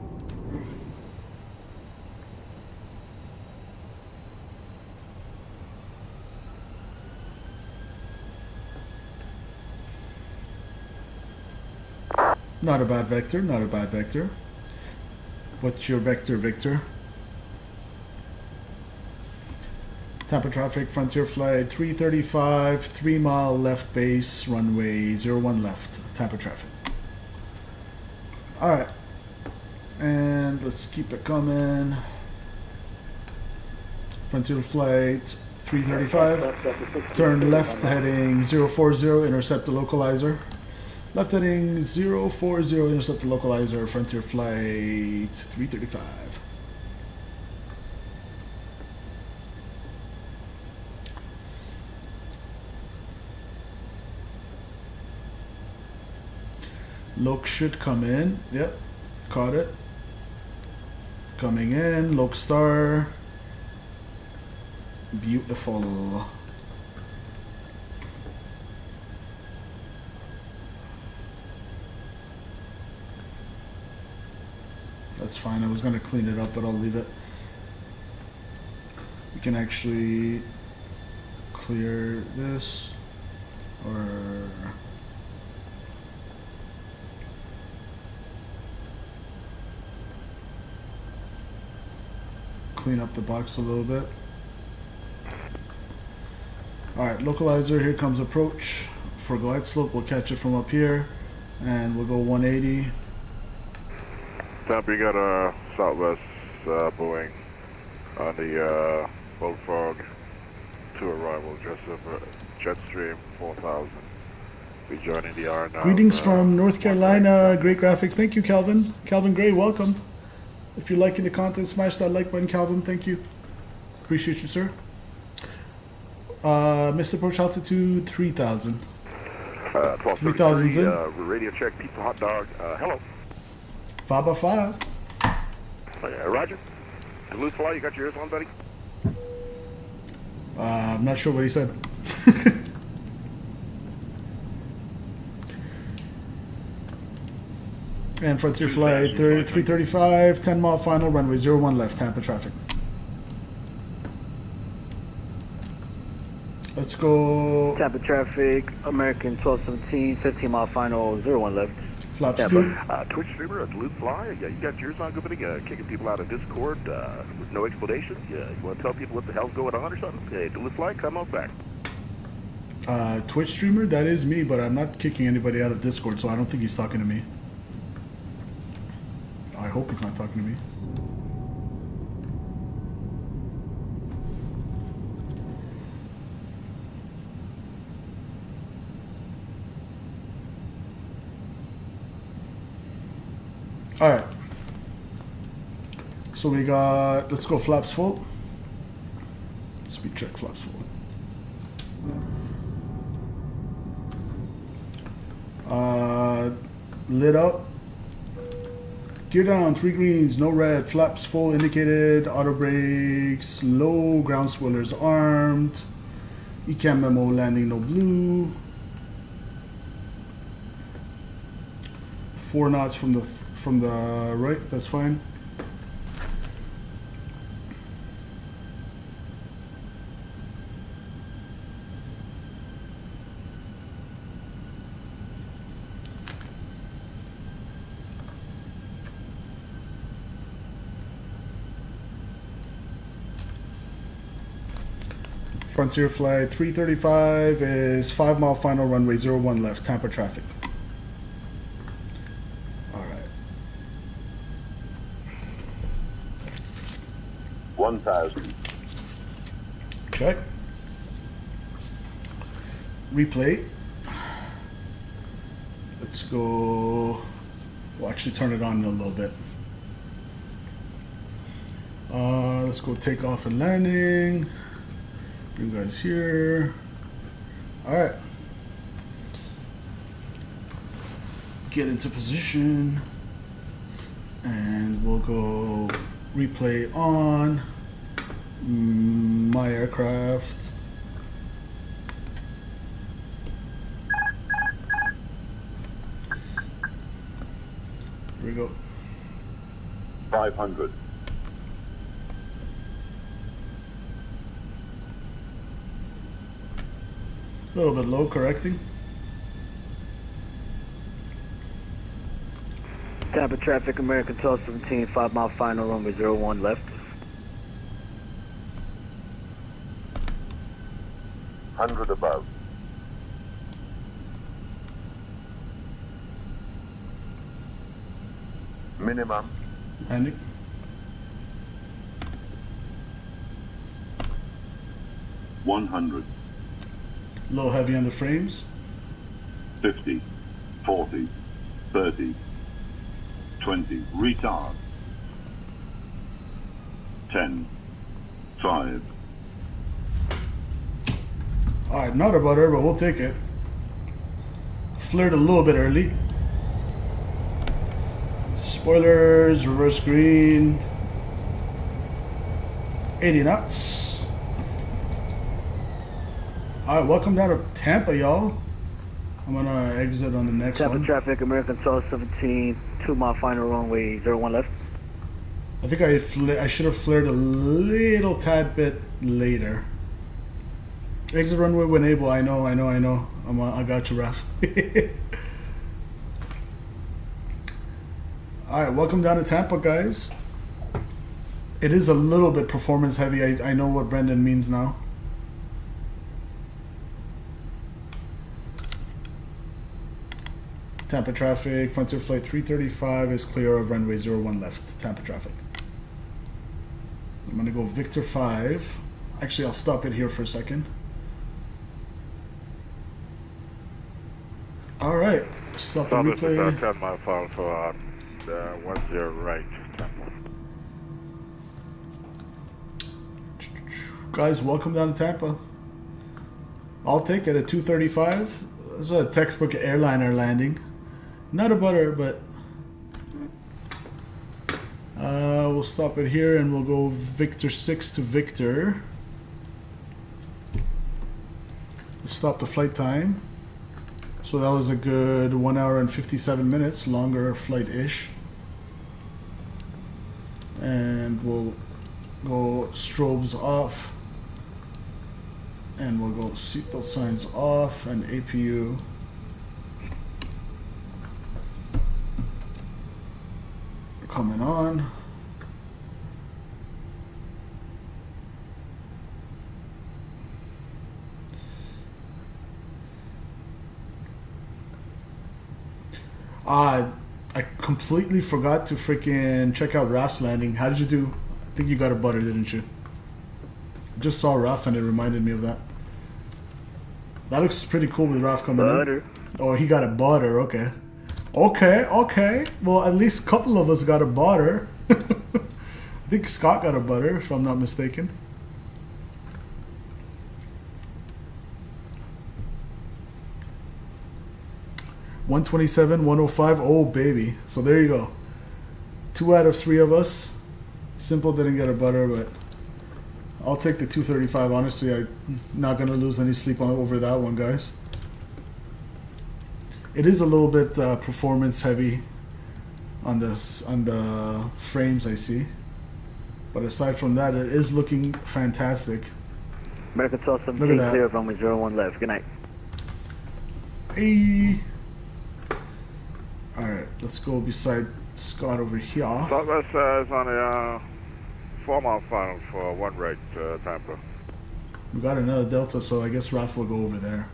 Not a bad vector, not a bad vector. What's your vector, Victor? Tampa traffic, Frontier Flight 335, 3 mile left base, runway 01 left, Tampa traffic. Alright, and let's keep it coming. Frontier Flight 335, turn left heading 040, intercept the localizer. Left heading 040, intercept the localizer, Frontier Flight 335. Loc should come in. Yep, caught it. Coming in, Loc star. Beautiful. That's fine. I was going to clean it up, but I'll leave it. We can actually clear this or clean up the box a little bit. Alright, localizer, here comes approach. For glide slope, we'll catch it from up here and we'll go 180. Tampa, you got a Southwest Boeing on the Bullfrog to arrival, Jetstream 4000. Be joining the R now. Greetings from North Carolina, great graphics. Thank you, Calvin. Calvin Gray, welcome. If you're liking the content, smash that like button, Calvin. Thank you. Appreciate you, sir. Missed approach altitude 3000. 3000's in. Radio check, pizza hot dog. Hello. 5x5. Roger. Duluth fly, you got your ears on, buddy? I'm not sure what he said. And Frontier Flight 335, 10 mile final, runway 01 left, Tampa traffic. Let's go. Tampa traffic, American 1217, 15 mile final, 01 left. Flaps Tampa. 2. Twitch streamer at Duluth Fly. Yeah, you got yours on, good buddy. Kicking people out of Discord with no explanation. Yeah, you want to tell people what the hell's going on or something? Hey, Duluth Fly, come on back. Twitch streamer, that is me, but I'm not kicking anybody out of Discord, so I don't think he's talking to me. I hope he's not talking to me. Alright. So we got, let's go flaps full. Speed check, flaps full. Lit up. Gear down, 3 greens, no red, flaps full indicated, auto brakes, low, ground spoilers armed, ECAM memo landing no blue. 4 knots from the right, that's fine. Frontier flight 335 is 5 mile final runway 01 left, Tampa traffic. All right. 1,000. Check. Replay. Let's go. We'll actually turn it on a little bit. Let's go takeoff and landing. Bring you guys here. All right. Get into position. And we'll go replay on my aircraft. Here we go. 500. A little bit low, correcting. Tampa traffic, American 1217, 5 mile final, runway 01 left. 100 above. Minimum. Landing. 100. Low heavy on the frames. 50. 40. 30. 20. Retard. 10. 5. Alright, not a butter, but we'll take it. Flared a little bit early. Spoilers, reverse green. 80 knots. Alright, welcome down to Tampa, y'all. I'm gonna exit on the next Tampa one. traffic, American 1217, 2 mile final, runway 01 left. I think I should have flared a little tad bit later. Exit runway when able. I know. I got you, Raf. Alright, welcome down to Tampa, guys. It is a little bit performance heavy. I know what Brendan means now. Tampa traffic, Frontier flight 335 is clear of runway 01 left, Tampa traffic. I'm gonna go Victor 5. Actually, I'll stop it here for a second. All right, stop the replay. 10 mile final for 10 right, Tampa. Guys, welcome down to Tampa. I'll take it at 235. This is a textbook airliner landing. Not a butter, but we'll stop it here and we'll go Victor 6 to Victor. We'll stop the flight time. So that was a good 1 hour and 57 minutes, longer flight-ish. And we'll go strobes off. And we'll go seatbelt signs off and APU. Coming on. I completely forgot to freaking check out Raf's landing. How did you do? I think you got a butter, didn't you? I just saw Raf and it reminded me of that. That looks pretty cool with Raf coming in. Oh, he got a butter, okay. Okay. Well, at least a couple of us got a butter. I think think Scott got a butter, if I'm not mistaken. $127, $105. Oh baby! So there you go. 2 out of 3 of us. Simple didn't get a butter, but I'll take the 235. Honestly, I'm not gonna lose any sleep over that one, guys. It is a little bit performance heavy on the frames I see, but aside from that, it is looking fantastic. American 1217 Look at that. clear, runway 01 left. Good night. Hey. All right, let's go beside Scott over here. Southwest is on a 4-mile final for 1 right, Tampa. We got another Delta, so I guess Raf will go over there.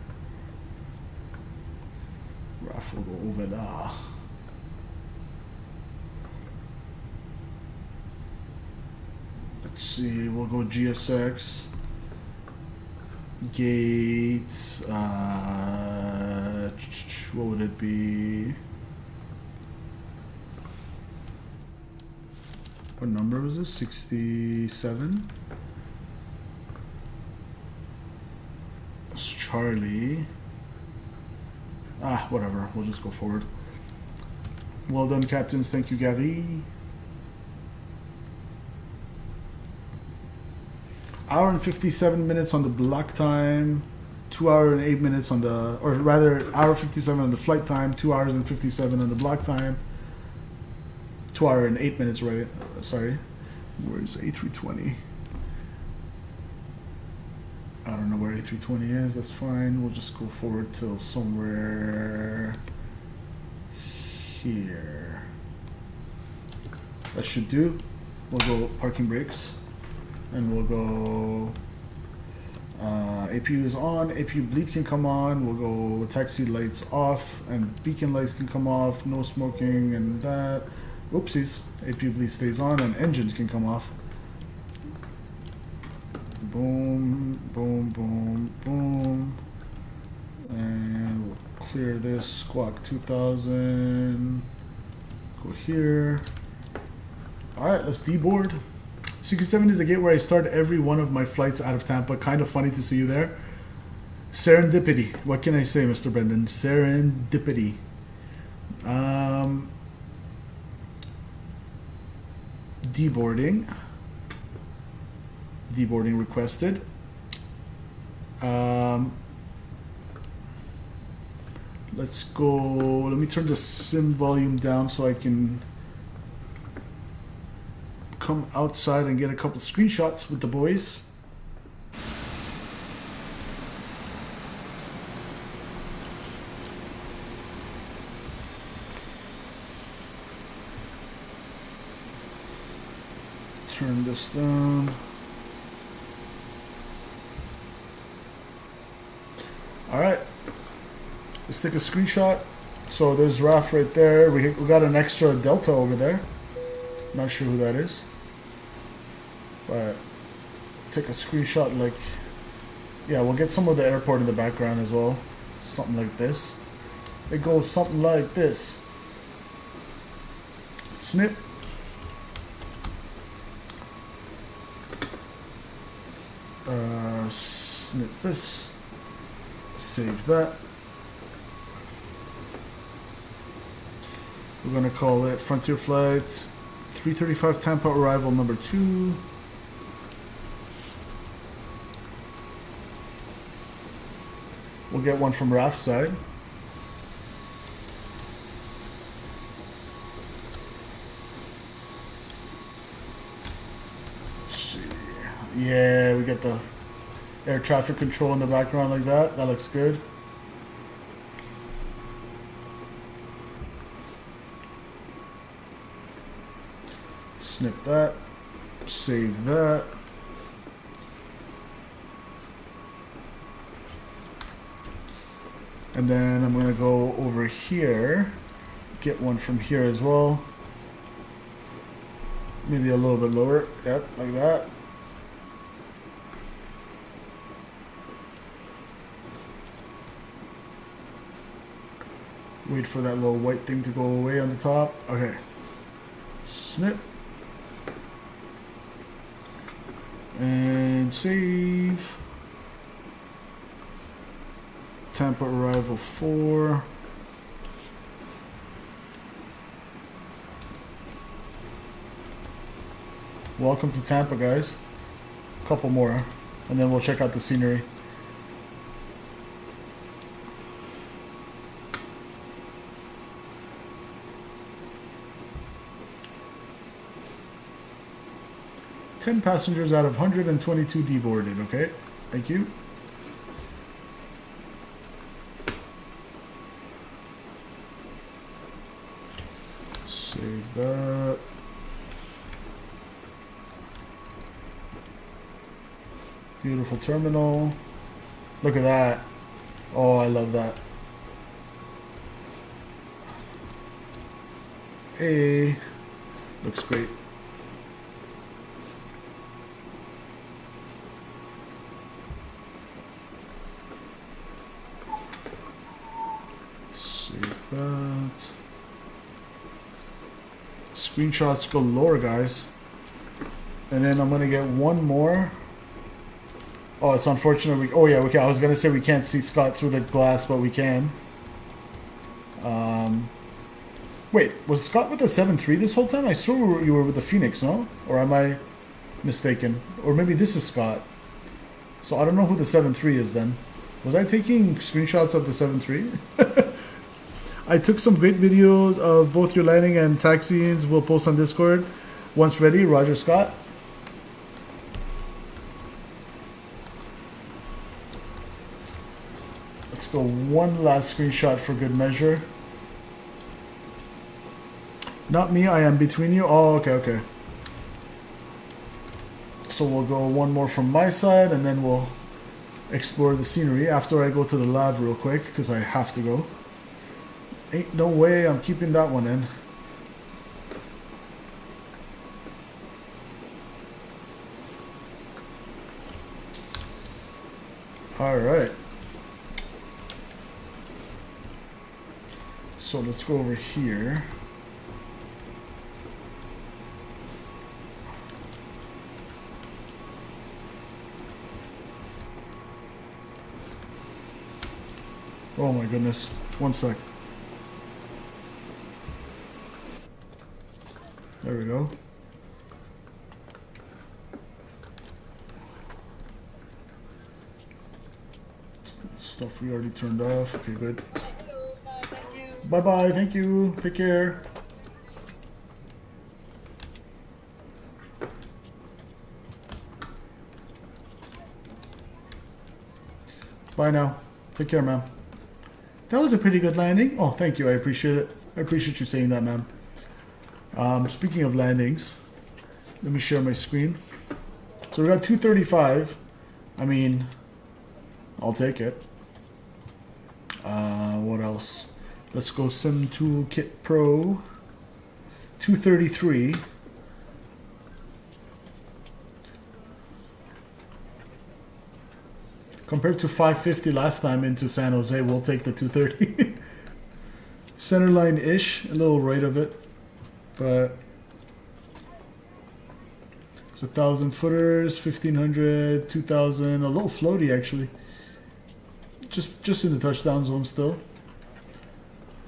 Raf will go over there. Let's see, we'll go GSX. Gates, what would it be? What number was this? 67? It's Charlie. Whatever, we'll just go forward. Well done, captains. Thank you, Gary. Hour and 57 minutes on the block time, 2 hours and 8 minutes on the, or rather, hour 57 on the flight time, 2 hours and 57 on the block time, 2 hours and 8 minutes, right? Sorry, where's A320? I don't know where A320 is. That's fine. We'll just go forward till somewhere here. That should do. We'll go parking brakes. And we'll go, APU is on, APU bleed can come on, we'll go taxi lights off, and beacon lights can come off, no smoking and that. Oopsies, APU bleed stays on, and engines can come off. Boom, boom, boom, boom. And we'll clear this, squawk 2000, go here. Alright, let's deboard. 67 is the gate where I start every one of my flights out of Tampa. Kind of funny to see you there. Serendipity. What can I say, Mr. Brendan? Serendipity. Deboarding. Deboarding requested. Let's go. Let me turn the sim volume down so I can come outside and get a couple screenshots with the boys. Turn this down. All right, let's take a screenshot. So there's Raf right there. We got an extra Delta over there. Not sure who that is. But take a screenshot like, yeah, we'll get some of the airport in the background as well. Something like this. It goes something like this. Snip. Snip this. Save that. We're gonna call it Frontier Flight 335 Tampa arrival number 2. We'll get one from Raf's side. Let's see. Yeah, we got the air traffic control in the background like that. That looks good. Snip that. Save that. And then I'm going to go over here, get one from here as well. Maybe a little bit lower. Yep, like that. Wait for that little white thing to go away on the top. Okay. Snip. And save. Tampa arrival 4. Welcome to Tampa, guys. A couple more, and then we'll check out the scenery. Ten passengers out of 122 deboarded, okay? Thank you. Save that. Beautiful terminal. Look at that. Oh, I love that. Hey, looks great. Save that. Screenshots galore, guys. And then I'm gonna get one more. Oh, it's unfortunate. Oh yeah, okay. I was gonna say we can't see Scott through the glass, but we can. Wait, was Scott with the 7.3 this whole time? I saw you were with the Phoenix, no? Or am I mistaken? Or maybe this is Scott. So I don't know who the 7.3 is then. Was I taking screenshots of the 7.3? I took some great videos of both your landing and taxiings. We'll post on Discord once ready. Roger, Scott. Let's go one last screenshot for good measure. Not me, I am between you. Oh, okay, okay. So we'll go one more from my side and then we'll explore the scenery after I go to the lab real quick because I have to go. Ain't no way I'm keeping that one in. Alright. So let's go over here. Oh my goodness. One sec. There we go. Stuff we already turned off. Okay, good. Bye-bye. Thank you. Take care. Bye now. Take care, ma'am. That was a pretty good landing. Oh, thank you. I appreciate it. I appreciate you saying that, ma'am. Speaking of landings, let me share my screen. So we got 235. I mean, I'll take it. What else? Let's go Sim Toolkit Pro. 233. Compared to 550 last time into San Jose, we'll take the 230. Centerline-ish, a little right of it, but it's 1,000 footers, 1,500, 2,000, a little floaty actually. Just in the touchdown zone still.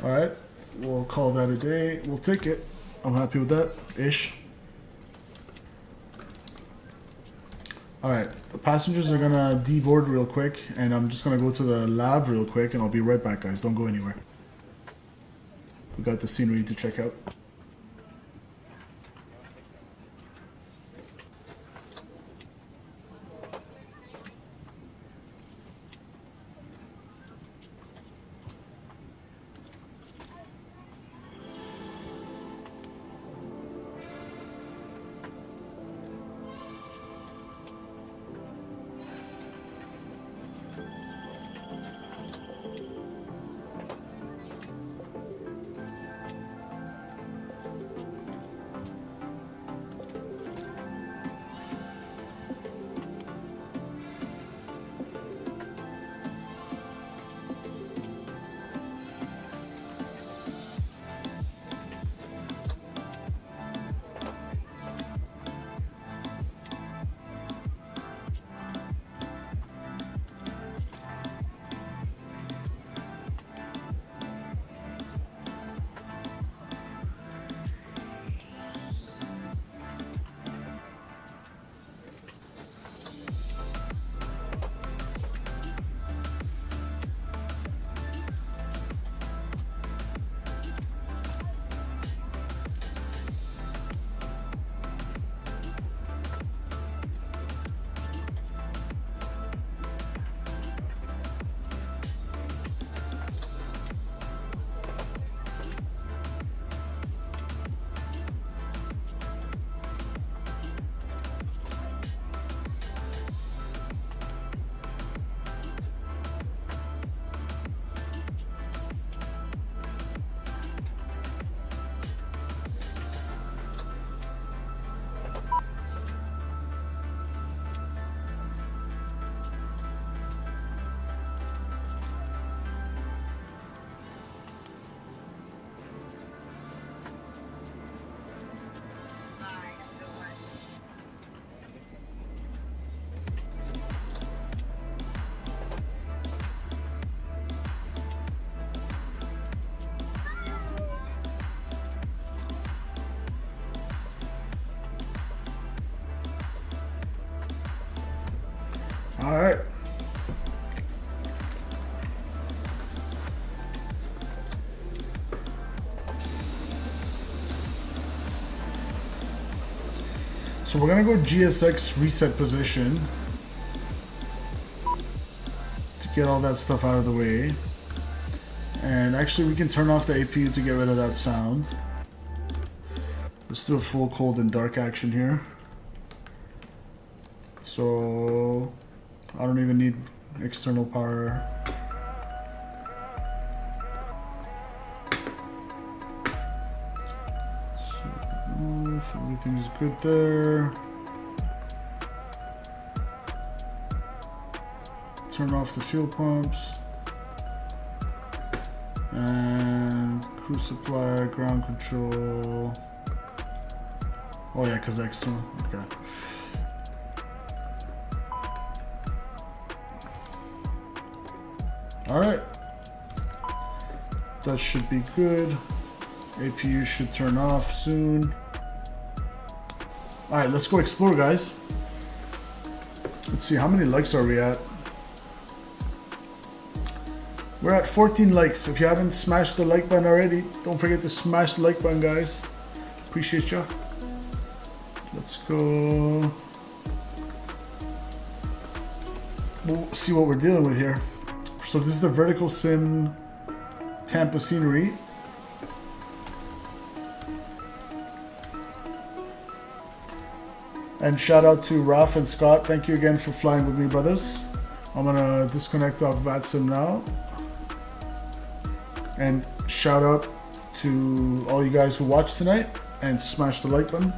All right, we'll call that a day. We'll take it. I'm happy with that, ish. All right, the passengers are gonna deboard real quick, and I'm just gonna go to the lab real quick, and I'll be right back, guys. Don't go anywhere. We got the scenery to check out. All right. So we're gonna go GSX reset position to get all that stuff out of the way. And actually we can turn off the APU to get rid of that sound. Let's do a full cold and dark action here. So I don't even need external power. If everything's good there. Turn off the fuel pumps. And crew supply, ground control. Oh yeah, because external. Okay. Alright. That should be good. APU should turn off soon. Alright, let's go explore, guys. Let's see, how many likes are we at? We're at 14 likes. If you haven't smashed the like button already, don't forget to smash the like button, guys. Appreciate ya. Let's go. We'll see what we're dealing with here. So this is the VerticalSim Tampa scenery. And shout out to Ralph and Scott. Thank you again for flying with me, brothers. I'm gonna disconnect off VATSIM now. And shout out to all you guys who watched tonight and smash the like button.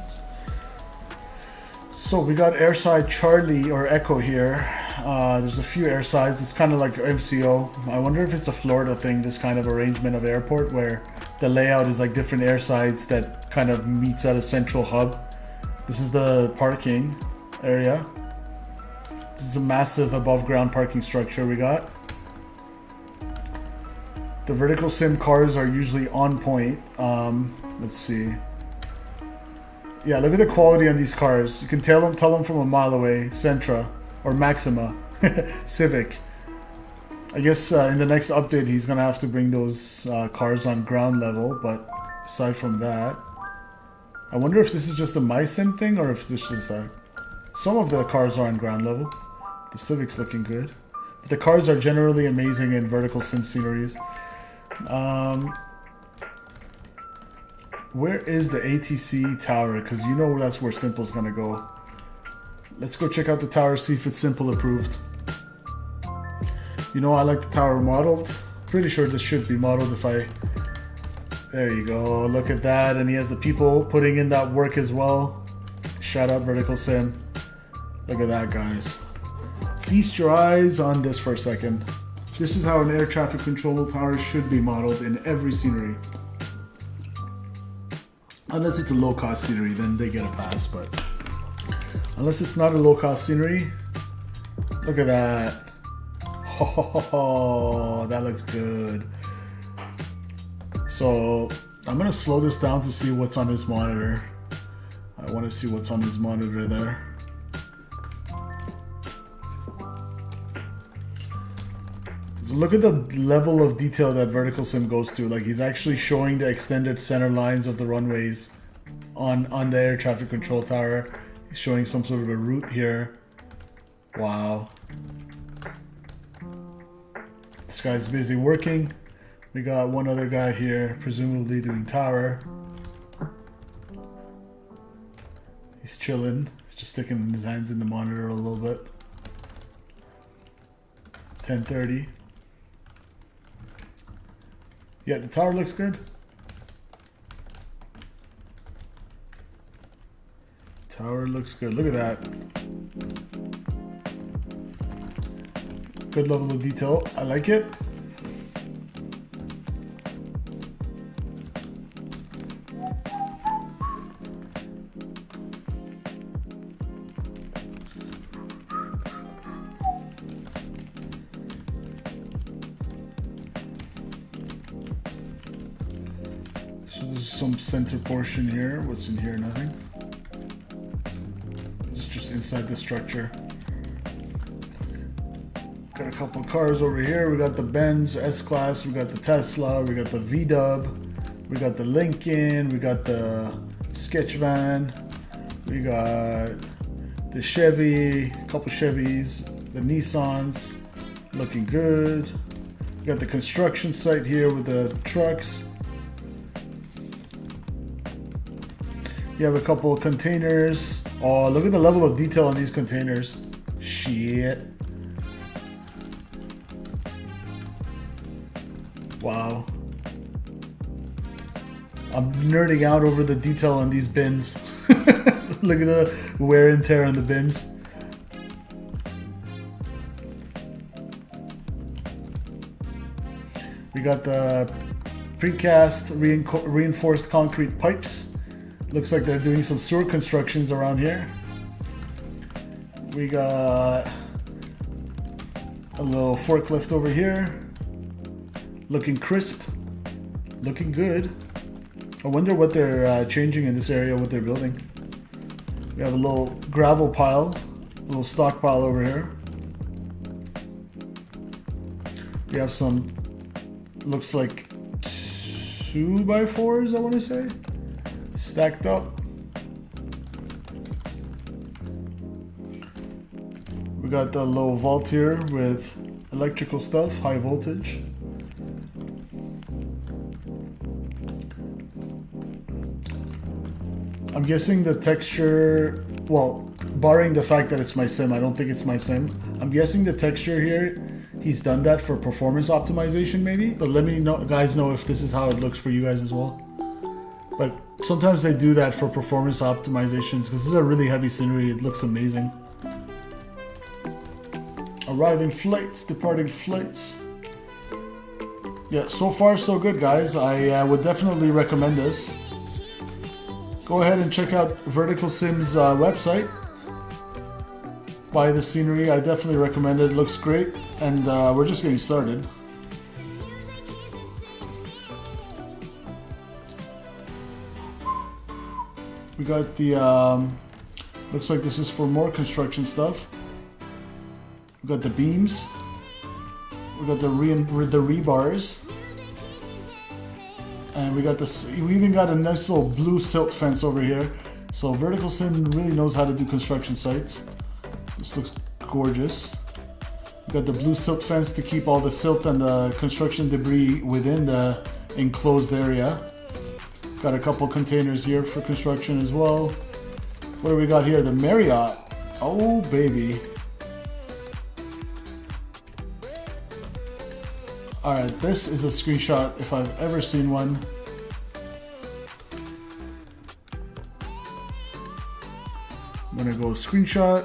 So we got airside Charlie or Echo here. There's a few airsides. It's kind of like MCO. I wonder if it's a Florida thing, this kind of arrangement of airport where the layout is like different airsides that kind of meets at a central hub. This is the parking area. This is a massive above ground parking structure we got. The VerticalSim cars are usually on point. Let's see. Yeah, look at the quality on these cars. You can tell them from a mile away. Sentra or Maxima, Civic. I guess in the next update he's gonna have to bring those cars on ground level. But aside from that, I wonder if this is just a MySim thing or if this is some of the cars are on ground level. The Civic's looking good. But the cars are generally amazing in VerticalSim sceneries. Where is the ATC tower? Because you know that's where Simple's gonna go. Let's go check out the tower, see if it's Simple approved. You know I like the tower modeled. Pretty sure this should be modeled if I... There you go, look at that. And he has the people putting in that work as well. Shout out VerticalSim. Look at that, guys. Feast your eyes on this for a second. This is how an air traffic control tower should be modeled in every scenery. Unless it's a low-cost scenery, then they get a pass, but unless it's not a low-cost scenery, look at that. Oh, that looks good. So I'm gonna slow this down to see what's on his monitor. I want to see what's on his monitor there. So look at the level of detail that VerticalSim goes to. Like he's actually showing the extended center lines of the runways on the air traffic control tower. He's showing some sort of a route here. Wow. This guy's busy working. We got one other guy here, presumably doing tower. He's chilling. He's just sticking his hands in the monitor a little bit. 10:30. Yeah, the tower looks good. Tower looks good. Look at that. Good level of detail. I like it. Some center portion here. What's in here? Nothing. It's just inside the structure. Got a couple of cars over here. We got the Benz S-Class, we got the Tesla, we got the V-Dub, we got the Lincoln, we got the Sketch Van, we got the Chevy, a couple Chevys, the Nissans, looking good. We got the construction site here with the trucks. You have a couple of containers. Oh, look at the level of detail on these containers. Shit. Wow. I'm nerding out over the detail on these bins. Look at the wear and tear on the bins. We got the precast reinforced concrete pipes. Looks like they're doing some sewer constructions around here. We got a little forklift over here. Looking crisp. Looking good. I wonder what they're changing in this area, what they're building. We have a little gravel pile, a little stockpile over here. We have some, looks like 2x4s, I want to say, stacked up. We got the low vault here with electrical stuff, high voltage. I'm guessing the texture, well, barring the fact that it's my sim, I don't think it's my sim. I'm guessing the texture here, he's done that for performance optimization maybe, but let me know, guys know if this is how it looks for you guys as well. But sometimes they do that for performance optimizations because this is a really heavy scenery, it looks amazing. Arriving flights, departing flights. Yeah, so far so good guys, I would definitely recommend this. Go ahead and check out VerticalSim's website. Buy the scenery, I definitely recommend it. It looks great, and we're just getting started. We got the, looks like this is for more construction stuff. We got the beams. We got the rebars. And we got this, we even got a nice little blue silt fence over here. So VerticalSim really knows how to do construction sites. This looks gorgeous. We got the blue silt fence to keep all the silt and the construction debris within the enclosed area. Got a couple containers here for construction as well. What do we got here? The Marriott. Oh baby. Alright, this is a screenshot if I've ever seen one. I'm gonna go screenshot.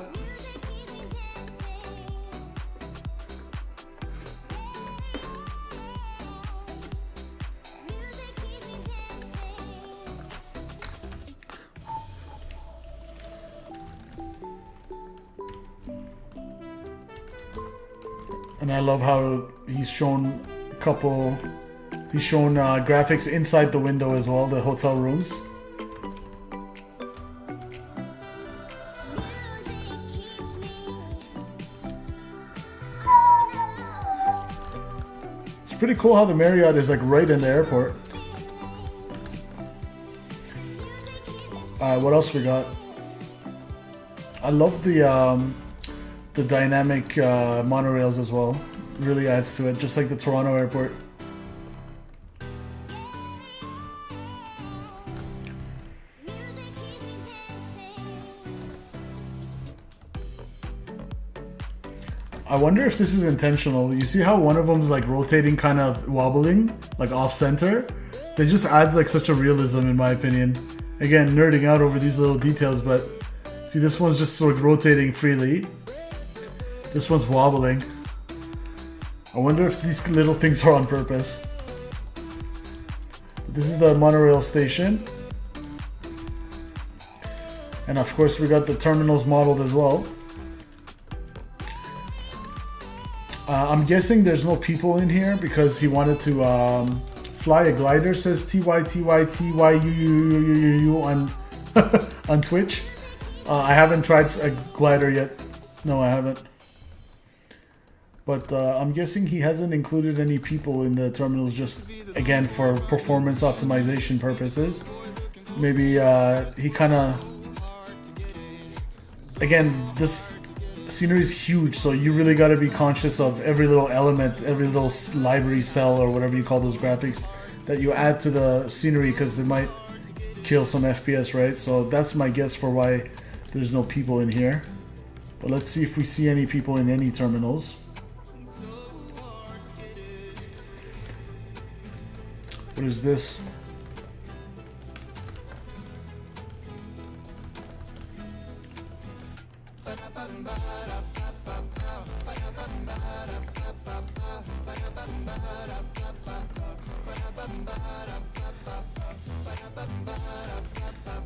And I love how he's shown graphics inside the window as well, the hotel rooms. It's pretty cool how the Marriott is like right in the airport. What else we got? I love the dynamic monorails as well. Really adds to it, just like the Toronto airport. I wonder if this is intentional. You see how one of them is like rotating, kind of wobbling, like off center? It just adds like such a realism in my opinion. Again, nerding out over these little details, but see, this one's just sort of rotating freely. This one's wobbling. I wonder if these little things are on purpose. This is the monorail station. And of course we got the terminals modeled as well. I'm guessing there's no people in here because he wanted to fly a glider, says TYTYTYUUUUU on on Twitch. I haven't tried a glider yet. No, I haven't. But I'm guessing he hasn't included any people in the terminals, just again for performance optimization purposes. Maybe he kind of, again, this scenery is huge, so you really got to be conscious of every little element, every little library cell or whatever you call those graphics that you add to the scenery, because it might kill some FPS, right? So that's my guess for why there's no people in here. But let's see if we see any people in any terminals. What is this?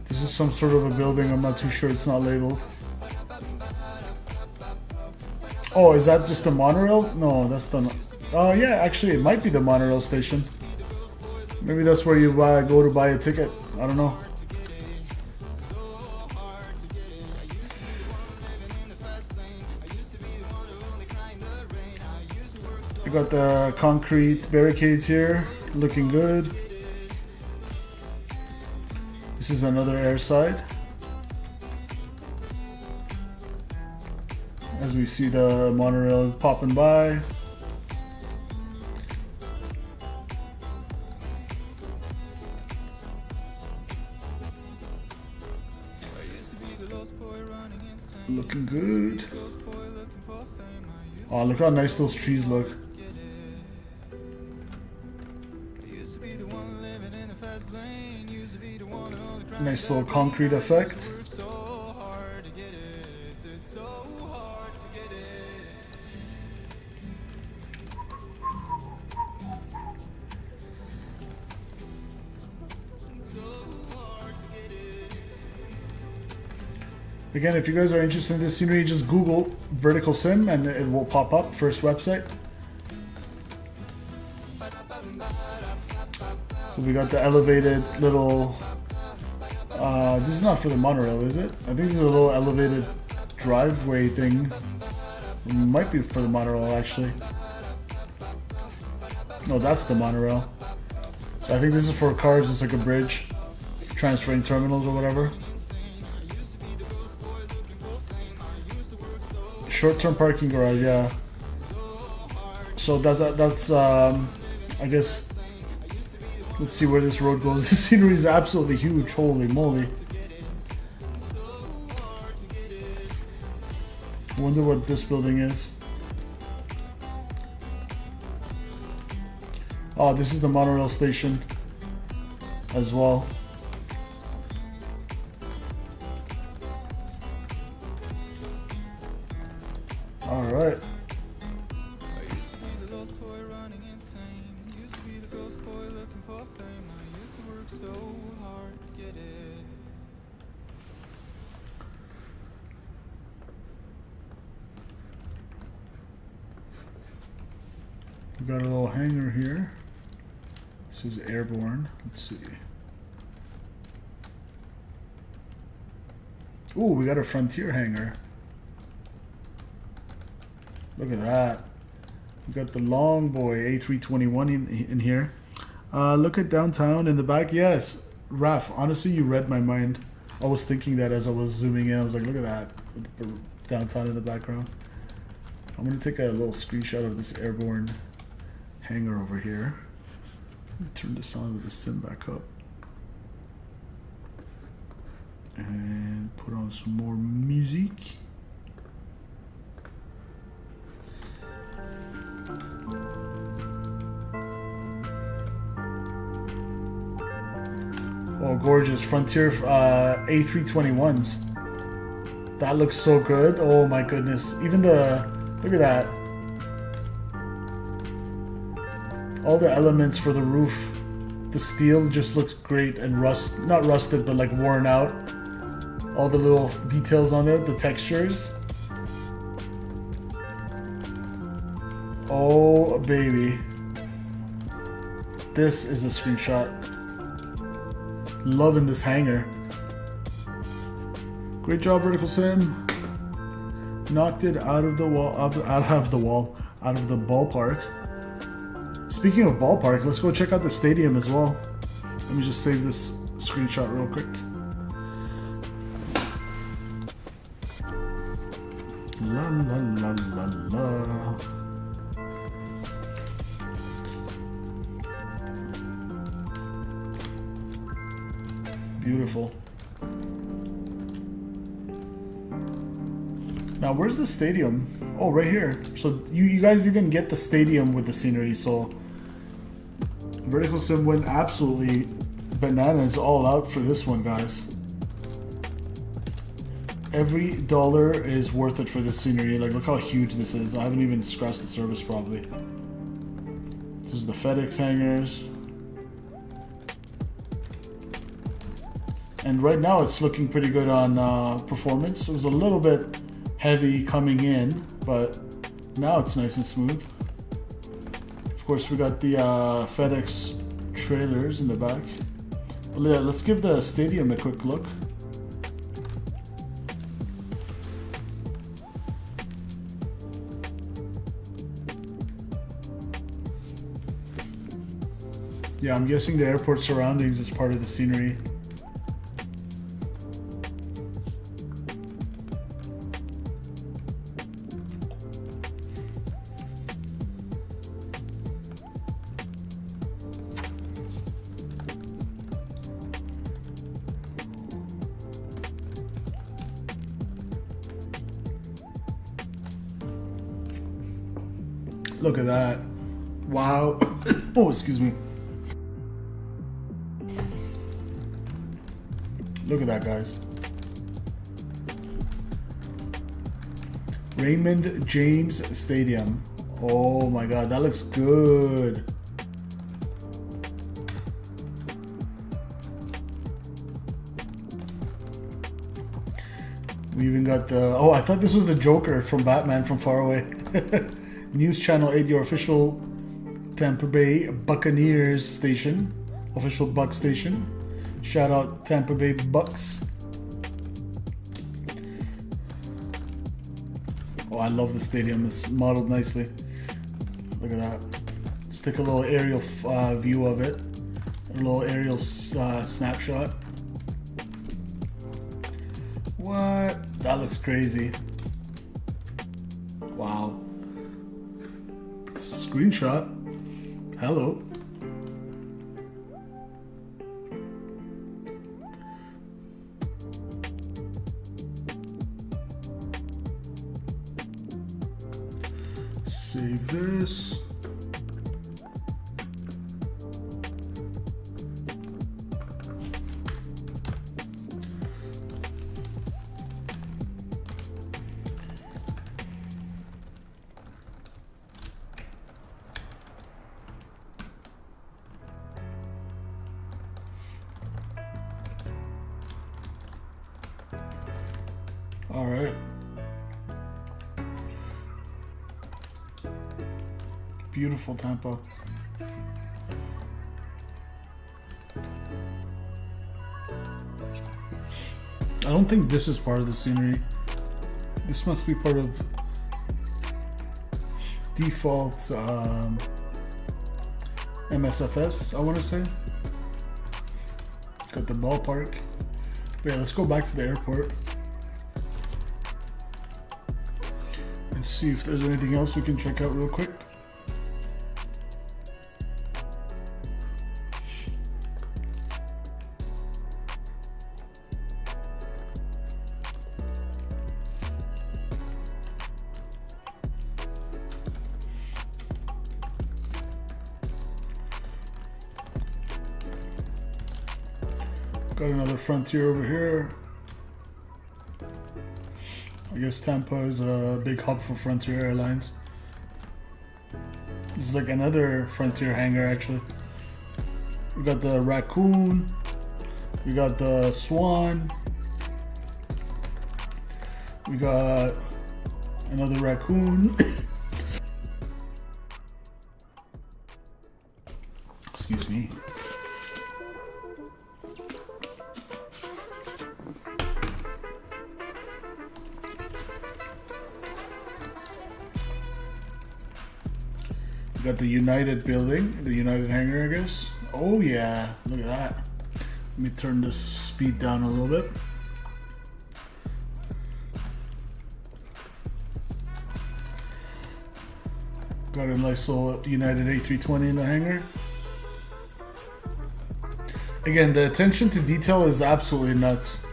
This is some sort of a building, I'm not too sure, it's not labeled. Oh, is that just the monorail? No, that's the... Oh yeah, actually it might be the monorail station. Maybe that's where you go to buy a ticket. I don't know. We got the concrete barricades here, looking good. This is another airside. As we see the monorail popping by. Looking good. Oh, look how nice those trees look. Nice little concrete effect. Again, if you guys are interested in this scenery, just Google VerticalSim and it will pop up, first website. So we got the elevated little, this is not for the monorail, is it? I think this is a little elevated driveway thing. It might be for the monorail actually. No, that's the monorail. So I think this is for cars, it's like a bridge, transferring terminals or whatever. Short-term parking garage, yeah. So that's I guess, let's see where this road goes. This scenery is absolutely huge, holy moly. I wonder what this building is. Oh, this is the monorail station as well. Alright. We got a little hangar here. This is airborne. Let's see. Ooh, we got a Frontier hangar. Look at that. We got the long boy A321 in here. Look at downtown in the back. Yes, Raf, honestly, you read my mind. I was thinking that as I was zooming in. I was like, look at that. Downtown in the background. I'm going to take a little screenshot of this airborne hangar over here. Let me turn this on with the sim back up. And put on some more music. Oh, gorgeous. Frontier A321s. That looks so good. Oh my goodness. Even the... Look at that. All the elements for the roof. The steel just looks great and not rusted, but like worn out. All the little details on it. The textures. Oh, baby. This is a screenshot. Loving this hangar. Great job, VerticalSim. Knocked it out of the wall, out of the ballpark. Speaking of ballpark, let's go check out the stadium as well. Let me just save this screenshot real quick. La la la la la. Beautiful. Now, where's the stadium? Oh, right here. So you guys even get the stadium with the scenery. So VerticalSim went absolutely bananas all out for this one, guys. Every dollar is worth it for this scenery. Like, look how huge this is. I haven't even scratched the surface probably. This is the FedEx hangars. And right now it's looking pretty good on performance. It was a little bit heavy coming in, but now it's nice and smooth. Of course, we got the FedEx trailers in the back. Let's give the stadium a quick look. Yeah, I'm guessing the airport surroundings is part of the scenery. Look at that. Wow. Oh, excuse me. Look at that, guys. Raymond James Stadium. Oh my God, that looks good. We even got the... Oh, I thought this was the Joker from Batman from far away. News Channel 8, your official Tampa Bay Buccaneers station. Official Buck station. Shout out Tampa Bay Bucks. Oh, I love the stadium. It's modeled nicely. Look at that. Let's take a little aerial view of it. A little aerial snapshot. What? That looks crazy. Wow. Screenshot. Hello. Save this. All right. Beautiful Tampa. I don't think this is part of the scenery. This must be part of default MSFS, I want to say. Got the ballpark. But yeah, let's go back to the airport and see if there's anything else we can check out real quick. Got another Frontier over here. I guess Tampa is a big hub for Frontier Airlines. This is like another Frontier hangar actually. We got the Raccoon. We got the Swan. We got another Raccoon. Excuse me. Got the United building, the United hangar, I guess. Oh yeah, look at that. Let me turn the speed down a little bit. Got a nice little United A320 in the hangar. Again, the attention to detail is absolutely nuts.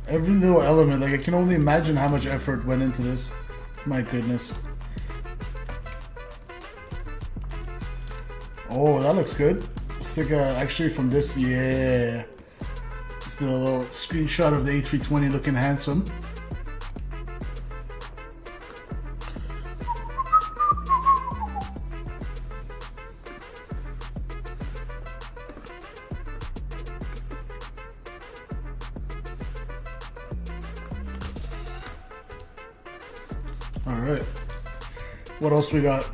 Every little element, like I can only imagine how much effort went into this. My goodness. Oh, that looks good. Let's take actually from this, yeah. It's the little screenshot of the A320 looking handsome. All right. What else we got?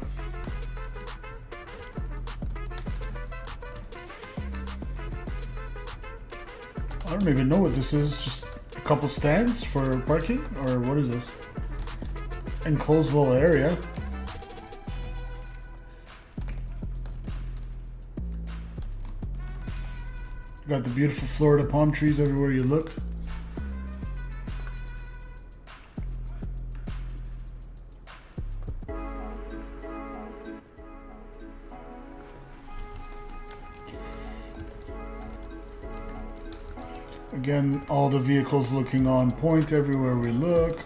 I don't even know what this is. Just a couple stands for parking, or what is this? Enclosed little area. Got the beautiful Florida palm trees everywhere you look. Again, all the vehicles looking on point everywhere we look.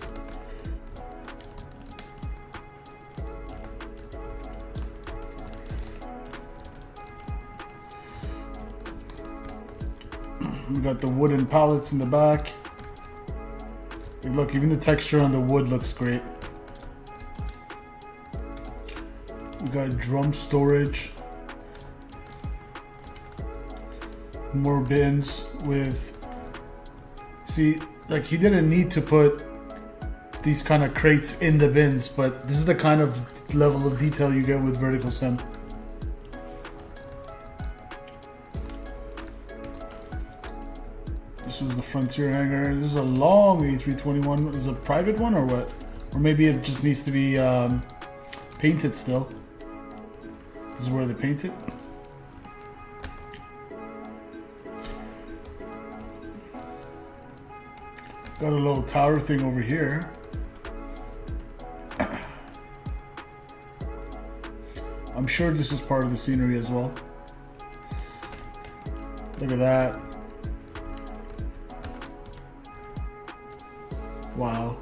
We got the wooden pallets in the back. And look, even the texture on the wood looks great. We got drum storage. More bins with... See, like he didn't need to put these kind of crates in the bins, but this is the kind of level of detail you get with VerticalSim. This was the Frontier hangar. This is a long A321. Is it a private one or what? Or maybe it just needs to be painted still. This is where they paint it. Got a little tower thing over here. I'm sure this is part of the scenery as well. Look at that. Wow.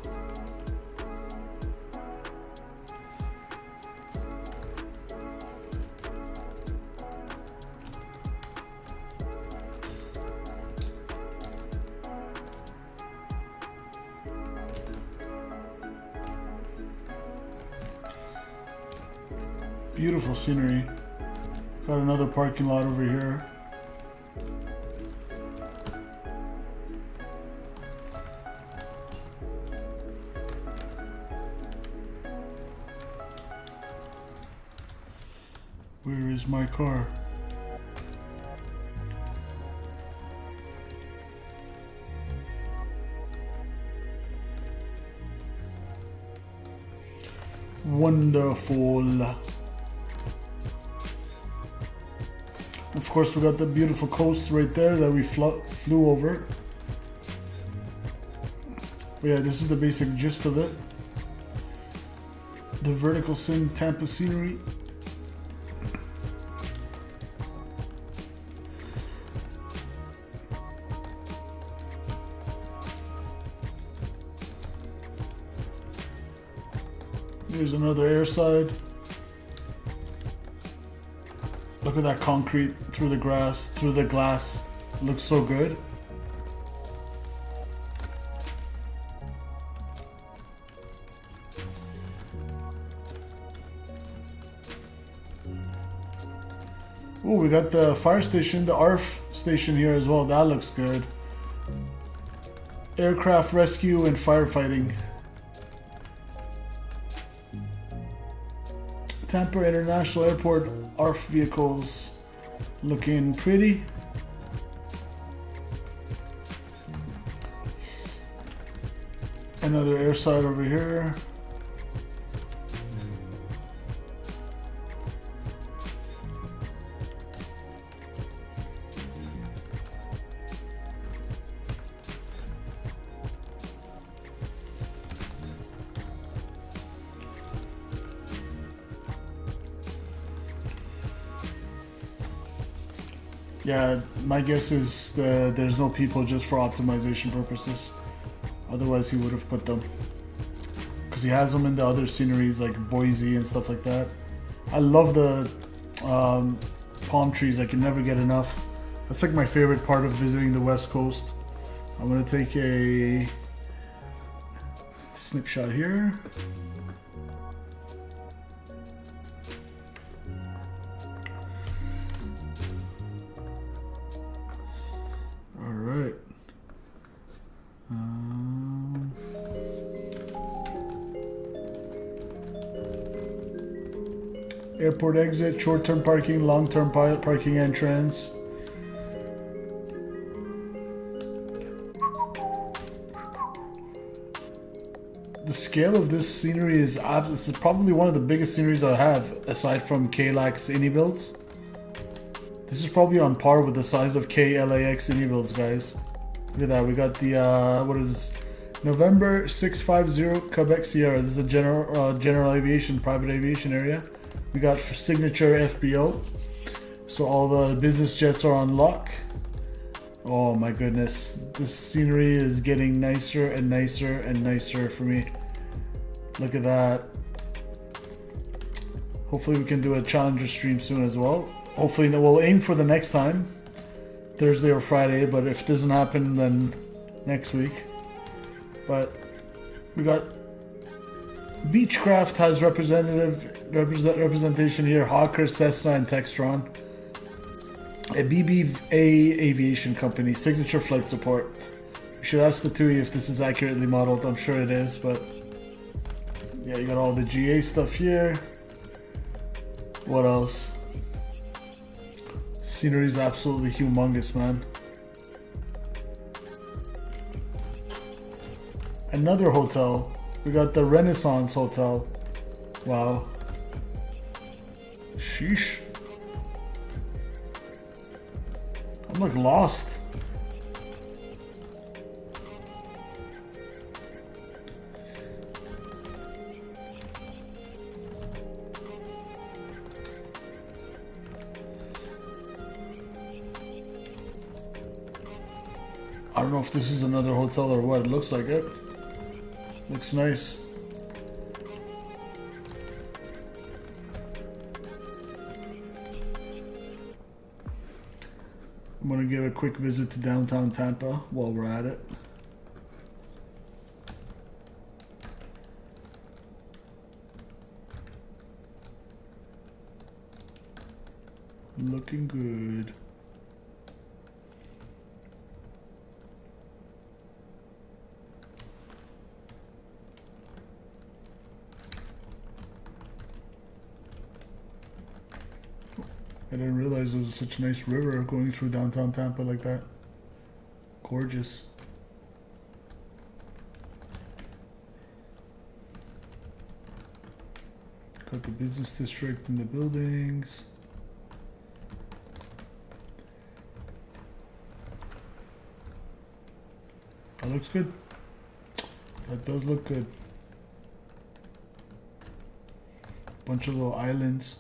Beautiful scenery. Got another parking lot over here. Where is my car? Wonderful. Of course, we got the beautiful coast right there that we flew over. But yeah, this is the basic gist of it. The VerticalSim Tampa scenery. Here's another airside. Look at that concrete through the grass, through the glass. It looks so good. Oh, we got the fire station, the ARF station here as well. That looks good. Aircraft rescue and firefighting. Tampa International Airport ARF vehicles looking pretty. Another airside over here. Yeah, my guess is there's no people just for optimization purposes. Otherwise, he would have put them. Because he has them in the other sceneries like Boise and stuff like that. I love the palm trees. I can never get enough. That's like my favorite part of visiting the West Coast. I'm going to take a snapshot here. All right. Airport exit, short-term parking, long-term parking entrance. The scale of this scenery is probably one of the biggest sceneries I have, aside from KLAX Innie builds. This is probably on par with the size of KLAX Innie builds, guys. Look at that. We got the what is November 650 Quebec Sierra. This is a general aviation, private aviation area. We got signature FBO, so all the business jets are on lock. Oh my goodness, this scenery is getting nicer and nicer and nicer for me. Look at that. Hopefully we can do a Challenger stream soon as well. Hopefully we'll aim for the next time, Thursday or Friday, but if it doesn't happen, then next week. But we got Beechcraft has representation here. Hawker, Cessna, and Textron. A BBA aviation company, signature flight support. You should ask the TUI if this is accurately modeled. I'm sure it is, but yeah, you got all the GA stuff here. What else? Scenery is absolutely humongous, man. Another hotel. We got the Renaissance Hotel. Wow. Sheesh. I'm like lost. I don't know if this is another hotel or what. It looks like it. Looks nice. I'm gonna give a quick visit to downtown Tampa while we're at it. Looking good. I didn't realize there was such a nice river going through downtown Tampa like that. Gorgeous. Got the business district and the buildings. That looks good. That does look good. Bunch of little islands.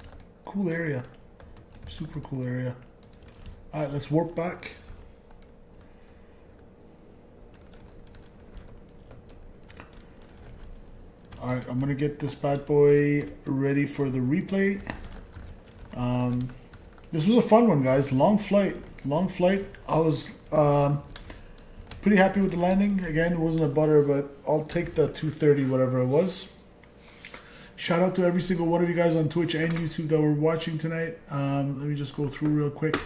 Cool area. Super cool area. Alright, let's warp back. Alright, I'm gonna get this bad boy ready for the replay. This was a fun one, guys. Long flight. I was pretty happy with the landing. Again, it wasn't a butter, but I'll take the 230, whatever it was. Shout out to every single one of you guys on Twitch and YouTube that were watching tonight. Let me just go through real quick.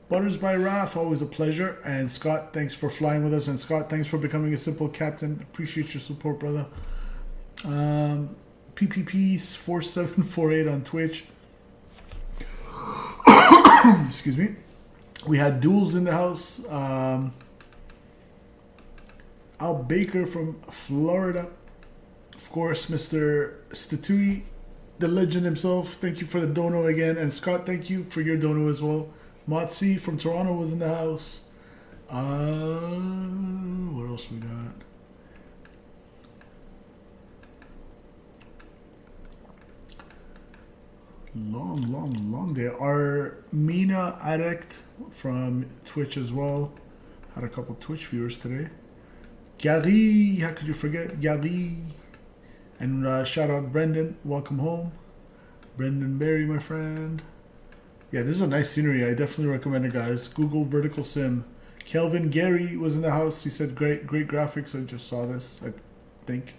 Butters by Raf, always a pleasure. And Scott, thanks for flying with us. And Scott, thanks for becoming a simple captain. Appreciate your support, brother. PPP's 4748 on Twitch. Excuse me. We had duels in the house. Al Baker from Florida. Of course, Mr. Statui, the legend himself. Thank you for the dono again. And Scott, thank you for your dono as well. Motzi from Toronto was in the house. What else we got? Long day. Our Mina Addict from Twitch as well. Had a couple Twitch viewers today. Gary, how could you forget Gary? And shout out Brendan, welcome home. Brendan Berry, my friend. Yeah, this is a nice scenery. I definitely recommend it, guys. Google Vertical Sim. Kelvin Gary was in the house. He said great graphics. I just saw this, I think.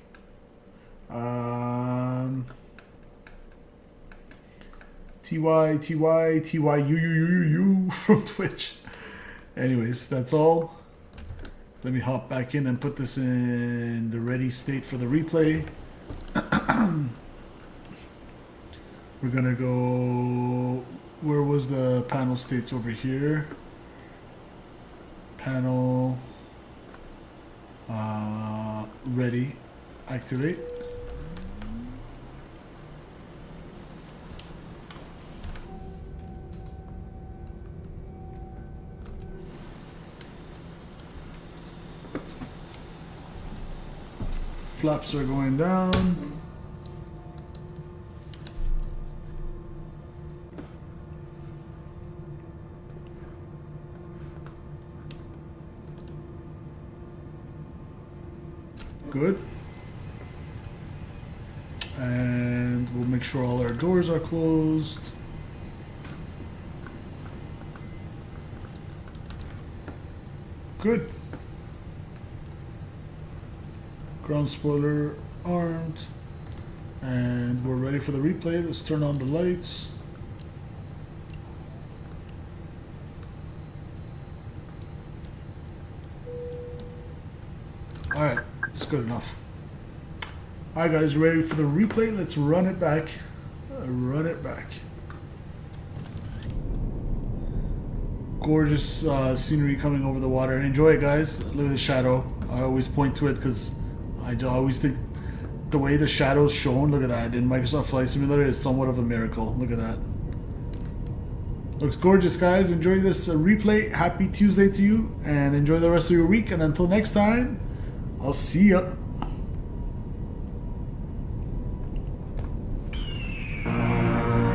TYU from Twitch. Anyways, that's all. Let me hop back in and put this in the ready state for the replay. We're gonna go, where was the panel states over here? Panel, ready, activate. Flaps are going down. Good. And we'll make sure all our doors are closed. Good. Ground spoiler armed. And we're ready for the replay. Let's turn on the lights. Alright, that's good enough. Alright guys, ready for the replay? Let's run it back. Run it back. Gorgeous scenery coming over the water. Enjoy it, guys. Look at the shadow. I always point to it because I always think the way the shadow is shown, look at that, in Microsoft Flight Simulator is somewhat of a miracle. Look at that. Looks gorgeous, guys. Enjoy this replay. Happy Tuesday to you, and enjoy the rest of your week. And until next time, I'll see ya.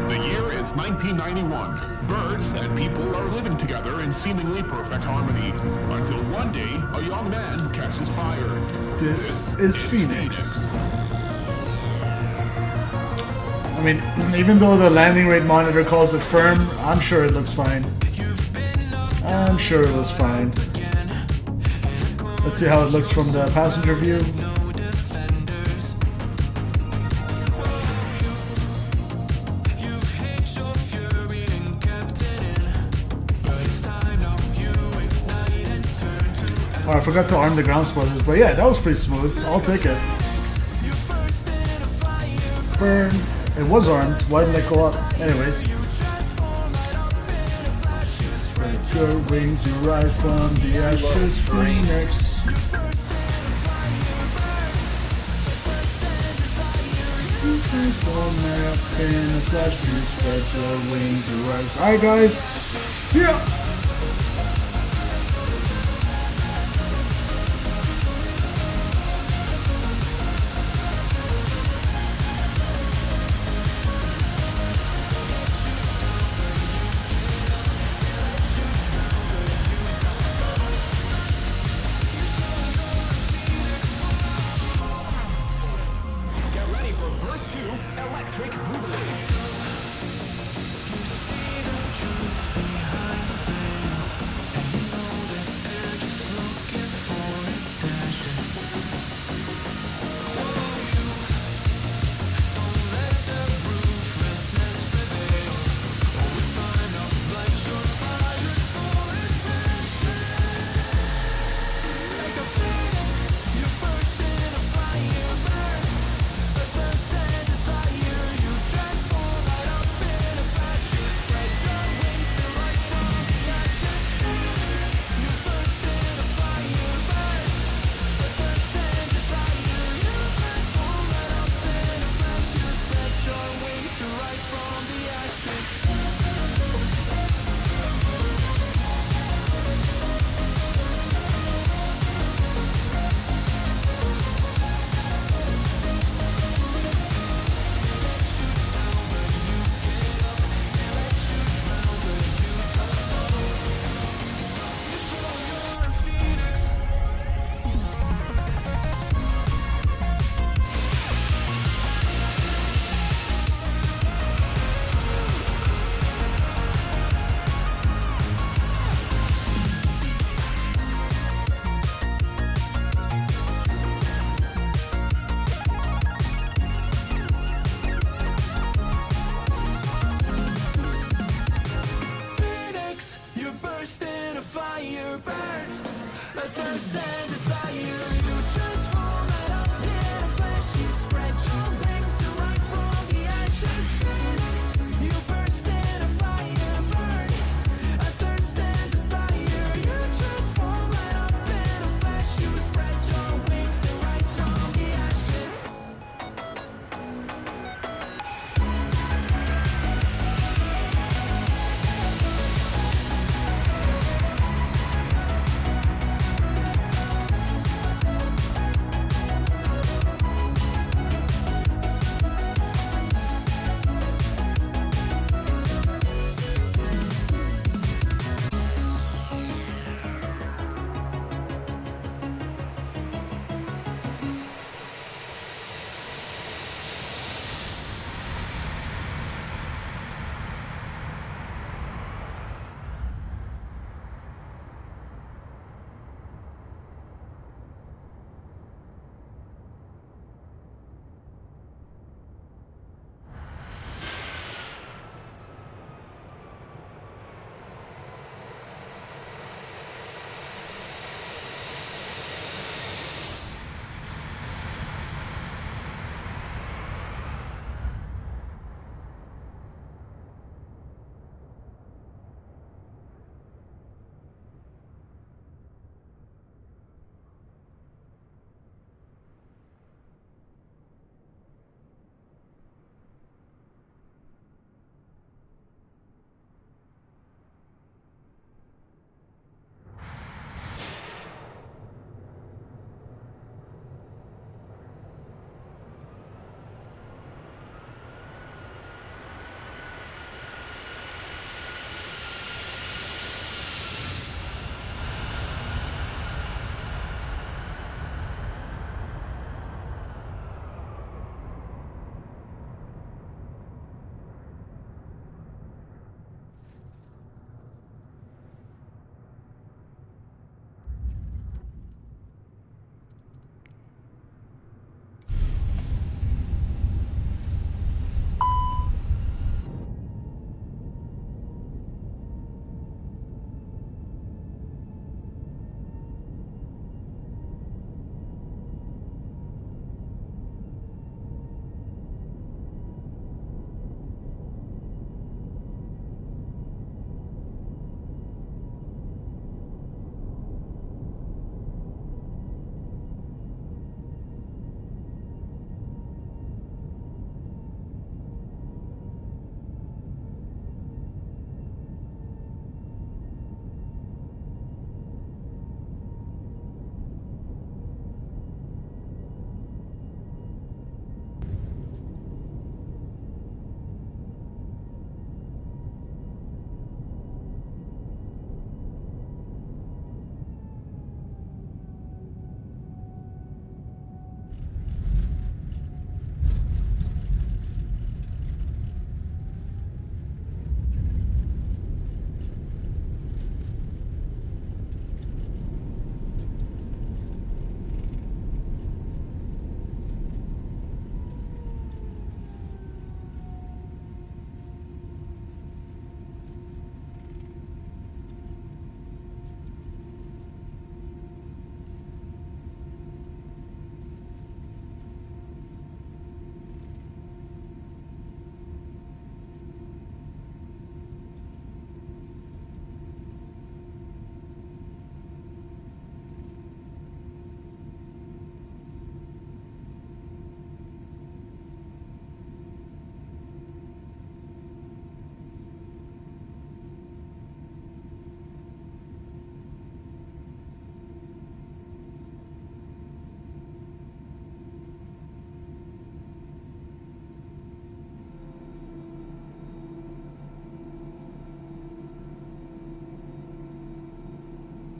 The year is 1991. Birds and people are living together in seemingly perfect harmony. Until one day, a young man catches fire. This is Phoenix. I mean, even though the landing rate monitor calls it firm, I'm sure it looks fine. I'm sure it looks fine. Let's see how it looks from the passenger view. Oh, I forgot to arm the ground spoilers, but yeah, that was pretty smooth. I'll take it. Burn. It was armed. Why didn't it go up? Anyways. Spread your wings and ride from the ashes, Phoenix. In a flash, you spread your wings and rise. Alright guys, see ya! Get ready for Verse 2 Electric Boost.